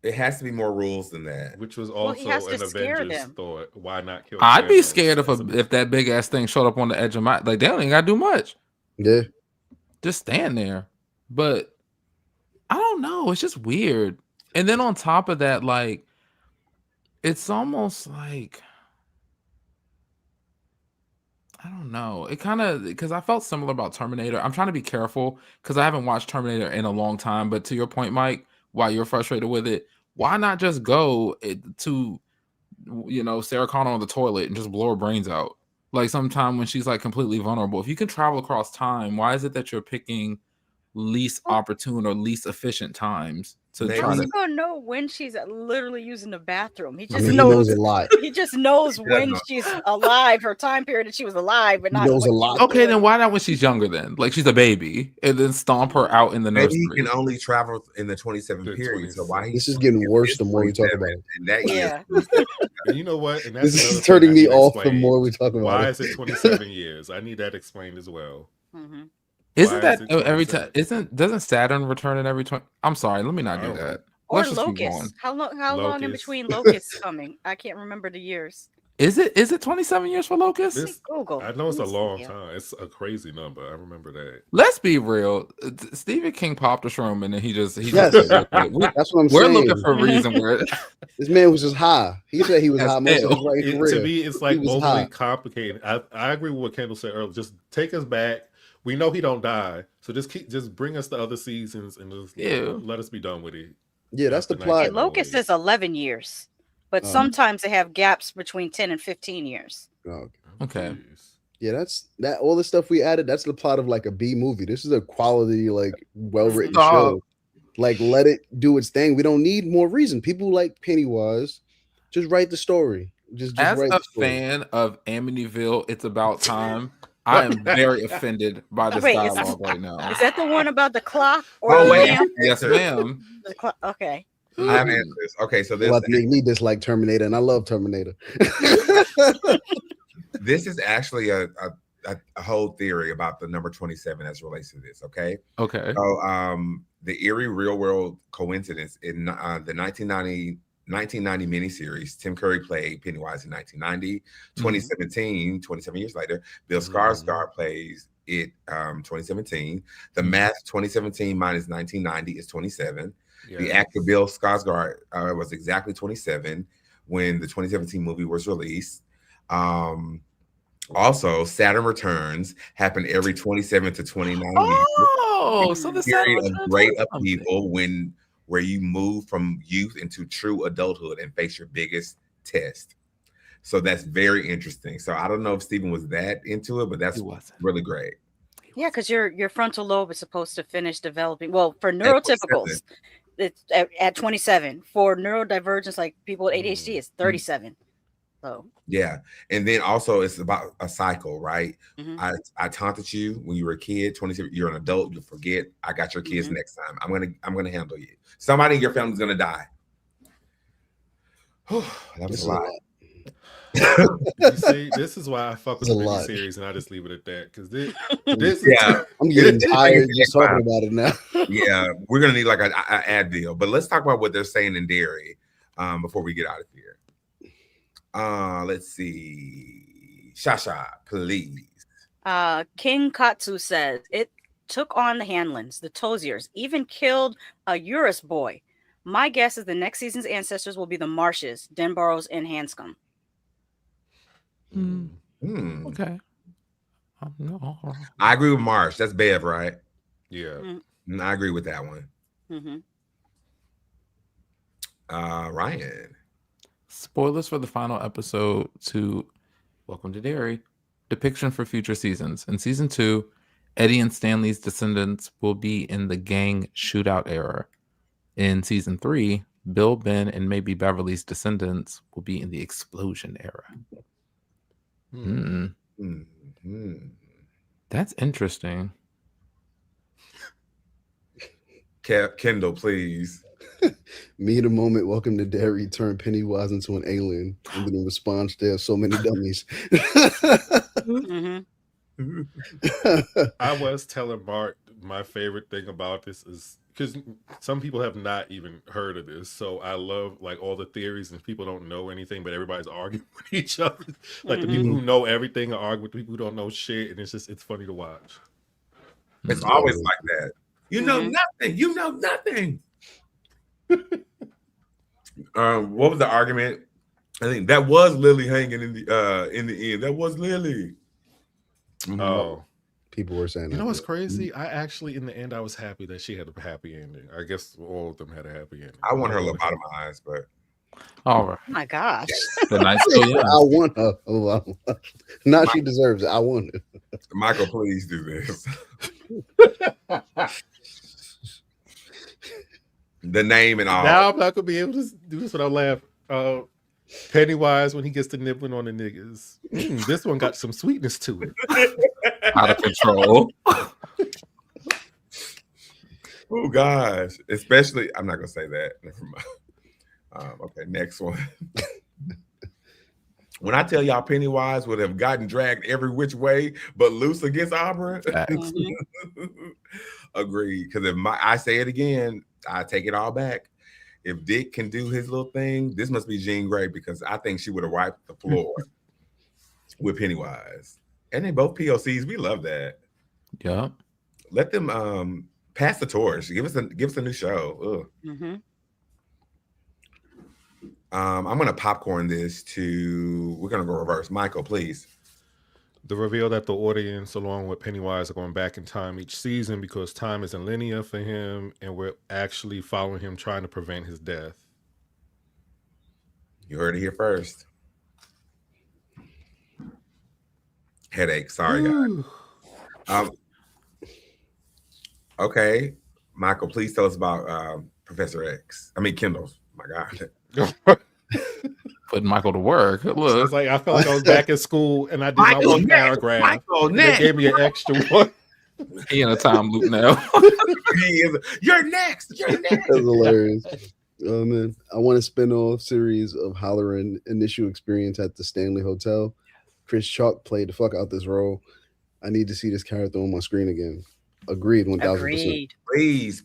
It has to be more rules than that. Which was also an Avengers thought. Why not kill I'd be scared if that big ass thing showed up on the edge of my, like, they don't even gotta do much. Yeah. Just stand there. But I don't know. It's just weird. And then on top of that, like, it's almost like, I don't know. It kind of, because I felt similar about Terminator. I'm trying to be careful because I haven't watched Terminator in a long time. But to your point, Mike, while you're frustrated with it, why not just go to, Sarah Connor on the toilet and just blow her brains out? Like sometime when she's like completely vulnerable. If you can travel across time, why is it that you're picking least opportune or least efficient times to try to know when she's literally using the bathroom? He just knows a lot. He just knows when she's alive, her time period that she was alive, but not knows a lot. Okay, then why not when she's younger then? Like she's a baby, and then stomp her out in the nursery. Maybe he can only travel in the 27 period. So why this is getting worse the more we talk about it. And that year. And you know what? And that's this is turning me off the more we talk about it. Why is it 27 years? I need that explained as well. Mm-hmm. Isn't that every time? Doesn't Saturn return in every 20? I'm sorry, let me not do that. Or Locust. How long in between Locust coming? I can't remember the years. Is it 27 years for Locust? Google. I know it's a long time. It's a crazy number. I remember that. Let's be real. Stephen King popped a shroom and then he just that's what I'm saying. We're looking for a reason where this man was just high. He said he was high most of his career. To me, it's like overly complicated. I agree with what Kendall said earlier. Just take us back. We know he don't die, so just bring us the other seasons and just let us be done with it. Yeah, that's the plot. Locust is 11 years, but sometimes they have gaps between 10 and 15 years. Okay. Yeah, that's all the stuff we added. That's the plot of like a B movie. This is a quality, like well-written show. Like, let it do its thing. We don't need more reason. People like Pennywise. Just write the story. Just as write a fan of Amityville, It's About Time. I am very offended by this dialogue right now. Is that the one about the clock? Yes, ma'am. Okay. I have answers. Okay, so this make me dislike Terminator, and I love Terminator. This is actually a whole theory about the number 27 as relates to this. Okay. So the eerie real world coincidence in the 1990 miniseries, Tim Curry played Pennywise in 1990. 2017, 27 years later, Bill Skarsgård plays it 2017. The Mask 2017 minus 1990 is 27. Yes. The actor Bill Skarsgård was exactly 27 when the 2017 movie was released. Also, Saturn Returns happened every 27 to 29 years. Oh, so the Saturn Period of Returns great was something. upheaval where you move from youth into true adulthood and face your biggest test. So that's very interesting. So I don't know if Stephen was that into it, but that's really great. Yeah, because your frontal lobe is supposed to finish developing. Well, for neurotypicals, it's at 27. For neurodivergence, like people with ADHD, it's 37. So yeah, and then also it's about a cycle, right? Mhm. I taunted you when you were a kid. 27, you're an adult. You forget. I got your kids next time. I'm gonna handle you. Somebody in your family's gonna die. That was a lot. You see, this is why I fuck with It's a the lot. series, and I just leave it at that because this Yeah, I'm getting tired just talking about it now. Yeah, we're gonna need like an Advil, but let's talk about what they're saying in Derry before we get out of here. Let's see, Shasha, please. King Katsu says it took on the Hanlons, the Toziers, even killed a Urus boy. My guess is the next season's ancestors will be the Marshes, Denboroughs, and Hanscom. Okay. No. I agree with Marsh. That's Bev, right? Yeah. I agree with that one. Ryan. Spoilers for the final episode to Welcome to Derry. Depiction for future seasons. In season 2, Eddie and Stanley's descendants will be in the gang shootout era. In season 3, Bill, Ben, and maybe Beverly's descendants will be in the explosion era. That's interesting. Kendall, please. Me in a moment, welcome to Derry, turn Pennywise into an alien. And then in response, there are so many dummies. I was telling Mark my favorite thing about this is because some people have not even heard of this. So I love like all the theories and people don't know anything, but everybody's arguing with each other. Like the people who know everything are arguing with the people who don't know shit. And it's funny to watch. It's always like that. You know nothing. You know nothing. What was the argument? I think that was Lily hanging in the end. That was Lily. Oh, people were saying you know what's crazy? I actually, in the end, I was happy that she had a happy ending. I guess all of them had a happy ending. I want her lobotomized, but all right. Oh my gosh. The night's still young. I want her. Not she deserves it. I want it. Michael, please do this. The name and all. Now I'm not gonna be able to do this without laughing. Pennywise when he gets to nibbling on the niggas. This one got some sweetness to it. Out of control. Oh gosh. Especially, I'm not gonna say that. Never mind. Okay, next one. When I tell y'all Pennywise would have gotten dragged every which way but loose against Auburn. Agreed. Because if I say it again, I take it all back. If Dick can do his little thing, this must be Jean Grey because I think she would have wiped the floor with Pennywise. And they both POCs. We love that. Yeah. Let them pass the torch. Give us a new show. I'm gonna popcorn this to. We're gonna go reverse. Michael, please. The reveal that the audience, along with Pennywise, are going back in time each season because time isn't linear for him, and we're actually following him trying to prevent his death. You heard it here first. Headache. Sorry, guys. Okay, Michael, please tell us about Professor X. I mean, Kendall. My God. Putting Michael to work. Look. It's like I felt like I was back in school and I did my one paragraph. They gave me an extra one. He in a time loop now. You're next. You're next. That's hilarious. Oh man, I want a spin-off series of Halloran initial experience at the Stanley Hotel. Chris Chalk played the fuck out this role. I need to see this character on my screen again. Agreed, 1000%. Please.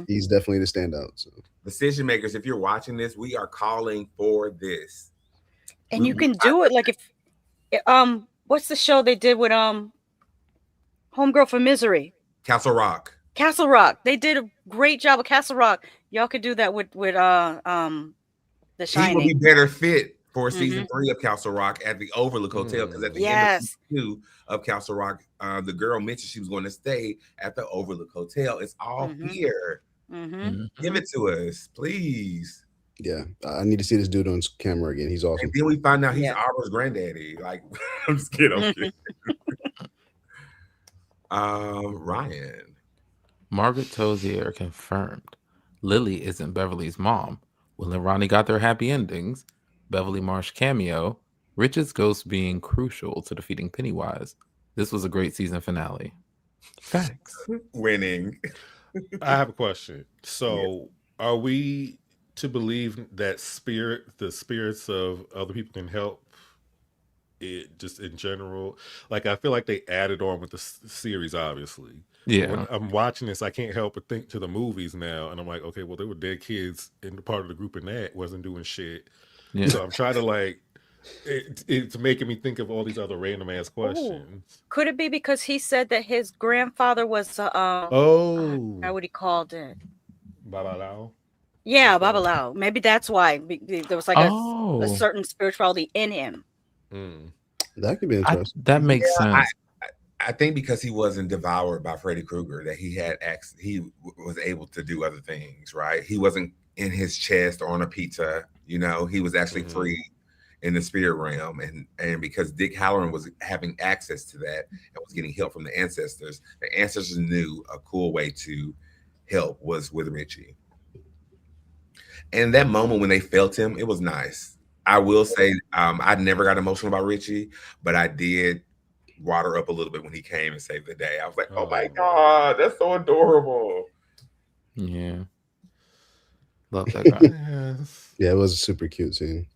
He's definitely the standout. So. Decision makers, if you're watching this, we are calling for this. And you can do it like if what's the show they did with Homegirl from Misery. Castle Rock. Castle Rock. They did a great job with Castle Rock. Y'all could do that with The Shining. He will be better fit for season 3 of Castle Rock at the Overlook Hotel, because at the end of season 2 of Castle Rock, the girl mentioned she was going to stay at the Overlook Hotel. It's all here. Give it to us, please. Yeah, I need to see this dude on camera again. He's awesome. And then we find out he's Aubrey's granddaddy. Like, I'm just kidding. Ryan. Margaret Tozier confirmed Lily isn't Beverly's mom. Will and Ronnie got their happy endings. Beverly Marsh cameo. Rich's ghost being crucial to defeating Pennywise. This was a great season finale. Facts. Winning. I have a question. So, are we to believe that the spirits of other people can help it just in general? Like, I feel like they added on with the series, obviously. Yeah. When I'm watching this, I can't help but think to the movies now, and I'm like, okay, well, there were dead kids in the part of the group in that wasn't doing shit. Yeah. So I'm trying to like, it's making me think of all these other random ass questions. Ooh. Could it be because he said that his grandfather was how would he called it? Babalao. Yeah, Babalao. Maybe that's why there was like a certain spirituality in him. That could be interesting. That makes sense. I think because he wasn't devoured by Freddy Krueger, that he had he was able to do other things, right? He wasn't in his chest or on a pizza, you know, he was actually free in the spirit realm. And because Dick Halloran was having access to that and was getting help from the ancestors knew a cool way to help was with Richie. And that moment when they felt him, it was nice. I will say I never got emotional about Richie, but I did water up a little bit when he came and saved the day. I was like, oh my God, that's so adorable. Yeah. Love that guy. Yeah, it was a super cute scene.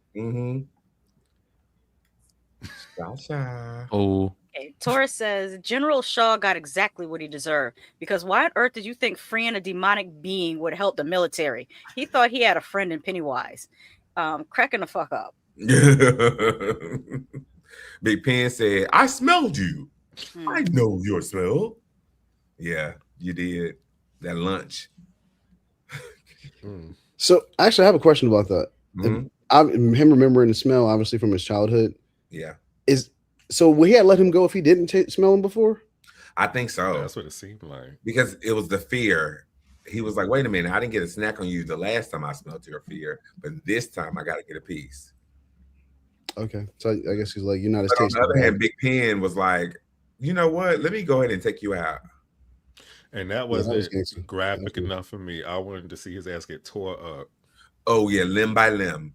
Shasha. Oh. Okay. Torrez says General Shaw got exactly what he deserved, because why on earth did you think freeing a demonic being would help the military? He thought he had a friend in Pennywise. Cracking the fuck up. Big Pen said, I smelled you. I know your smell. Yeah, you did. That lunch. So actually, I have a question about that. Him remembering the smell, obviously from his childhood. Yeah. So would he have let him go if he didn't smell him before? I think so. That's what it seemed like. Because it was the fear. He was like, wait a minute, I didn't get a snack on you the last time I smelled your fear, but this time I got to get a piece. Okay. So I guess he's like, you're not as tasty. On the other hand, big Pen was like, you know what? Let me go ahead and take you out. And that wasn't graphic enough for me. I wanted to see his ass get tore up. Oh, yeah, limb by limb.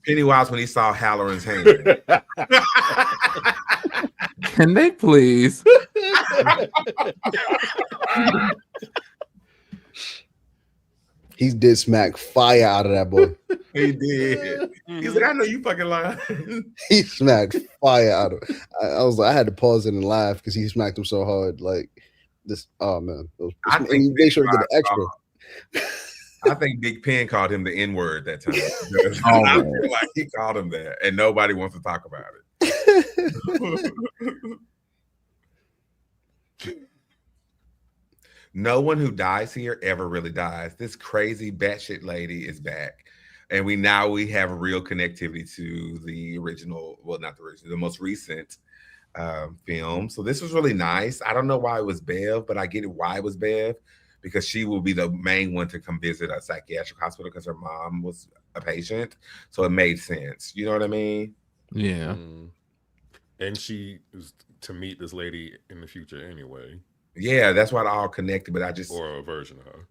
Pennywise when he saw Halloran's hand. Can they please? He did smack fire out of that boy. He did. He's like, I know you fucking lying. He smacked fire out of it. I was like, I had to pause it and laugh because he smacked him so hard. Like this, oh man. I think they should get an extra. I think Big Pen called him the N-word that time. I feel like he called him that, and nobody wants to talk about it. No one who dies here ever really dies. This crazy batshit lady is back. And we have real connectivity to the original, well, not the original, the most recent film. So this was really nice. I don't know why it was Bev, but I get it why it was Bev, because she will be the main one to come visit a psychiatric hospital because her mom was a patient. So it made sense. You know what I mean? Yeah. And she was to meet this lady in the future anyway. Yeah, that's why it all connected, but or a version of her.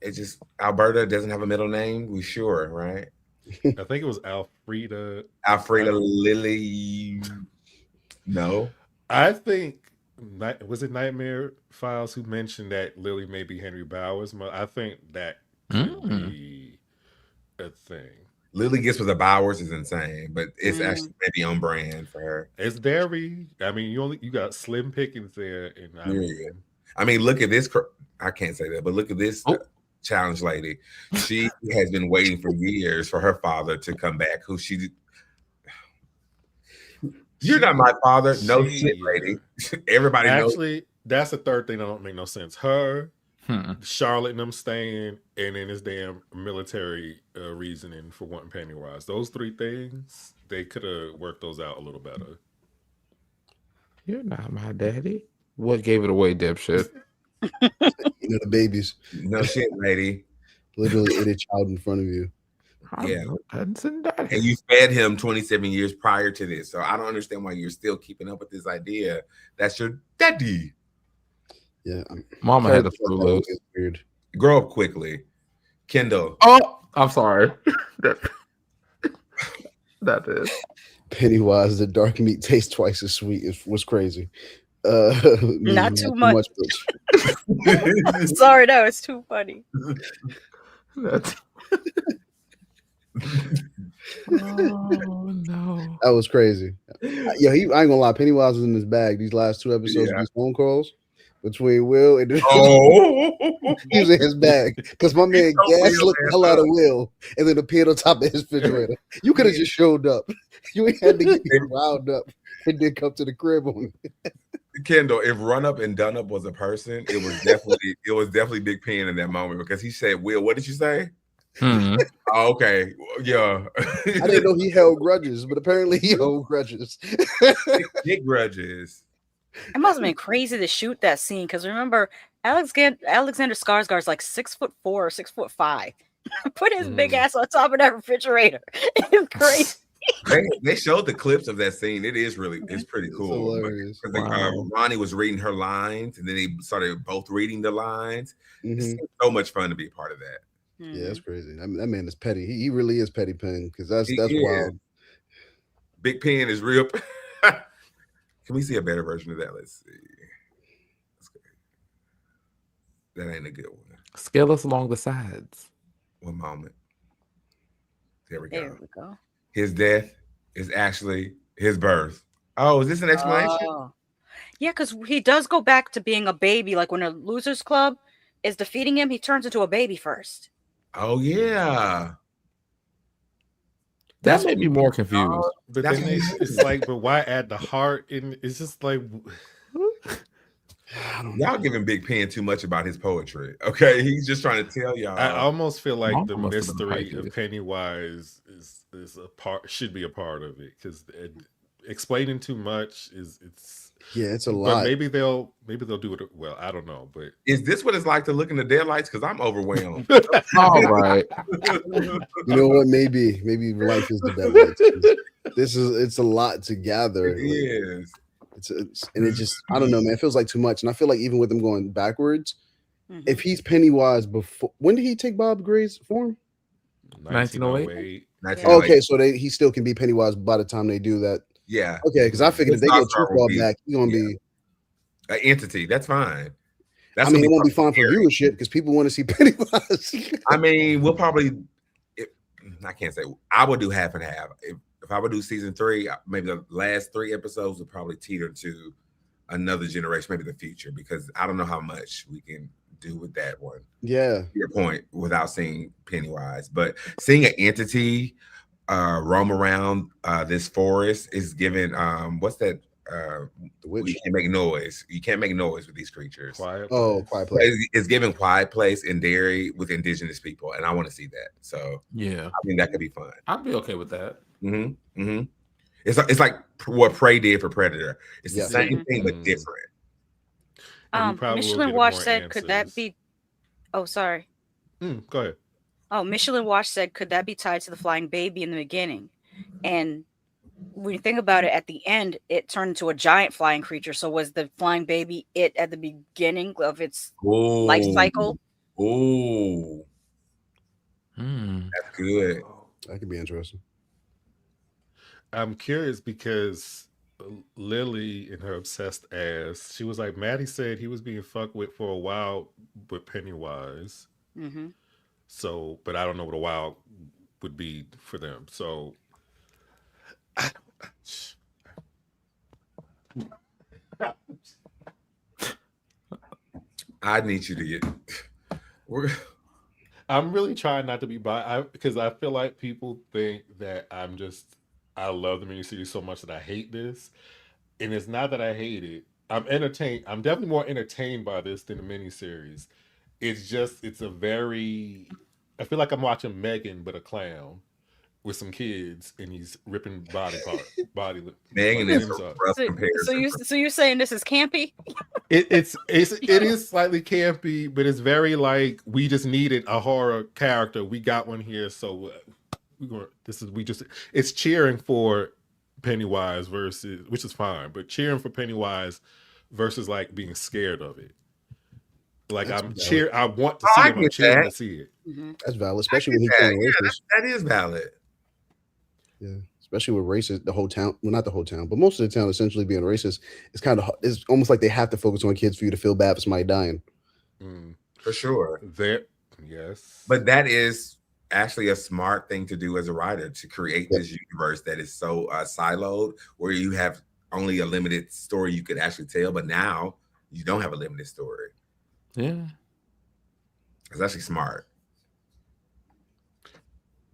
It's just Alberta doesn't have a middle name. We sure, right? I think it was Alfreda Lily. No. I think, was it Nightmare Files who mentioned that Lily may be Henry Bowers' mother? I think that could be a thing. Lily gets with the Bowers is insane, but it's actually maybe on brand for her. It's Derry. I mean, you got slim pickings there, and I mean, look at this. I can't say that, but look at this challenge lady. She has been waiting for years for her father to come back. You're not my father. No shit, yeah. lady. Everybody knows. Actually, that's the third thing that don't make no sense. Her, Charlotte and them staying, and then his damn military reasoning for wanting Pennywise. Those three things, they could have worked those out a little better. You're not my daddy. What gave it away, dipshit? The babies. No shit, lady. Literally ate a child in front of you. Yeah. And you fed him 27 years prior to this. So I don't understand why you're still keeping up with this idea. That's your daddy. Yeah. Mama had a screw loose. Weird. Grow up quickly. Kendell. Oh, I'm sorry. That is. Pennywise, the dark meat tastes twice as sweet. It was crazy. Not too much. Sorry, no, it's too funny. That's... Oh no, that was crazy. Yeah, I ain't gonna lie. Pennywise was in his bag these last two episodes. These phone calls between Will and he was in his bag because my man gaslit the hell out of Will and then appeared on top of his refrigerator. You could have just showed up. You ain't had to get riled up and then come to the crib on it. Kendell, if Run Up and Done Up was a person, it was definitely Big Pen in that moment because he said, "Will, what did you say?" Oh, okay, yeah. I didn't know he held grudges, but apparently he held grudges. Big grudges. It must have been crazy to shoot that scene because remember, Alexander Skarsgård's like 6'4" or 6'5". Put his big ass on top of that refrigerator. It's crazy. They showed the clips of that scene. It's pretty cool. Ronnie was reading her lines, and then they started both reading the lines. It's so much fun to be a part of that. Yeah, that's crazy. That man is petty. He really is petty pen because that's wild. Big Pen is real. Can we see a better version of that? Let's see. That ain't a good one. Scale us along the sides. One moment. There we go. There we go. His death is actually his birth. Oh, is this an explanation? Yeah, because he does go back to being a baby. Like when a Losers Club is defeating him, he turns into a baby first. Oh, yeah. That made me more confused. But then it's like, but why add the heart? And it's just like, y'all giving Big Pen too much about his poetry. Okay, he's just trying to tell y'all. I almost feel like the mystery of Pennywise is a part, should be a part of it because explaining too much it's a lot. But maybe they'll do it well. I don't know, but is this what it's like to look in the deadlights? Because I'm overwhelmed. All right. You know what? Maybe life is the deadlights. It's a lot to gather. It is. And it just, I don't know, man. It feels like too much. And I feel like even with him going backwards, if he's Pennywise before, when did he take Bob Gray's form? 1908. Okay, so he still can be Pennywise by the time they do that. Yeah. Okay, because I figured if they go too far back, he's gonna be an entity. That's fine. It won't be fun for viewership because people want to see Pennywise. I mean, we'll probably. I can't say. I would do half and half. If I would do season 3, maybe the last 3 episodes would probably teeter to another generation, maybe the future, because I don't know how much we can do with that one. Yeah. To your point, without seeing Pennywise, but seeing an entity roam around this forest is giving what's that? You can't make noise. You can't make noise with these creatures. Quiet Place. It's giving Quiet Place in Derry with indigenous people, and I want to see that. So yeah, I mean that could be fun. I'd be okay with that. It's like what Prey did for Predator. It's the same thing but different. Michelin Watch said, "Could that be?" Oh, sorry. Go ahead. Oh, Michelin Watch said, "Could that be tied to the flying baby in the beginning?" And when you think about it, at the end, it turned into a giant flying creature. So was the flying baby it at the beginning of its life cycle? Oh, that's good. That could be interesting. I'm curious because Lily in her obsessed ass, she was like, Maddie said he was being fucked with for a while with Pennywise. So, but I don't know what a while would be for them. So, I need you to get. I'm really trying not to be biased because I feel like people think that I'm I love the miniseries so much that I hate this. And it's not that I hate it. I'm entertained. I'm definitely more entertained by this than the miniseries. It's a very. I feel like I'm watching Megan, but a clown with some kids, and he's ripping body Megan like, is a limbs up. rough So comparison. you're saying this is campy? It is slightly campy, but it's very like we just needed a horror character. We got one here, so it's cheering for Pennywise versus, which is fine, but cheering for Pennywise versus like being scared of it. Like I want to see him. I'm cheering to see it. Mm-hmm. That's valid, especially when he turned racist. That is valid. Yeah, especially with racist, the whole town. Well, not the whole town, but most of the town essentially being racist. It's almost like they have to focus on kids for you to feel bad for somebody dying. For sure. Yes. But that is actually a smart thing to do as a writer, to create this universe that is so siloed, where you have only a limited story you could actually tell, but now you don't have a limited story. Yeah. It's actually smart.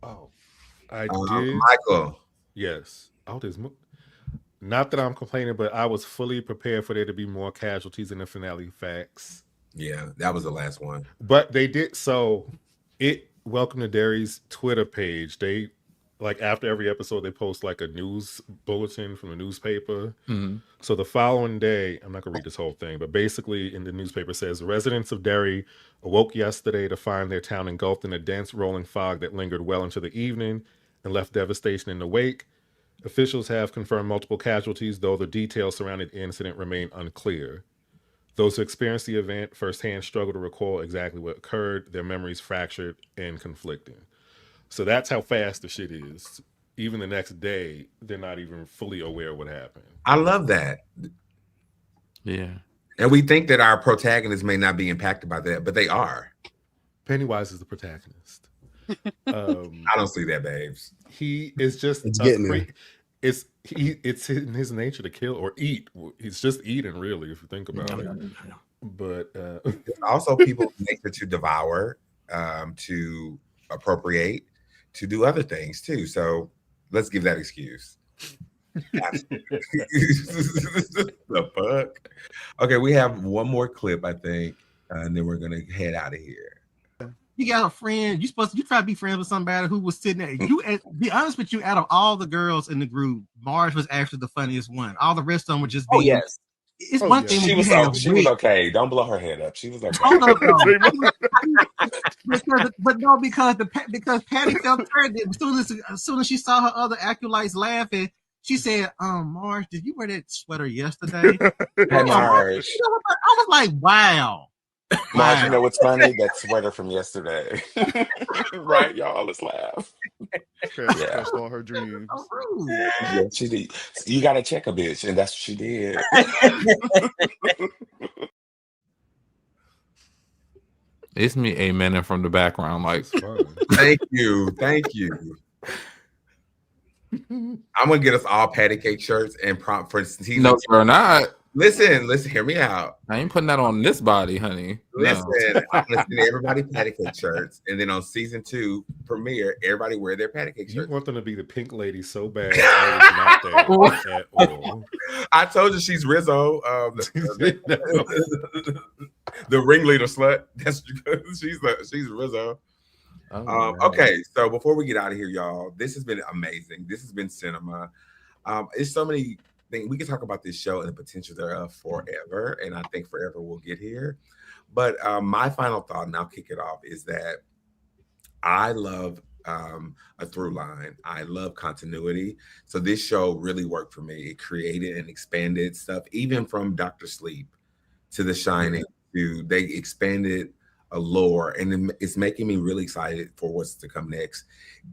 Oh, I did. Michael. Yes. Oh, not that I'm complaining, but I was fully prepared for there to be more casualties in the finale. Facts. Yeah, that was the last one. But they did so. Welcome to Derry's Twitter page. They like after every episode they post like a news bulletin from the newspaper. Mm-hmm. So the following day, I'm not gonna read this whole thing, but basically in the newspaper says residents of Derry awoke yesterday to find their town engulfed in a dense rolling fog that lingered well into the evening and left devastation in the wake. Officials have confirmed multiple casualties, though the details surrounding the incident remain unclear. Those who experienced the event firsthand struggle to recall exactly what occurred, their memories fractured and conflicting. So that's how fast the shit is. Even the next day, they're not even fully aware of what happened. I love that. Yeah. And we think that our protagonists may not be impacted by that, but they are. Pennywise is the protagonist. I don't see that, babes. He is just it's in his nature to kill or eat. He's just eating, really, if you think about it. But it's also people's nature to devour, to appropriate, to do other things too. So let's give that excuse. The fuck? Okay, we have one more clip, I think, and then we're gonna head out of here. You got a friend. You try to be friends with somebody who was sitting there. You be honest with you. Out of all the girls in the group, Marge was actually the funniest one. All the rest of them were just being. Oh yes, it's one thing. She was okay. Don't blow her head up. She was okay. Hold up, because Patty felt threatened as soon as she saw her other acolytes laughing. She said, Marge, did you wear that sweater yesterday? Hey, Marge. I was like, wow. Marge, you know what's funny? That sweater from yesterday. Right, y'all? Let's laugh. Crushed all her dreams. Yeah, she did. You gotta check a bitch, and that's what she did. It's me amening from the background, like thank you. I'm gonna get us all patty cake shirts and prompt for season. No, you're not. Listen, hear me out. I ain't putting that on this body, honey. Listen, I'm gonna send everybody patty cake shirts, and then on season 2 premiere, everybody wear their patty cake shirts. You want them to be the pink lady so bad. I was not there at all. I told you she's Rizzo, the ringleader slut. That's she's Rizzo. Okay, so before we get out of here, y'all, this has been amazing. This has been cinema. It's so many things we can talk about this show and the potential thereof forever, and I think forever will get here. But my final thought, and I'll kick it off, is that I love a through line. I love continuity. So this show really worked for me. It created and expanded stuff, even from Dr. Sleep to The Shining. They expanded a lore, and it's making me really excited for what's to come next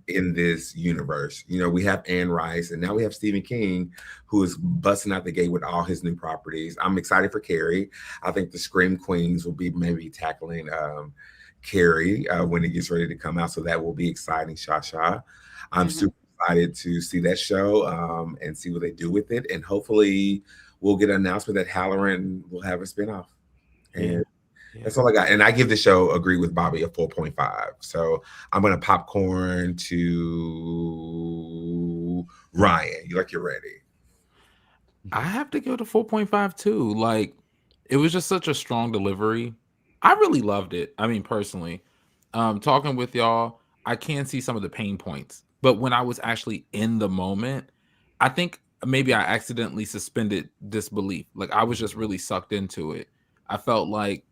in this universe. You know, we have Anne Rice, and now we have Stephen King, who is busting out the gate with all his new properties. I'm excited for Carrie. I think the Scream Queens will be maybe tackling Carrie when it gets ready to come out, so that will be exciting. Shasha, I'm super excited to see that show and see what they do with it, and hopefully we'll get an announcement that Halloran will have a spinoff. And that's all I got. And I give the show, agree with Bobby, a 4.5. So I'm going to popcorn to Ryan, you're ready. I have to give it a 4.5 too. Like, it was just such a strong delivery. I really loved it. I mean, personally, talking with y'all, I can see some of the pain points, but when I was actually in the moment, I think maybe I accidentally suspended disbelief. Like, I was just really sucked into it. I felt like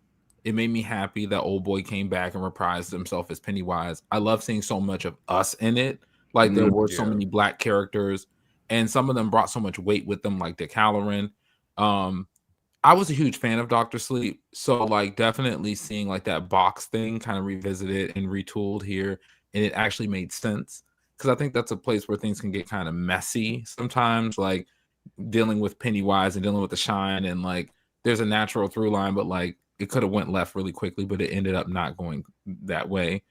it made me happy that old boy came back and reprised himself as Pennywise. I love seeing so much of us in it. Like, there were so many Black characters, and some of them brought so much weight with them, like Dick Halloran. I was a huge fan of Dr. Sleep, so like definitely seeing like that box thing kind of revisited and retooled here, and it actually made sense, because I think that's a place where things can get kind of messy sometimes, like dealing with Pennywise and dealing with the Shine, and like there's a natural through line, but like it could have went left really quickly, but it ended up not going that way.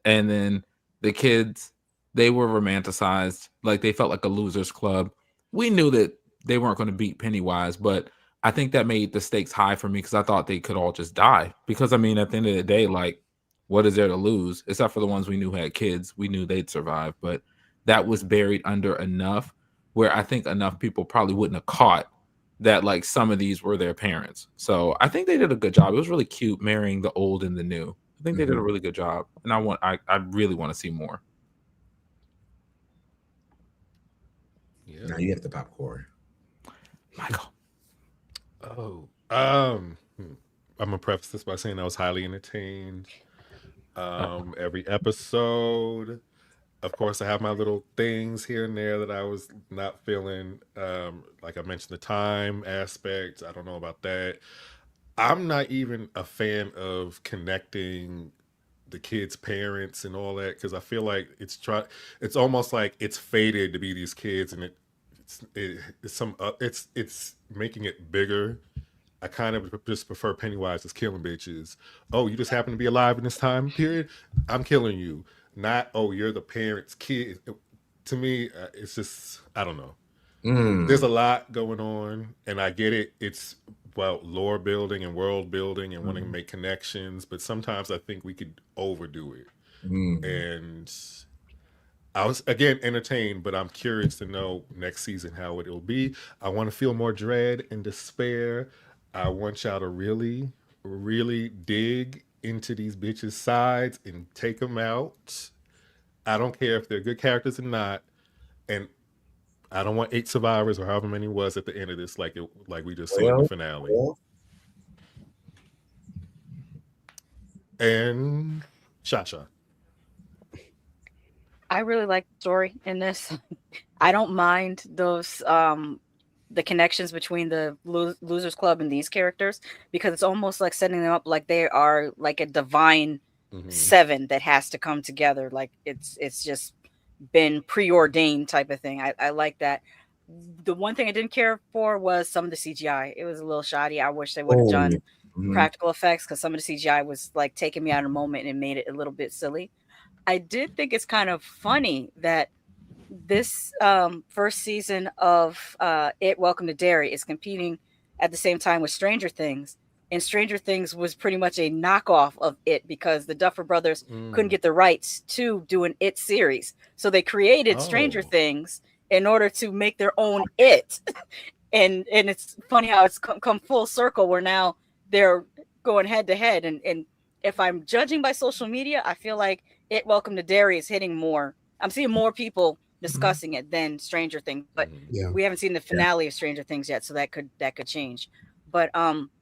And then the kids, they were romanticized, like they felt like a losers club. We knew that they weren't going to beat Pennywise, but I think that made the stakes high for me, because I thought they could all just die. Because I mean, at the end of the day, like, what is there to lose? Except for the ones we knew had kids, we knew they'd survive. But that was buried under enough where I think enough people probably wouldn't have caught that like some of these were their parents. So I think they did a good job. It was really cute marrying the old and the new. I think they did a really good job, and I really want to see more. Yeah. Now you have the popcorn, Michael. Oh, I'm gonna preface this by saying I was highly entertained. Every episode, of course, I have my little things here and there that I was not feeling. Like I mentioned, the time aspect. I don't know about that. I'm not even a fan of connecting the kids' parents and all that, because I feel like it's almost like it's fated to be these kids, and it's making it bigger. I kind of just prefer Pennywise as killing bitches. Oh, you just happen to be alive in this time period? I'm killing you. Not, oh, you're the parents' kid. To me, it's just, I don't know. There's a lot going on, and I get it. It's, well, lore building and world building and wanting to make connections, but sometimes I think we could overdo it. And I was, again, entertained, but I'm curious to know next season how it'll be. I want to feel more dread and despair. I want y'all to really, really dig into these bitches' sides and take them out. I don't care if they're good characters or not. And I don't want 8 survivors or however many was at the end of this, like we just saw in the finale. And Shasha. I really like the story in this. I don't mind those the connections between the Losers Club and these characters, because it's almost like setting them up like they are like a divine 7 that has to come together. Like it's just been preordained type of thing. I like that. The one thing I didn't care for was some of the CGI. It was a little shoddy. I wish they would have done practical effects, because some of the CGI was like taking me out of the moment and it made it a little bit silly. I did think it's kind of funny that this first season of Welcome to Derry is competing at the same time with Stranger Things. And Stranger Things was pretty much a knockoff of It, because the Duffer Brothers couldn't get the rights to do an It series. So they created Stranger Things in order to make their own It. and it's funny how it's come full circle, where now they're going head to head. And if I'm judging by social media, I feel like It Welcome to Derry is hitting more. I'm seeing more people discussing it than Stranger Things, but we haven't seen the finale of Stranger Things yet, so that could change. But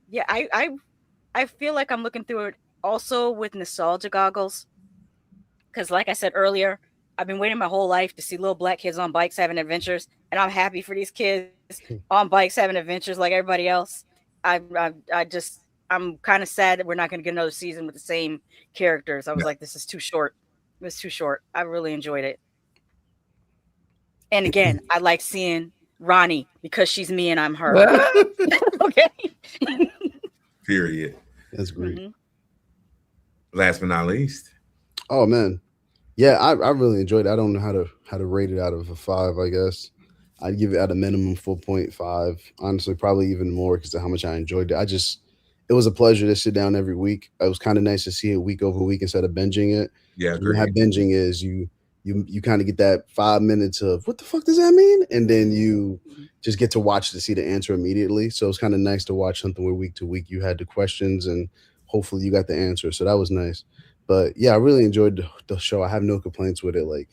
yeah, I feel like I'm looking through it also with nostalgia goggles, because like I said earlier, I've been waiting my whole life to see little black kids on bikes having adventures, and I'm happy for these kids on bikes having adventures like everybody else. I'm kind of sad that we're not going to get another season with the same characters. I was like, this is too short. It was too short. I really enjoyed it. And again, I like seeing Ronnie, because she's me and I'm her. Okay. Period. That's great. Last but not least. Oh man. Yeah, I really enjoyed it. I don't know how to rate it out of a 5, I guess. I'd give it at a minimum 4.5. Honestly, probably even more because of how much I enjoyed it. It was a pleasure to sit down every week. It was kind of nice to see it week over week instead of binging it. Yeah, how binging is, you you kind of get that 5 minutes of what the fuck does that mean, and then you just get to watch to see the answer immediately. So it's kind of nice to watch something where week to week you had the questions and hopefully you got the answer. So that was nice. But yeah, I really enjoyed the show. I have no complaints with it. Like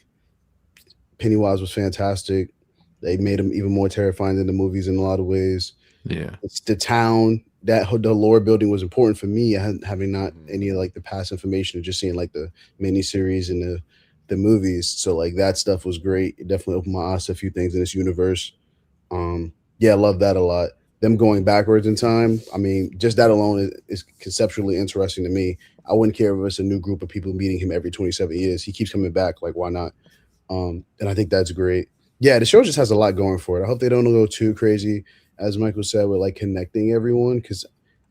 Pennywise was fantastic. They made him even more terrifying than the movies in a lot of ways. Yeah. It's the town that the lore building was important for me. Having not any like the past information, or just seeing like the miniseries and the movies. So like that stuff was great. It definitely opened my eyes to a few things in this universe. Yeah, I love that a lot. Them going backwards in time, I mean, just that alone is conceptually interesting to me. I wouldn't care if it's a new group of people meeting him every 27 years. He keeps coming back. Like, why not? And I think that's great. Yeah, the show just has a lot going for it. I hope they don't go too crazy, as Michael said, with like connecting everyone, because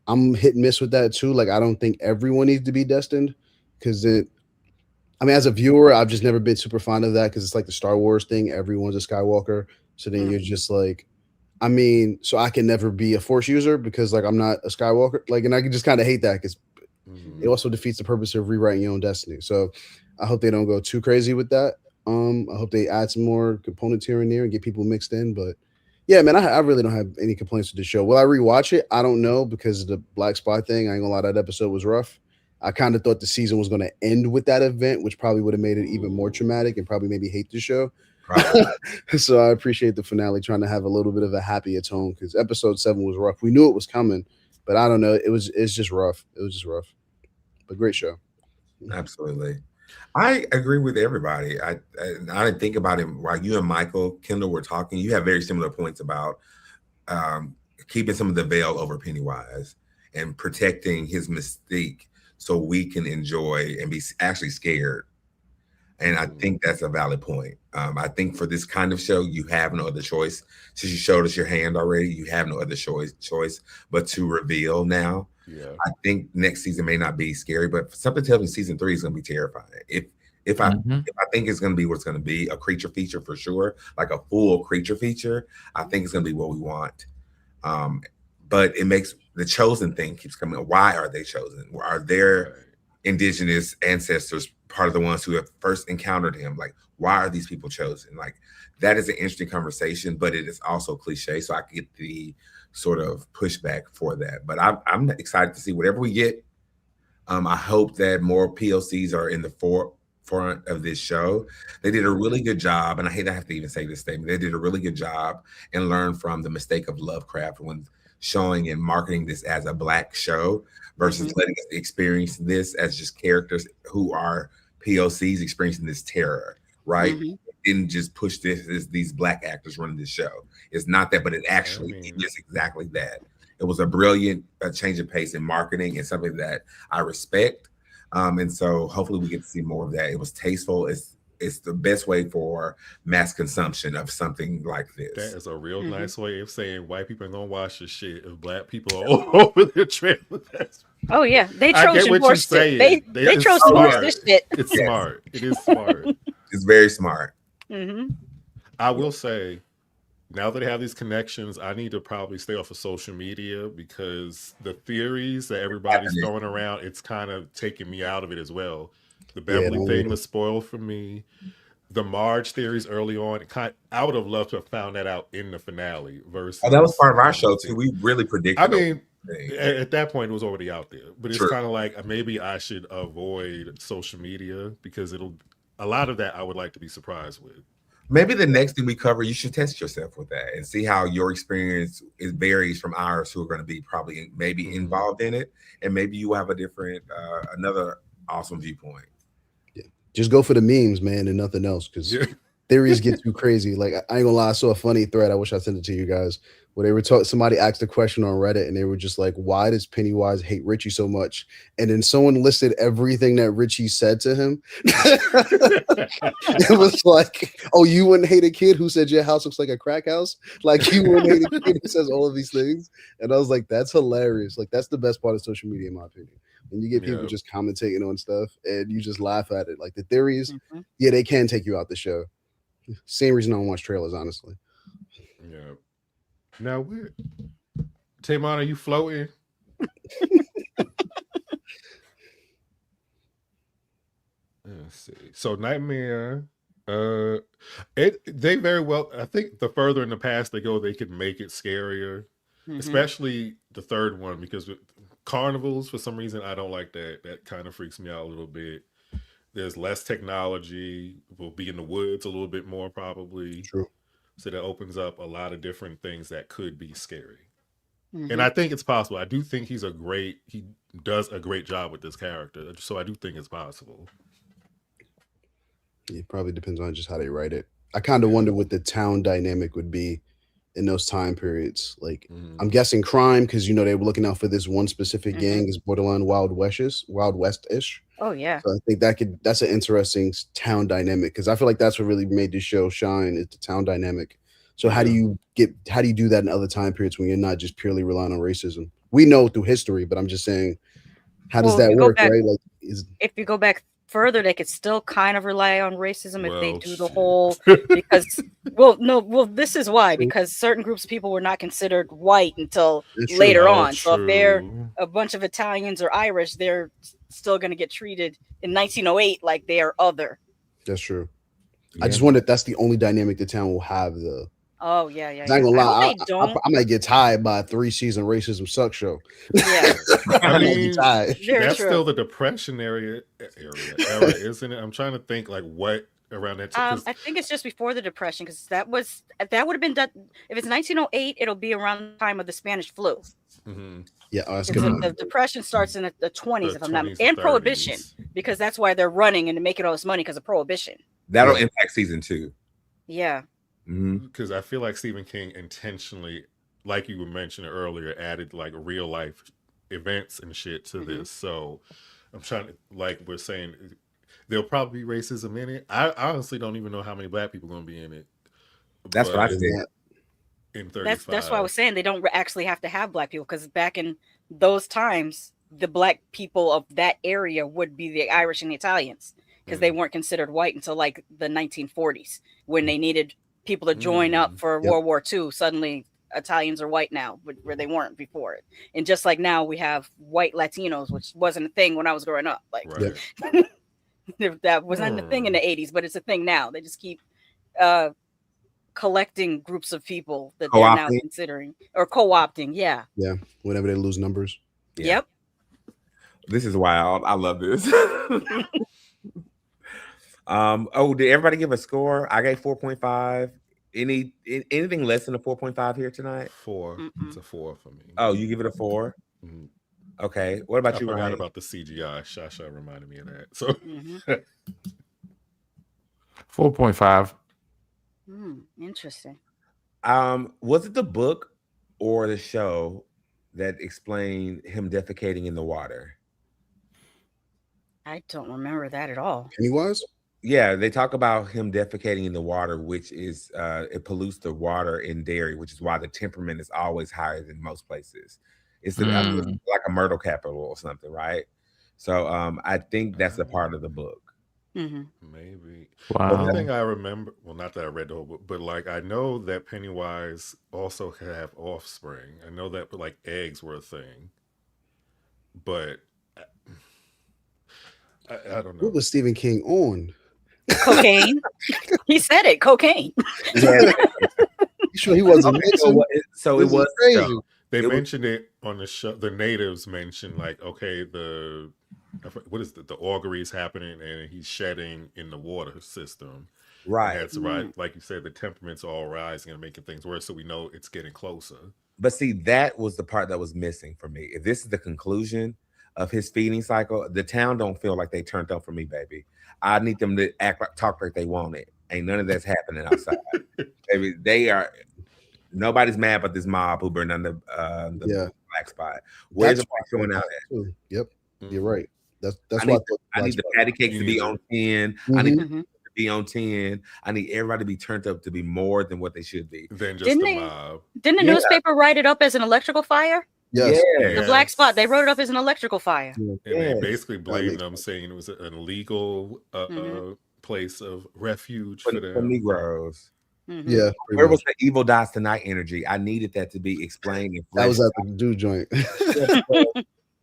I'm hit and miss with that too. Like, I don't think everyone needs to be destined, because I mean, as a viewer, I've just never been super fond of that, because it's like the Star Wars thing. Everyone's a Skywalker. So then you're just like, I mean, so I can never be a Force user because like I'm not a Skywalker. Like, and I can just kind of hate that because it also defeats the purpose of rewriting your own destiny. So I hope they don't go too crazy with that. I hope they add some more components here and there and get people mixed in. But yeah, man, I really don't have any complaints with the show. Will I rewatch it? I don't know, because of the Black Spot thing. I ain't gonna lie, that episode was rough. I kind of thought the season was going to end with that event, which probably would have made it even more traumatic and probably maybe hate the show. So I appreciate the finale trying to have a little bit of a happier tone, because episode 7 was rough. We knew it was coming, but I don't know. It's just rough. It was just rough, but great show. Absolutely. I agree with everybody. I didn't think about it while you and Michael Kendall were talking. You have very similar points about keeping some of the veil over Pennywise and protecting his mystique so we can enjoy and be actually scared. And I think that's a valid point. I think for this kind of show, you have no other choice. Since you showed us your hand already, you have no other choice but to reveal now. Yeah. I think next season may not be scary, but something tells me season 3 is going to be terrifying. If I think it's going to be what's going to be, a creature feature for sure, like a full creature feature, I think it's going to be what we want. But it makes the chosen thing keeps coming. Why are they chosen? Are their indigenous ancestors part of the ones who have first encountered him? Like, why are these people chosen? Like, that is an interesting conversation, but it is also cliche. So I get the sort of pushback for that. But I'm excited to see whatever we get. I hope that more POCs are in the forefront of this show. They did a really good job, and I hate I have to even say this statement. They did a really good job and learned from the mistake of Lovecraft when showing and marketing this as a Black show versus letting us experience this as just characters who are POCs experiencing this terror, right? Didn't just push this as these Black actors running this show. It's not that, but it actually is exactly that. It was a brilliant change of pace in marketing and something that I respect. And so hopefully we get to see more of that. It was tasteful. It's the best way for mass consumption of something like this. That is a real nice way of saying white people ain't gonna watch this shit if Black people are all over their trailers. Oh yeah, they Trojan horsed it. They Trojan horsed this shit. It's smart. It is smart. It's very smart. I will say, now that I have these connections, I need to probably stay off of social media, because the theories that everybody's throwing around, it's kind of taking me out of it as well. The Beverly thing was spoiled for me. The Marge theories early on, I would have loved to have found that out in the finale. Versus, that was part of our show too. We really predicted. I mean, at that point, it was already out there. But it's kind of like maybe I should avoid social media, because a lot of that I would like to be surprised with. Maybe the next thing we cover, you should test yourself with that and see how your experience varies from ours, who are going to be probably maybe involved in it, and maybe you have a different, another awesome viewpoint. Yeah, just go for the memes, man, and nothing else, because theories get too crazy. Like, I ain't gonna lie, I saw a funny thread. I wish I sent it to you guys, where they were somebody asked a question on Reddit, and they were just like, "Why does Pennywise hate Richie so much?" And then someone listed everything that Richie said to him. It was like, "Oh, you wouldn't hate a kid who said your house looks like a crack house? Like, you wouldn't hate a kid who says all of these things?" And I was like, "That's hilarious." Like, that's the best part of social media, in my opinion. When you get people just commentating on stuff and you just laugh at it. Like, the theories, yeah, they can take you out the show. Same reason I don't watch trailers, honestly. Yeah. Now, TaMon, are you floating? Let's see. So Nightmare They very well. I think the further in the past they go, they could make it scarier, especially the third one, because with carnivals, for some reason, I don't like that. That kind of freaks me out a little bit. There's less technology. We'll be in the woods a little bit more, probably. True. So that opens up a lot of different things that could be scary. And I think it's possible. I do think he does a great job with this character. So I do think it's possible. It probably depends on just how they write it. I kind of wonder what the town dynamic would be in those time periods. Like, I'm guessing crime, because they were looking out for this one specific gang is borderline Wild West-ish. Oh yeah. So I think that's an interesting town dynamic, because I feel like that's what really made this show shine, is the town dynamic. So how do you do that in other time periods when you're not just purely relying on racism? We know through history, but I'm just saying, how does that work, right? Like, if you go back further, they could still kind of rely on racism if they do the whole because this is why, because certain groups of people were not considered white until later on. So if they're a bunch of Italians or Irish, they're still going to get treated in 1908 like they are other. That's true. I just wonder if that's the only dynamic the town will have. Oh yeah. I ain't gonna lie, I might get tired by a 3-season racism suck show. Yeah, I mean, that's still the Depression era, isn't it? I'm trying to think like what around that time. I think it's just before the Depression, because that would have been done. If it's 1908, it'll be around the time of the Spanish flu. Yeah, that's good. The Depression starts in the 20s, if I'm not, and Prohibition, because that's why they're running and making all this money because of Prohibition. That'll impact season 2. Yeah. Because I feel like Stephen King intentionally, like you were mentioning earlier, added like real life events and shit to this. So I'm trying to, like we're saying, there'll probably be racism in it. I honestly don't even know how many black people are going to be in it. That's what I think. In 35. That's why I was saying they don't actually have to have black people, because back in those times, the black people of that area would be the Irish and the Italians, because they weren't considered white until like the 1940s, when they needed people to join up for World War II. Suddenly Italians are white now, where they weren't before it. And just like now we have white Latinos, which wasn't a thing when I was growing up. Like that wasn't a thing in the 80s, but it's a thing now. They just keep collecting groups of people that they're now considering or co-opting. Yeah. Whenever they lose numbers. Yep. This is wild. I love this. Did everybody give a score? I gave 4.5. Anything less than a 4.5 here tonight? 4. It's a 4 for me. Oh, you give it a 4? Okay. What about you, Ryan? I Ryan? forgot about the CGI. Shasha reminded me of that. So 4.5. Interesting. Was it the book or the show that explained him defecating in the water? I don't remember that at all. Pennywise? Yeah, they talk about him defecating in the water, which is it pollutes the water in Derry, which is why the temperament is always higher than most places. It's like a myrtle capital or something, right? So I think that's a part of the book. Maybe. Wow. One thing I remember, well, not that I read the whole book, but like I know that Pennywise also have offspring. I know that, but like eggs were a thing. But I don't know. What was Stephen King on? Cocaine. He said it. Cocaine. Yeah. Sure, he wasn't. So it was crazy. They mentioned it on the show. The natives mentioned like, okay, what is the augury is happening, and he's shedding in the water system. Right. And that's right. Like you said, the temperament's all rising and making things worse. So we know it's getting closer. But see, that was the part that was missing for me. If this is the conclusion of his feeding cycle, the town don't feel like they turned up for me, baby. I need them to talk like they want it. Ain't none of that's happening outside. Baby, they are. Nobody's mad but this mob who burned down the black spot. Where's the black showing out at? Yep, you're right. That's I need the patty cakes to be on 10. I need to be on 10. I need everybody to be turned up to be more than what they should be. Than just the mob. Didn't the newspaper write it up as an electrical fire? Yes. The black spot, they wrote it up as an electrical fire. And they basically blamed them, saying it was an illegal place of refuge for them. Negroes. Yeah. Where was the evil dies tonight energy? I needed that to be explained. That was at the Dew joint.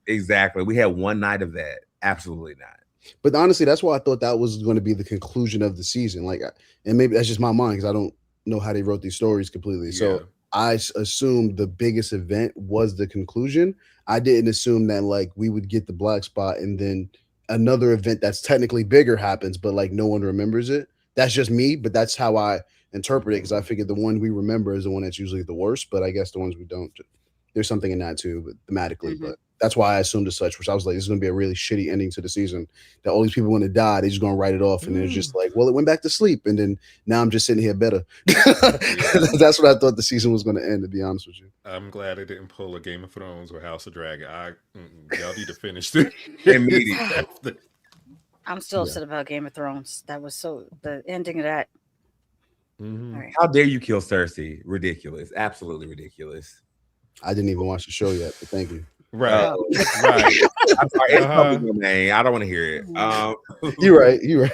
Exactly. We had one night of that. Absolutely not. But honestly, that's why I thought that was going to be the conclusion of the season. Like, and maybe that's just my mind because I don't know how they wrote these stories completely. So I assumed the biggest event was the conclusion. I didn't assume that like we would get the black spot and then another event that's technically bigger happens, but like no one remembers it. That's just me, but that's how I interpret it because I figured the one we remember is the one that's usually the worst. But I guess the ones we don't, there's something in that too, but thematically. But that's why I assumed as such, which I was like, this is going to be a really shitty ending to the season. That all these people want to die, they're just going to write it off, and it's just like, well, it went back to sleep, and then now I'm just sitting here better. That's what I thought the season was going to end. To be honest with you, I'm glad it didn't pull a Game of Thrones or House of Dragon. Y'all need to finish this immediately. I'm still upset about Game of Thrones. That was the ending of that. All right. How dare you kill Cersei? Ridiculous. Absolutely ridiculous. I didn't even watch the show yet, but thank you. Right. Right. I'm sorry. It's public domain. I don't want to hear it. You're right.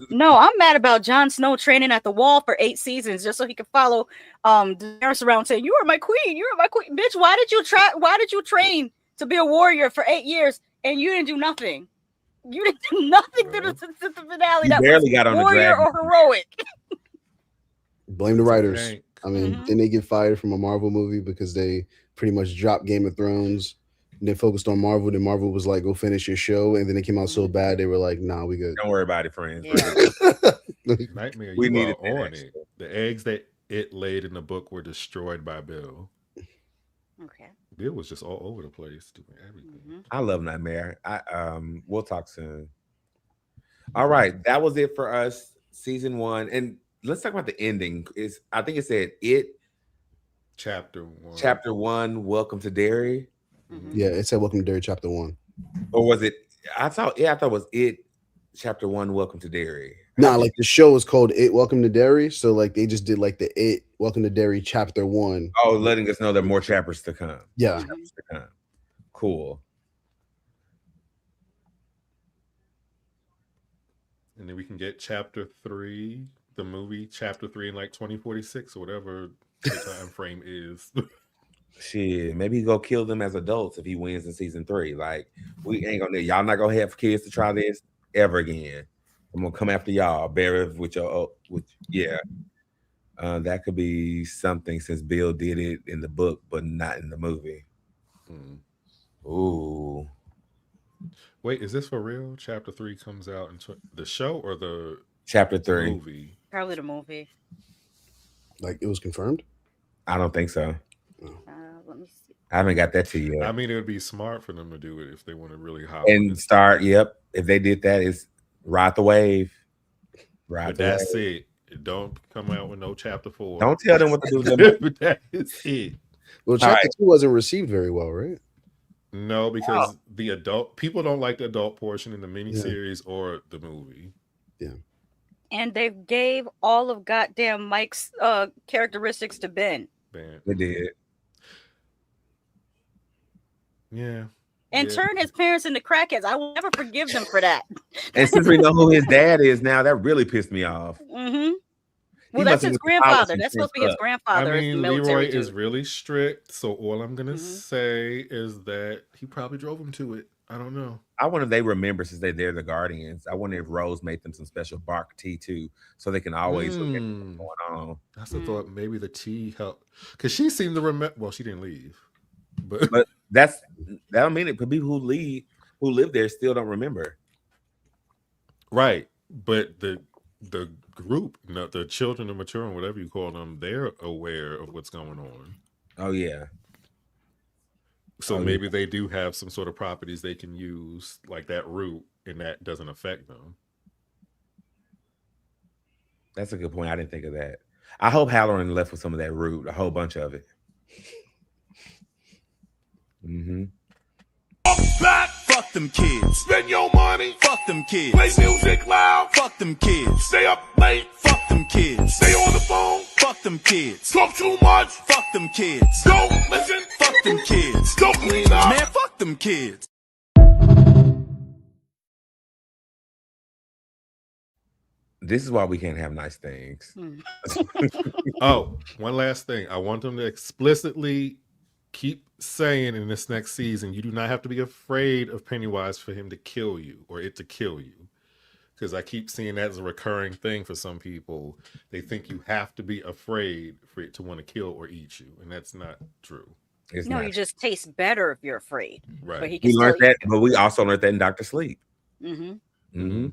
No, I'm mad about Jon Snow training at the wall for 8 seasons just so he could follow Daenerys around saying, "You are my queen. You are my queen." Bitch, why did you train to be a warrior for 8 years and you didn't do nothing? You didn't do nothing to the finale. You that barely was got on the warrior dragon. or heroic. Blame the writers. I mean, didn't they get fired from a Marvel movie because they pretty much dropped Game of Thrones and they focused on Marvel? Then Marvel was like, "Go finish your show," and then it came out so bad they were like, "Nah, we good. Don't worry about it, friends." Nightmare, We you needed are on it. The eggs that it laid in the book were destroyed by Bill. Okay. Bill was just all over the place doing everything. I love Nightmare. We'll talk soon. All right, that was it for us, season 1, and let's talk about the ending. I think it said chapter 1. Chapter 1. Welcome to Derry. Yeah, it said Welcome to Derry, chapter 1. Or was it? I thought it was chapter 1. Welcome to Derry. Nah, like the show is called It Welcome to Derry, so like they just did like the It Welcome to Derry chapter 1. Oh, letting us know there are more chapters to come. Yeah. Chapters to come. Cool. And then we can get chapter 3, the movie chapter 3 in like 2046 or whatever the time frame is. Shit, maybe he go kill them as adults if he wins in season 3. Like, we ain't gonna, y'all not gonna have kids to try this ever again. I'm gonna come after y'all, bear with your, that could be something since Bill did it in the book, but not in the movie. Ooh. Wait, is this for real? Chapter 3 comes out in the show or the chapter 3 movie? Probably the movie. Like it was confirmed? I don't think so. Let me see. I haven't got that to you yet. I mean, it would be smart for them to do it if they want to really hop and start. Yep, if they did that, is ride the wave. But that's it. Don't come out with no chapter 4. Don't tell them what to do. That is it. Well, chapter 2 wasn't received very well, right? No, because the adult people don't like the adult portion in the miniseries or the movie. Yeah. And they gave all of goddamn Mike's characteristics to Ben. They did. Yeah. And turn his parents into crackheads. I will never forgive them for that. And since we know who his dad is now, that really pissed me off. Well, that's his grandfather. That's supposed to be his grandfather. I mean, Leroy is really strict, so all I'm gonna say is that he probably drove him to it. I don't know. I wonder if they remember since they're the Guardians. I wonder if Rose made them some special bark tea too, so they can always look at what's going on. That's the thought. Maybe the tea helped because she seemed to remember. Well, she didn't leave, but that don't mean it. But people who live there still don't remember. Right, but the group, the children, the maturing, whatever you call them, they're aware of what's going on. Oh yeah. So maybe they do have some sort of properties they can use, like that root, and that doesn't affect them. That's a good point. I didn't think of that. I hope Halloran left with some of that root, a whole bunch of it. Back. Fuck them kids. Spend your money. Fuck them kids. Play music loud. Fuck them kids. Stay up late. Fuck them kids. Stay on the phone. Fuck them kids. Talk too much. Fuck them kids. Don't listen. Fuck them kids. Don't clean up. Man, fuck them kids. This is why we can't have nice things. Oh, one last thing. I want them to explicitly keep saying in this next season, you do not have to be afraid of Pennywise for him to kill you or it to kill you. Because I keep seeing that as a recurring thing for some people. They think you have to be afraid for it to want to kill or eat you. And that's not true. It's No, not you just taste better if you're afraid. Right. But he can we still learned eat that, but we also learned that in Dr. Sleep. Mm-hmm. Mm-hmm.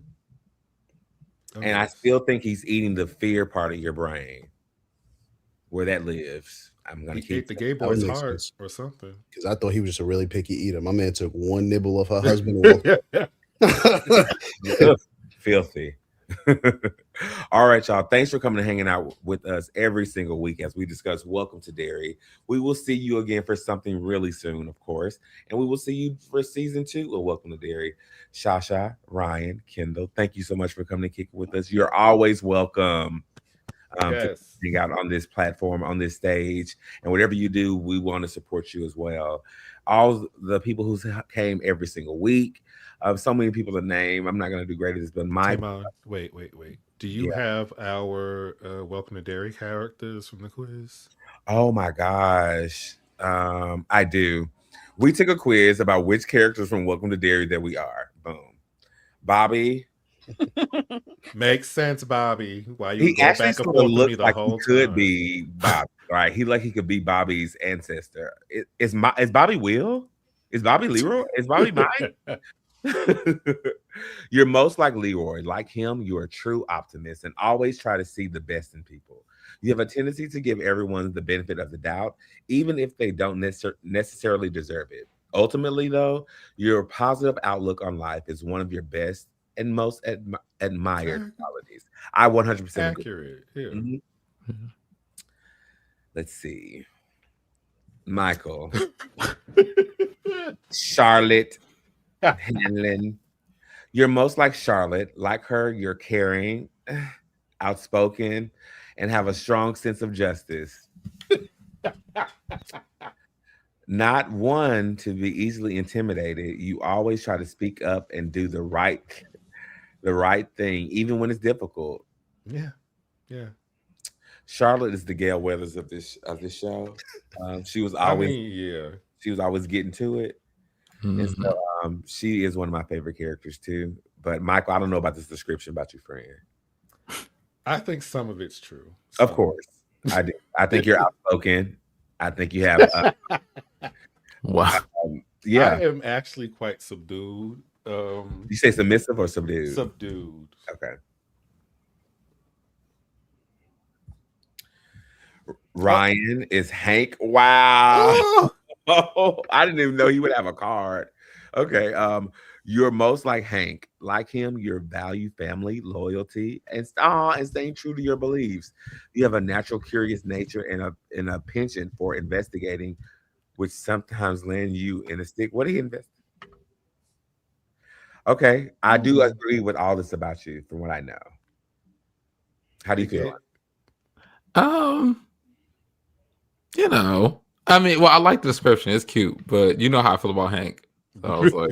Oh, And I still think he's eating the fear part of your brain, where that lives. I'm gonna he keep ate the gay That would boy's make heart sense. or something. Because I thought he was just a really picky eater. My man took one nibble of her husband and walked. Filthy. All right, y'all. Thanks for coming and hanging out with us every single week as we discuss Welcome to Derry. We will see you again for something really soon, of course. And we will see you for season 2 of Welcome to Derry. Shasha, Ryan, Kendell, thank you so much for coming and kicking with us. You're always welcome. To hang out on this platform, on this stage, and whatever you do, we want to support you as well. All the people who came every single week, so many people to name. I'm not going to do greater than this, but TaMon, wait. Do you have our Welcome to Derry characters from the quiz? Oh my gosh, I do. We took a quiz about which characters from Welcome to Derry that we are. Boom, Bobby. Makes sense, Bobby. Why you He go actually back and sort of forth with me looks the like whole he could time? be Bobby, right? He like he could be Bobby's ancestor. Is Bobby Will? Is Bobby Leroy? Is Bobby Mike? You're most like Leroy. Like him, you're a true optimist and always try to see the best in people. You have a tendency to give everyone the benefit of the doubt, even if they don't necessarily deserve it. Ultimately, though, your positive outlook on life is one of your best and most admired qualities. I 100% accurate. agree. Yeah. Mm-hmm. Let's see. Michael. Charlotte Hanlon. You're most like Charlotte. Like her, you're caring, outspoken, and have a strong sense of justice. Not one to be easily intimidated. You always try to speak up and do the right thing, even when it's difficult. Yeah. Charlotte is the Gail Weathers of this show. She was always, she was always getting to it, and so she is one of my favorite characters too. But Michael, I don't know about this description about your friend. I think some of it's true. Of course, I do. I think you're outspoken. I think you have. Wow. Yeah, I am actually quite subdued. You say submissive or subdued? Subdued. Okay. Ryan is Hank. Wow. Oh, I didn't even know he would have a card. Okay. You're most like Hank. Like him, you value family, loyalty, and staying true to your beliefs. You have a natural curious nature and a penchant for investigating, which sometimes land you in a stick. What do you invest? Okay. I do agree with all this about you from what I know. How do you feel? You know, I mean, well, I like the description. It's cute, but you know how I feel about Hank. So I was like,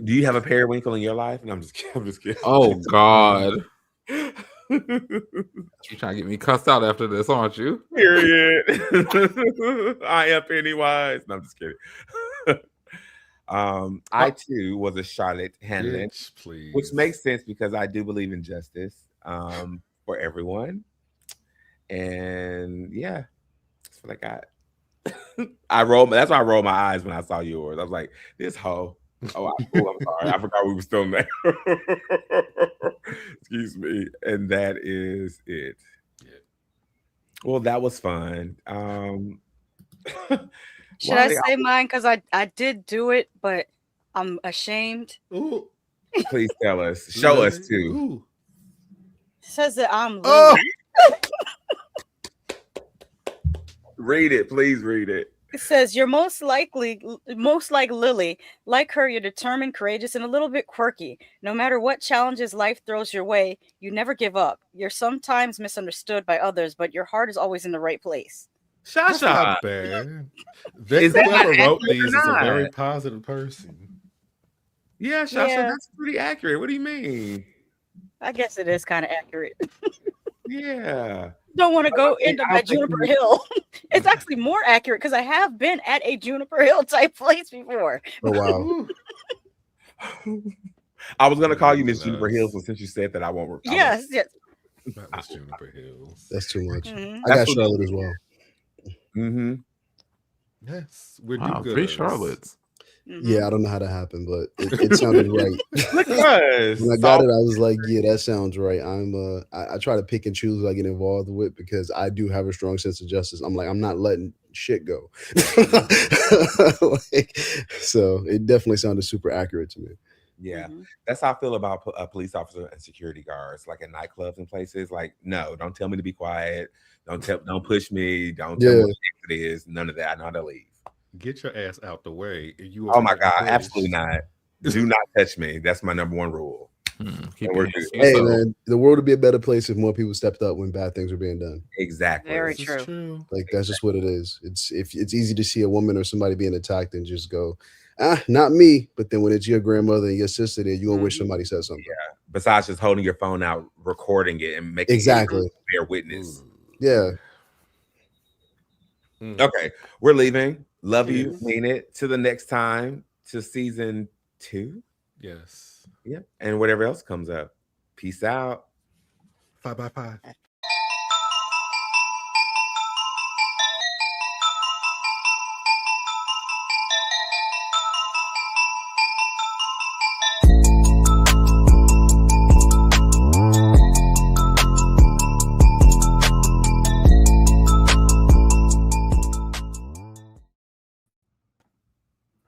do you have a periwinkle in your life? No, I'm just kidding. Oh God. You trying to get me cussed out after this, aren't you? Period. I am Pennywise. No, I'm just kidding. I too was a Charlotte Hanlon, which makes sense because I do believe in justice for everyone. And yeah, that's what I got. That's why I rolled my eyes when I saw yours. I was like, this hoe. Oh, I'm sorry. I forgot we were still there. Excuse me. And that is it. Yeah. Well, that was fun. Should I say mine? Because I did do it, but I'm ashamed. Ooh. Please tell us. Show us too. Ooh. It says that I'm Lily. Read it. Please read it. It says you're most like Lily. Like her, you're determined, courageous, and a little bit quirky. No matter what challenges life throws your way, you never give up. You're sometimes misunderstood by others, but your heart is always in the right place. Shasha. That's not bad. Whoever wrote these is a very positive person. Yeah, Shasha, that's pretty accurate. What do you mean? I guess it is kind of accurate. Yeah. Don't want to go think- end up I at think Juniper we- Hill. It's actually more accurate because I have been at a Juniper Hill type place before. Oh wow. I was gonna call you Miss Nice. Juniper Hills, but since you said that, I won't. Yes, yes. Not Miss Juniper Hills. That's too much. Mhm. I got That's what- Charlotte as well. Mm-hmm. Yes, we're Wow, do 3 gooders. Charlottes. Mhm. Yeah, I don't know how that happened, but it sounded right. Look at us. When I got it, I was like, yeah, that sounds right. I try to pick and choose what I get involved with because I do have a strong sense of justice. I'm like, I'm not letting shit go. Like, so it definitely sounded super accurate to me. Yeah, Mhm. that's how I feel about police officers and security guards, like in nightclubs and places. Like, no, don't tell me to be quiet. Don't push me. Don't tell me Yeah. what the exit is. None of that. I know how to leave. Get your ass out the way. You Oh my over here God, push. absolutely not. Do not touch me. That's my number one rule. Keep And we're your hands good. to Hey yourself. man, the world would be a better place if more people stepped up when bad things were being done. Exactly. Very This true. is true. Like that's just what it is. It's easy to see a woman or somebody being attacked and just go, not me. But then when it's your grandmother and your sister, there you're gonna wish somebody said something. Besides just holding your phone out, recording it, and making Exactly. it bear witness. Yeah. Okay, we're leaving. Love you. Yes. Mean it. To the next time. To season 2. Yes. Yep. And whatever else comes up. Peace out. 5 by 5.